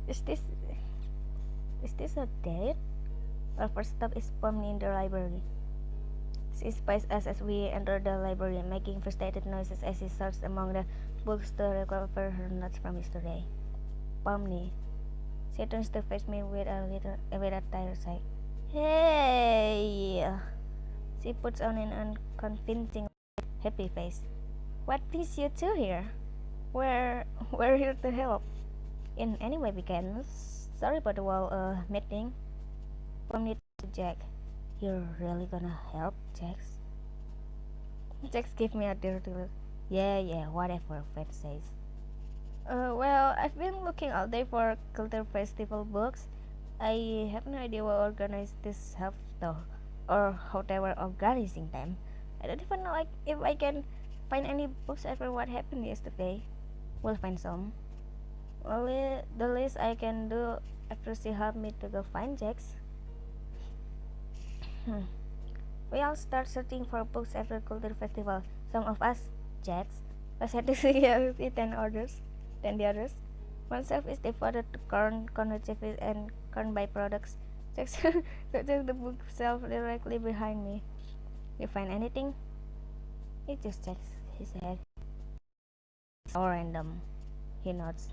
Is this a date? Our first stop is Pomni in the library. She spies us as we enter the library, making frustrated noises as she searches among the books to recover her notes from yesterday. Pomni. She turns to face me with a tired sigh. Hey! She puts on an unconvincing happy face. What brings you two here? We're here to help. In any way we can. Sorry about the whole meeting. Pomni to Jack. You're really gonna help, Jax? Jax gave me a dirty look. Yeah, whatever Fred says. Well, I've been looking all day for culture festival books. I have no idea what organize this help though, or how they were organizing them. I don't even know if I can find any books after what happened yesterday. We'll find some. Only the least I can do after she helped me to go find Jax. We all start searching for books after culture festival. Some of us, Jax, was had to see than the others. One shelf is devoted to corn chickpeas, and corn byproducts. Jax searches the bookshelf directly behind me. You find anything? He just checks his head. It's all random. He nods.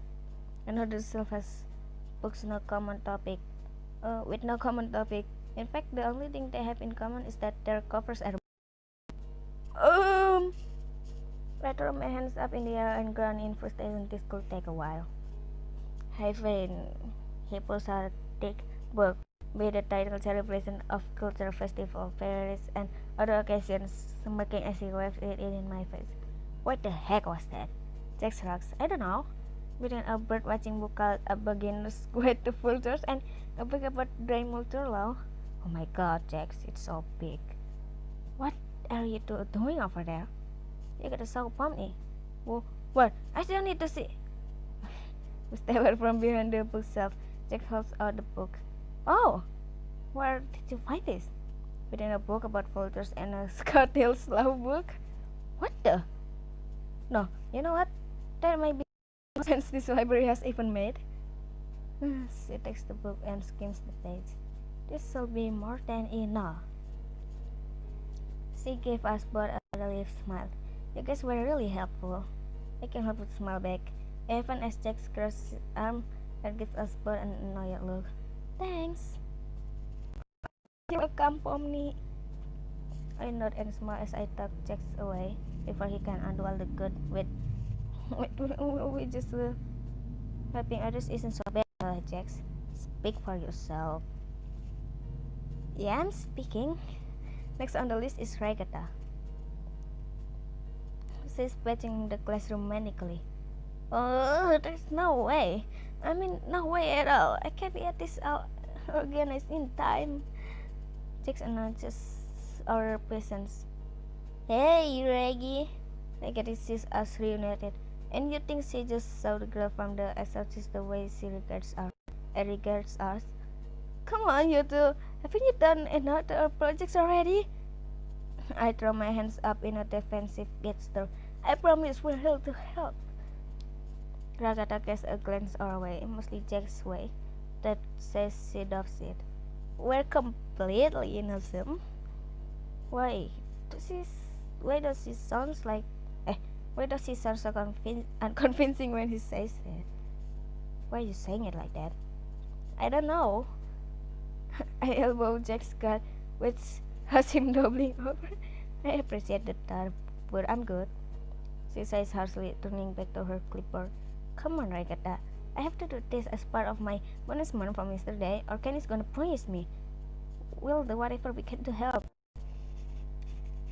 Another shelf has books with no common topic. In fact, the only thing they have in common is that their covers are. Um. I throw my hands up in the air and groan in frustration. This could take a while. Hyphen. He pulls out a thick book with the title Celebration of Culture Festival, Fairs, and Other Occasions, smirking as he waves it in my face. What the heck was that? Jack shrugs. I don't know. Between a bird watching book called A Beginner's Guide to Vultures and a book about Draymond Turlow. Oh my god, Jax, it's so big. What are you doing over there? You got so pumpy. What? I still need to see. We step from behind the bookshelf. Jack holds out the book. Oh, where did you find this? Within a book about vultures and a Scottish law book? What the? No, you know what? That might be sense this library has even made. She takes the book and skims the page. This should be more than enough. She gave us both a relieved smile. You guys were really helpful. I can't help but smile back, even as Jack crosses his arm and gives us both an annoyed look. Thanks. You're welcome, Pomni. I nod and smile as I tuck Jack away before he can undo all the good with we just helping others isn't so bad, Jax. Speak for yourself. Yeah, I'm speaking. Next on the list is Regatta. She's patching the classroom manically. Oh, there's no way. I mean, no way at all. I can't get this out organized in time. Jax announces our presence. Hey, Reggie. Regatta sees us reunited. And you think she just saw the girl from the exorcist the way she regards us? Come on, you two. Haven't you done another projects already? I throw my hands up in a defensive gesture. I promise we're here to help. Ragata casts a glance our way, mostly Jack's way, that says she does it. We're completely innocent. Why? Why does she sounds like? Why does he sound so unconvincing when he says it? Why are you saying it like that? I don't know. I elbow Jack's gut, which has him doubling over. I appreciate the thought, but I'm good. She says harshly, turning back to her clipboard. Come on, Regatta. I have to do this as part of my punishment from yesterday, or Ken is gonna punish me. We'll do whatever we can to help.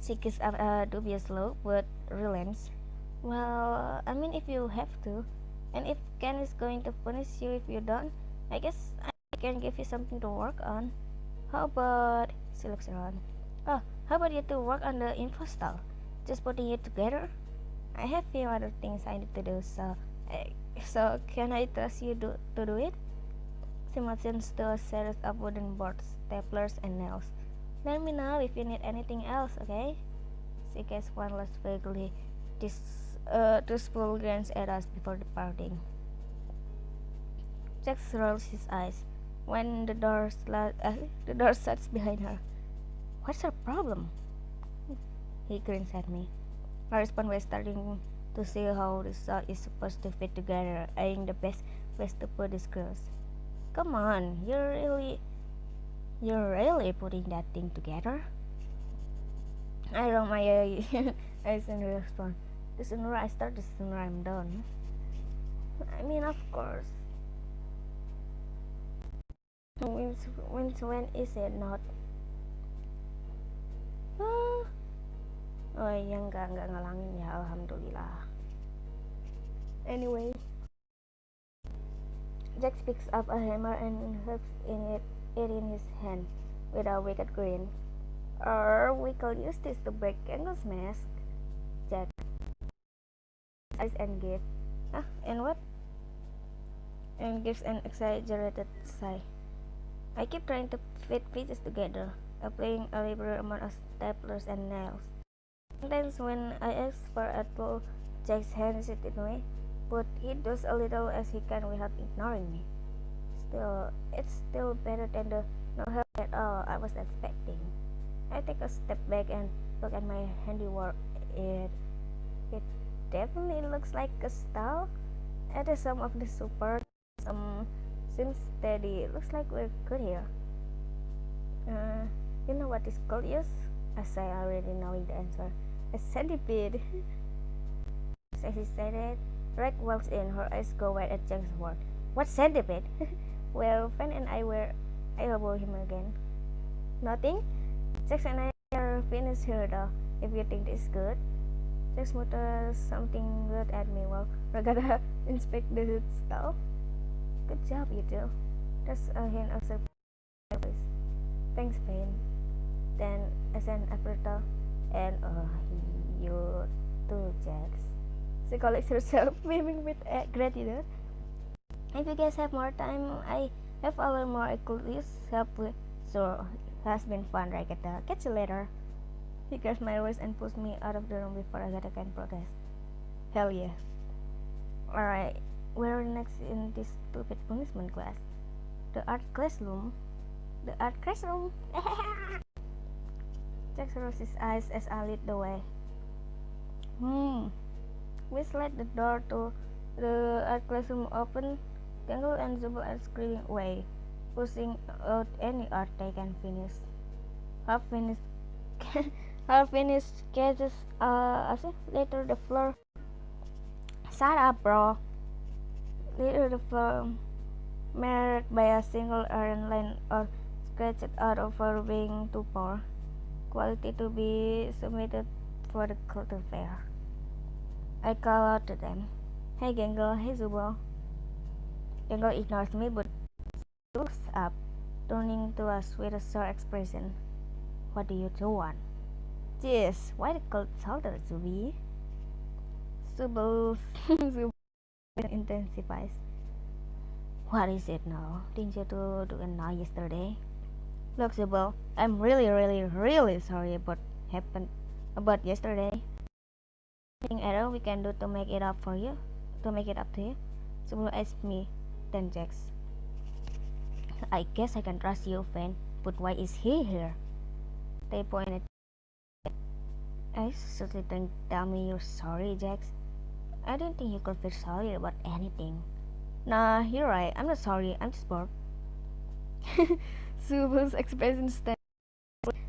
She gives up a dubious look, but relents. Well, I mean, if you have to, and if Ken is going to punish you if you don't, I guess I can give you something to work on. How about, she looks around. Oh, how about you two work on the info stall? Just putting it together? I have few other things I need to do, so can I trust you to do it? She motions to a series of wooden boards, staplers, and nails. Let me know if you need anything else, okay? She casts one last vaguely truthful glance at us before departing. Jack rolls his eyes when the door shuts behind her. What's her problem? He grins at me. I respond by starting to see how this is supposed to fit together, eyeing the best place to put these girls. Come on, you're really putting that thing together? I roll my eyes in response. The sooner I start, the sooner I'm done. I mean, of course. When is it not? Oh iya, enggak ngalangin ya, alhamdulillah. Anyway, Jax picks up a hammer and hooks it in his hand with a wicked grin. Or we could use this to break Angle's mask. Jax eyes and gives. And what? And gives an exaggerated sigh. I keep trying to fit pieces together, applying a liberal amount of staplers and nails. Sometimes when I ask for a tool, Jack's hands it in way, but he does a little as he can without ignoring me. Still, it's still better than the no help at all I was expecting. I take a step back and look at my handiwork. It definitely looks like a style. At the sum of the super, seems steady. Looks like we're good here. You know what is called? Yes, I say already knowing the answer. A centipede. As he said it, Reg walks in. Her eyes go wide at Jack's word. What centipede? Well, Fan and I elbow him again. Nothing. Jax and I are finished here though. If you think this is good. Jax mutters something good at me while Ragada inspect the stuff. Good job, you two. That's a hint of surprise. Thanks, Fan. Then as an afterthought, and you too, Jax. She collects herself, beaming with gratitude. If you guys have more time, I have a lot more I could use help with. So, has been fun, right? Catch you later. He grabs my wrist and pulls me out of the room before Agatha can protest. Hell yeah. Alright, we're next in this stupid punishment class. The art classroom. The art classroom. Jack rolls his eyes as I lead the way. We slide the door to the art classroom open. Gangle and Zubul are screaming away, pushing out any art they can finish. Half finished sketches litter the floor. Shut up, bro. Litter the floor, marred by a single errant line or scratched out over being too poor quality to be submitted for the culture fair. I call out to them. Hey Gangle, hey Zubul. Gangle ignores me but looks up, turning to us with a sore expression. What do you two want? Jeez, why the cold shoulder, Zubi? Zubul intensifies. What is it now? Didn't you do it now yesterday? Look, Zubul, I'm really sorry about happened about yesterday. Anything at all we can do to make it up for you? To make it up to you? Zubul asked me, then Jax. I guess I can trust you, Fan, but why is he here? They pointed. I certainly didn't tell me you're sorry, Jax. I didn't think you could feel sorry about anything. Nah, you're right. I'm not sorry. I'm just bored. Zubul's expression stands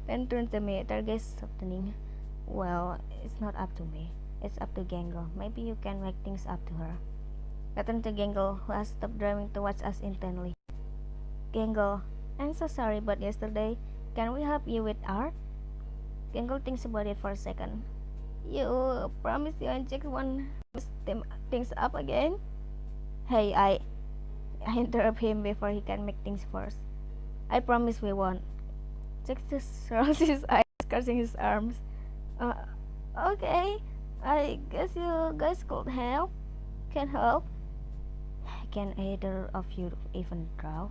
then turned to me, their gaze softening. Well, it's not up to me. It's up to Gangle. Maybe you can make things up to her. I turned to Gangle, who has stopped driving to watch us intently. Gangle, I'm so sorry about yesterday. Can we help you with art? Gangle thinks about it for a second. You promised you and Jack won't mess things up again? Hey, I interrupt him before he can make things worse. I promise we won't. Jack just rolls his eyes, crossing his arms. Okay. I guess you guys could help. Can help. Can either of you even draw?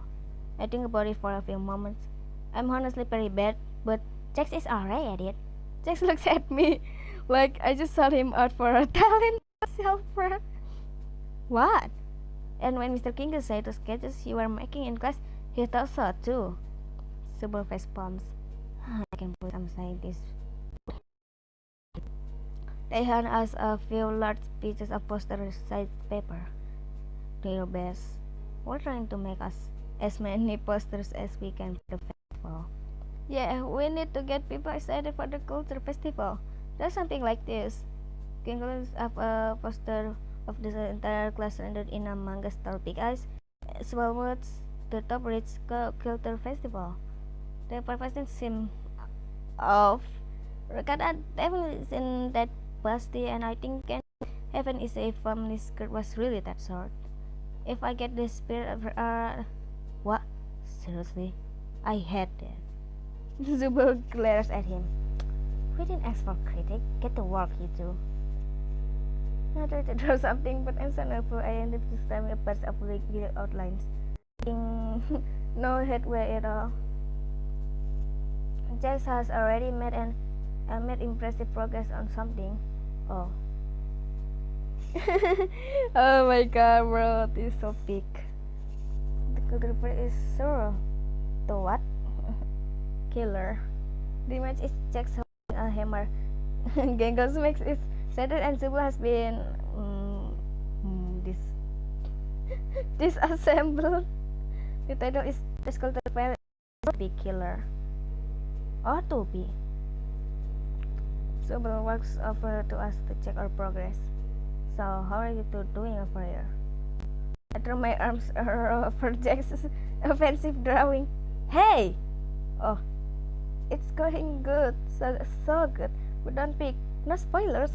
I think about it for a few moments. I'm honestly very bad, but Jax is alright at it. Jax looks at me like I just sought him out for a talent helper. What? And when Mr. King said the sketches you were making in class, he thought so too. Super face palms. I can put some scientists. They hand us a few large pieces of poster-sized paper. Do your best. We're trying to make us as many posters as we can for the festival. Yeah, we need to get people excited for the culture festival. There's something like this. King up a poster of the entire class rendered in a manga style big eyes. Small words. The top reads culture festival. The person seemed off. Rakata definitely isn't that busty, and I think Heaven is a family skirt was really that short. If I get the spirit of what? Seriously? I hate that. Zubul glares at him. We didn't ask for critic. Get to work, you two. I tried to draw something, but I'm so nervous. I ended up staring a bunch of weird outlines. No headway at all. Jax has already made impressive progress on something. Oh. Oh my god, bro, this is so big. The culprit is Zoro. The what? Killer. The image is Jax holding a hammer. Gengos makes it shattered and Zubul has been disassembled. The title is The Sculptor Pilot Big Killer. Or to be. Zubul walks over to us to check our progress. So, how are you two doing over here? I throw my arms over Jax's offensive drawing. Hey! Oh, it's going good. So good. But don't pick. No spoilers.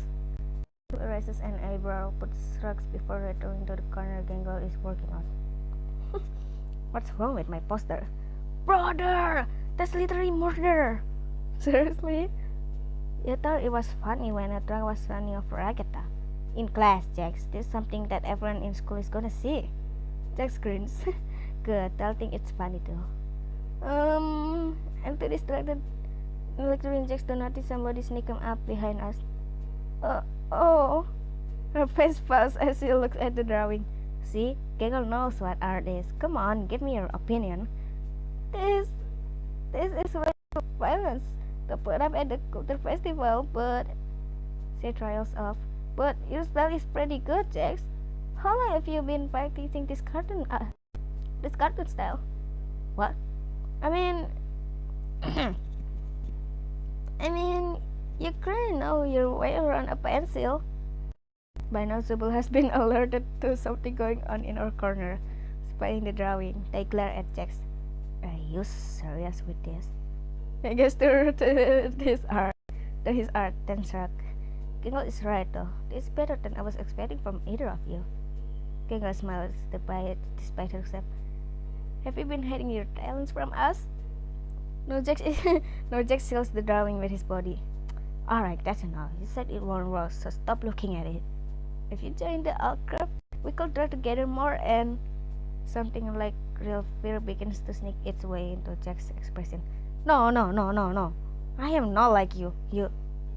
Raises an eyebrow, puts shrugs before returning to the corner Gengo is working on. What's wrong with my poster? Brother! That's literally murder! Seriously? You thought it was funny when a drunk was running over Agatha. In class, Jax, this is something that everyone in school is gonna see. Jax grins. Good, I'll think it's funny too. I'm too distracted lecturing Jax to notice somebody sneaking up behind us. Oh. Her face falls as she looks at the drawing. See, Gaggle knows what art is. Come on, give me your opinion. This is way of violence to put up at the culture festival, but she trials off. But your style is pretty good, Jax. How long have you been practicing this cartoon style? What? I mean, you clearly know your way around a pencil. By now, Zubul has been alerted to something going on in our corner. Spying the drawing, they glare at Jax. Are you serious with this? I guess to his art, then shrug. Kingle is right though. This is better than I was expecting from either of you. Kingle smiles despite herself. Have you been hiding your talents from us? No, Jax seals the drawing with his body. Alright, that's enough. You said it won't work, so stop looking at it. If you join the art club, we could draw together more and something like real fear begins to sneak its way into Jack's expression. No. I am not like you.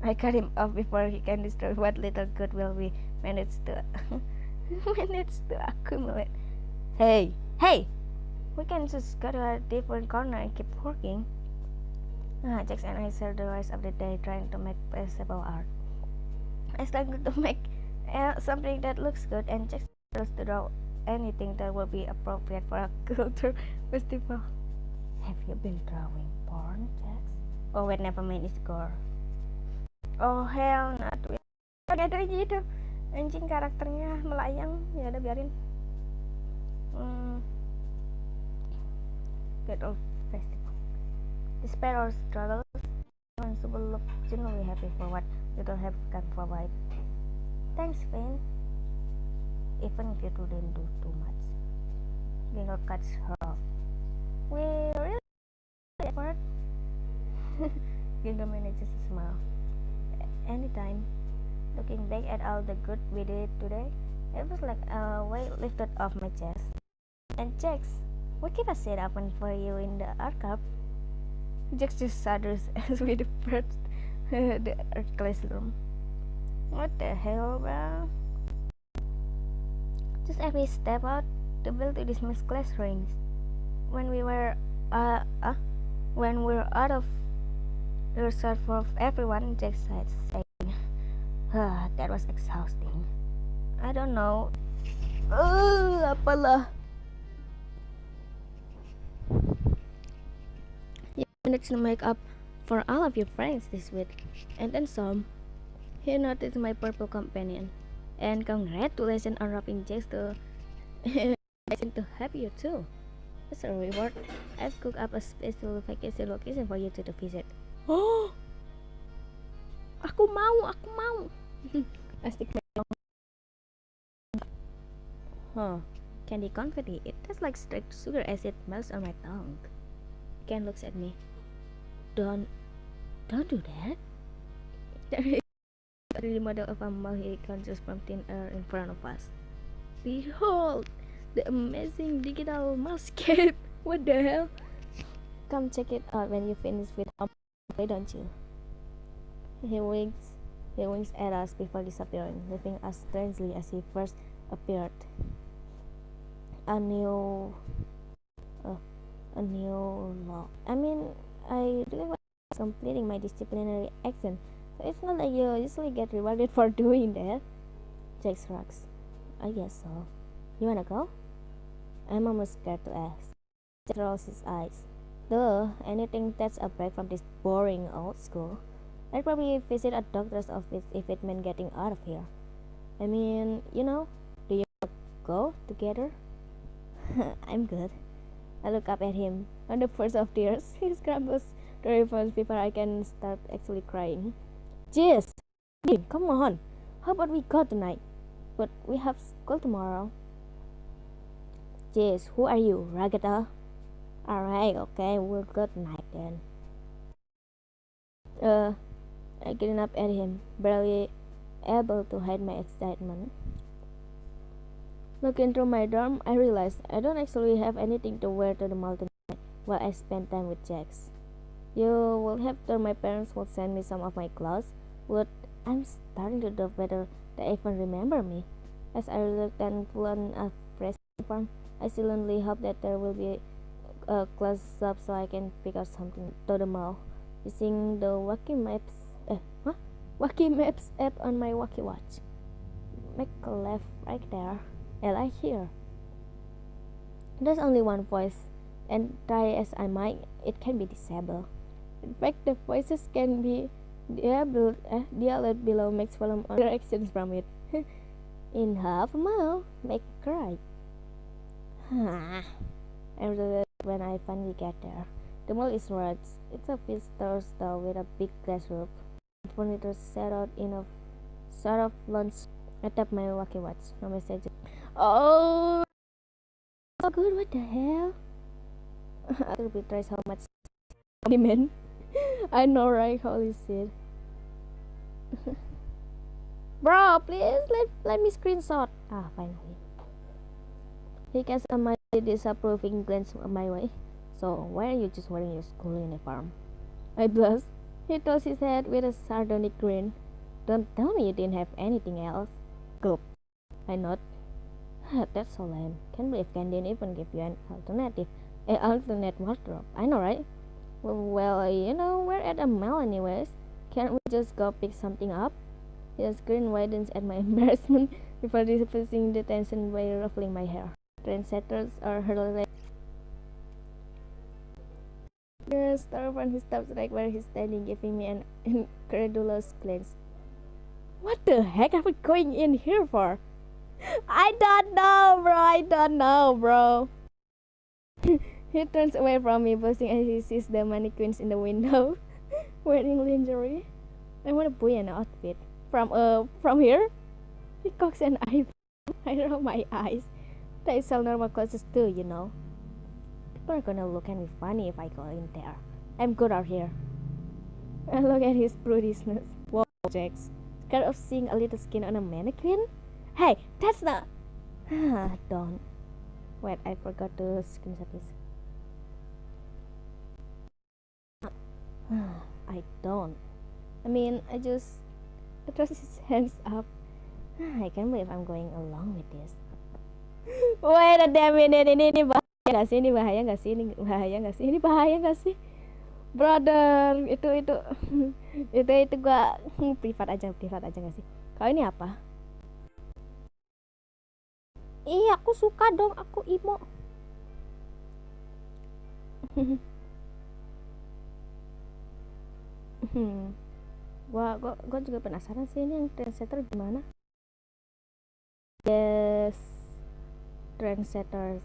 I cut him off before he can destroy what little goodwill we managed to accumulate. Hey! We can just go to a different corner and keep working. Jax and I share the rest of the day trying to make passable art. I started to make something that looks good, and Jax tries to draw anything that will be appropriate for a culture festival. Have you been drawing porn, Jax? Oh wait, never mind, it's gore. Oh hell, not with. Ada gitu, anjing karakternya melayang, ya udah biarin. Good old festival. Despite our struggles, Zubul looked genuinely happy for what little help can provide. Thanks, Finn. Even if you didn't do too much. Gingle cuts her off. We really effort. Gingle manages to smile. Anytime. Looking back at all the good we did today, it was like a weight lifted off my chest. And Jax, we keep a seat open for you in the archive. Jax just shudders as we depart the art classroom. What the hell, bro? Just as we step out, the bell to dismiss class rings. When we're out of earshot of everyone, Jax said, saying, that was exhausting. I don't know. Apalah. You managed to make up for all of your friends this week, and then some. He noticed my purple companion, and congratulations on robbing Jax to help you too. As a reward, I've cooked up a special vacation location for you to visit. Oh, aku mau. Asik memang. candy confetti. It tastes like straight sugar as it melts on my tongue. Ken looks at me. Don't, don't do that. There is a 3D model of a mall he conjures from thin air in front of us. Behold, the amazing digital mousescape. What the hell? Come check it out when you finish with play, don't you? He winks. He winks at us before disappearing, leaving us strangely as he first appeared. A new law. I mean, I really was completing my disciplinary action, so it's not like you usually get rewarded for doing that. Jack shrugs. I guess so. You wanna go? I'm almost scared to ask. Jack rolls his eyes. Duh, anything that's a break from this boring old school. I'd probably visit a doctor's office if it meant getting out of here. I mean, do you want to go together? I'm good. I look up at him. On the first of tears, he scrambles to refuse before I can start actually crying. Jeez, come on. How about we go tonight? But we have school tomorrow. Jeez, who are you, Ragata? Alright, okay, we'll go tonight then. I grin up at him, barely able to hide my excitement. Looking through my dorm, I realized I don't actually have anything to wear to the mall tonight while I spend time with Jax. You will have to, my parents will send me some of my clothes, but I'm starting to doubt whether they even remember me. As I reluctantly pull on a fresh uniform, I silently hope that there will be a clothes shop so I can pick out something to the mall, using the Wacky Maps app on my Wacky watch. Make a left right there. I like here. There's only one voice, and try as I might, it can be disabled. In fact, the voices can be dialed below makes volume on directions from it. In half a mile, make a right. I'm relieved when I finally get there. The mall is large. It's a visitor store with a big glass roof. Furniture set out in a sort of lounge. I tap my Wacky watch. No message. Oh, so good. What the hell? I'll betrays how much compliment. I know, right? Holy shit. Bro, please let me screenshot. Finally. He casts a mighty disapproving glance my way. So, why are you just wearing your school uniform? I blush. He tossed his head with a sardonic grin. Don't tell me you didn't have anything else. Gulp. I nod. That's so lame. Can't believe Ken didn't even give you an alternate wardrobe. I know, right? Well, we're at a mall anyways. Can't we just go pick something up? His grin widens at my embarrassment before diffusing the tension by ruffling my hair. Trendsetters are hurling. The storefront, he stops right where he's standing, giving me an incredulous glance. What the heck are we going in here for? I don't know, bro. He turns away from me, blushing as he sees the mannequins in the window, wearing lingerie. I want to buy an outfit. From here? He cocks an eyebrow. I roll my eyes. They sell normal clothes too, People are gonna look at me funny if I go in there. I'm good out here. I look at his prudishness. Whoa, Jax. Scared of seeing a little skin on a mannequin? Hey, that's not... Don't. Wait, I forgot to screenshot this. I don't. I mean, I thrust his hands up. I can't believe I'm going along with this. Wait a damn minute, ini bahaya gak sih? Ini bahaya gak sih? Ini bahaya gak sih? Ini bahaya gak sih? Brother, itu gua privat aja gak sih? Kalau ini apa? Iya, aku suka dong, aku emo. Gua juga penasaran sih ini yang trendsetter gimana. Yes, trendsetters.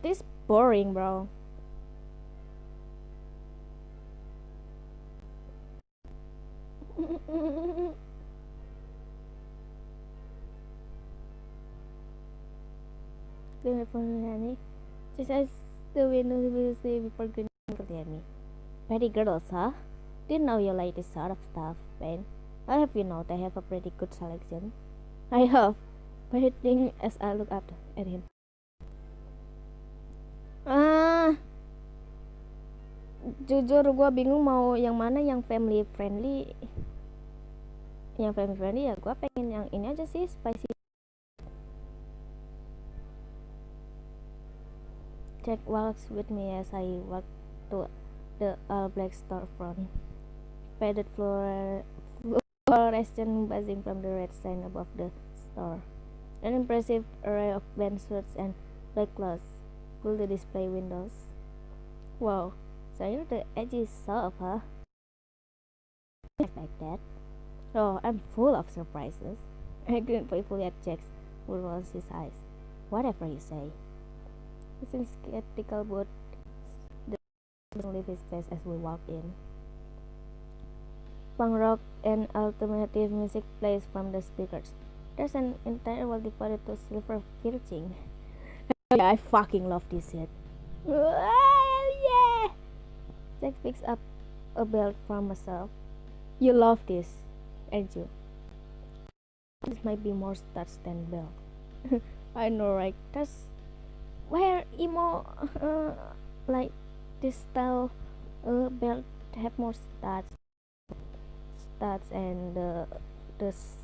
This boring, bro. the phone, just as the window will say before grinning at me. Pretty girls, huh? Didn't know you like this sort of stuff, Ben. How have you know they have a pretty good selection? I have, but I think as I look up at him. Ah, jujur gue bingung mau yang mana yang family friendly. Yang family friendly ya gue pengen yang ini aja sih, spicy. Jack walks with me as I walk to the all-black storefront. Faded fluorescent buzzing from the red sign above the store. An impressive array of band shirts and black clothes fill the display windows. Wow, so you're the edgy sort, huh? I expect that. Oh, I'm full of surprises. I grinned playfully at Jax, who rolls his eyes. Whatever you say. He seems skeptical, but doesn't leave his face as we walk in. Punk rock and alternative music plays from the speakers. There's an entire wall devoted to silver piercing. Yeah, I fucking love this shit. Well, yeah! Jack picks up a belt from myself. You love this, ain't you? This might be more stats than belt. I know, right? That's where emo, like this style belt have more stats and this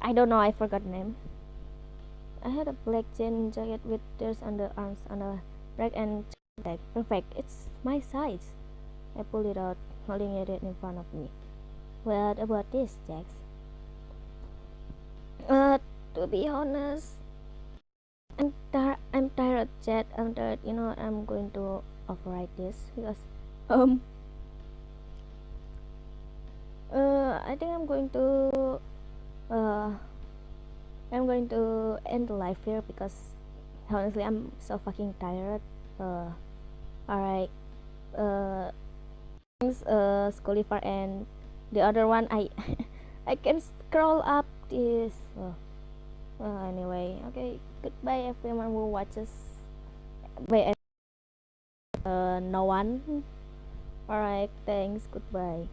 I don't know, I forgot name. I had a black jean jacket with tears on the arms on a rack and tag. Perfect, it's my size. I pulled it out, holding it in front of me. What about this, Jax? To be honest, I'm tired, Jet. I'm tired. You know, I'm going to override this because um I think uh I'm going to end the live here because honestly I'm so fucking tired. Alright. Thanks Scullifer, and the other one I I can scroll up this. Anyway, okay. Goodbye everyone who watches. Bye. No one. Alright. Thanks. Goodbye.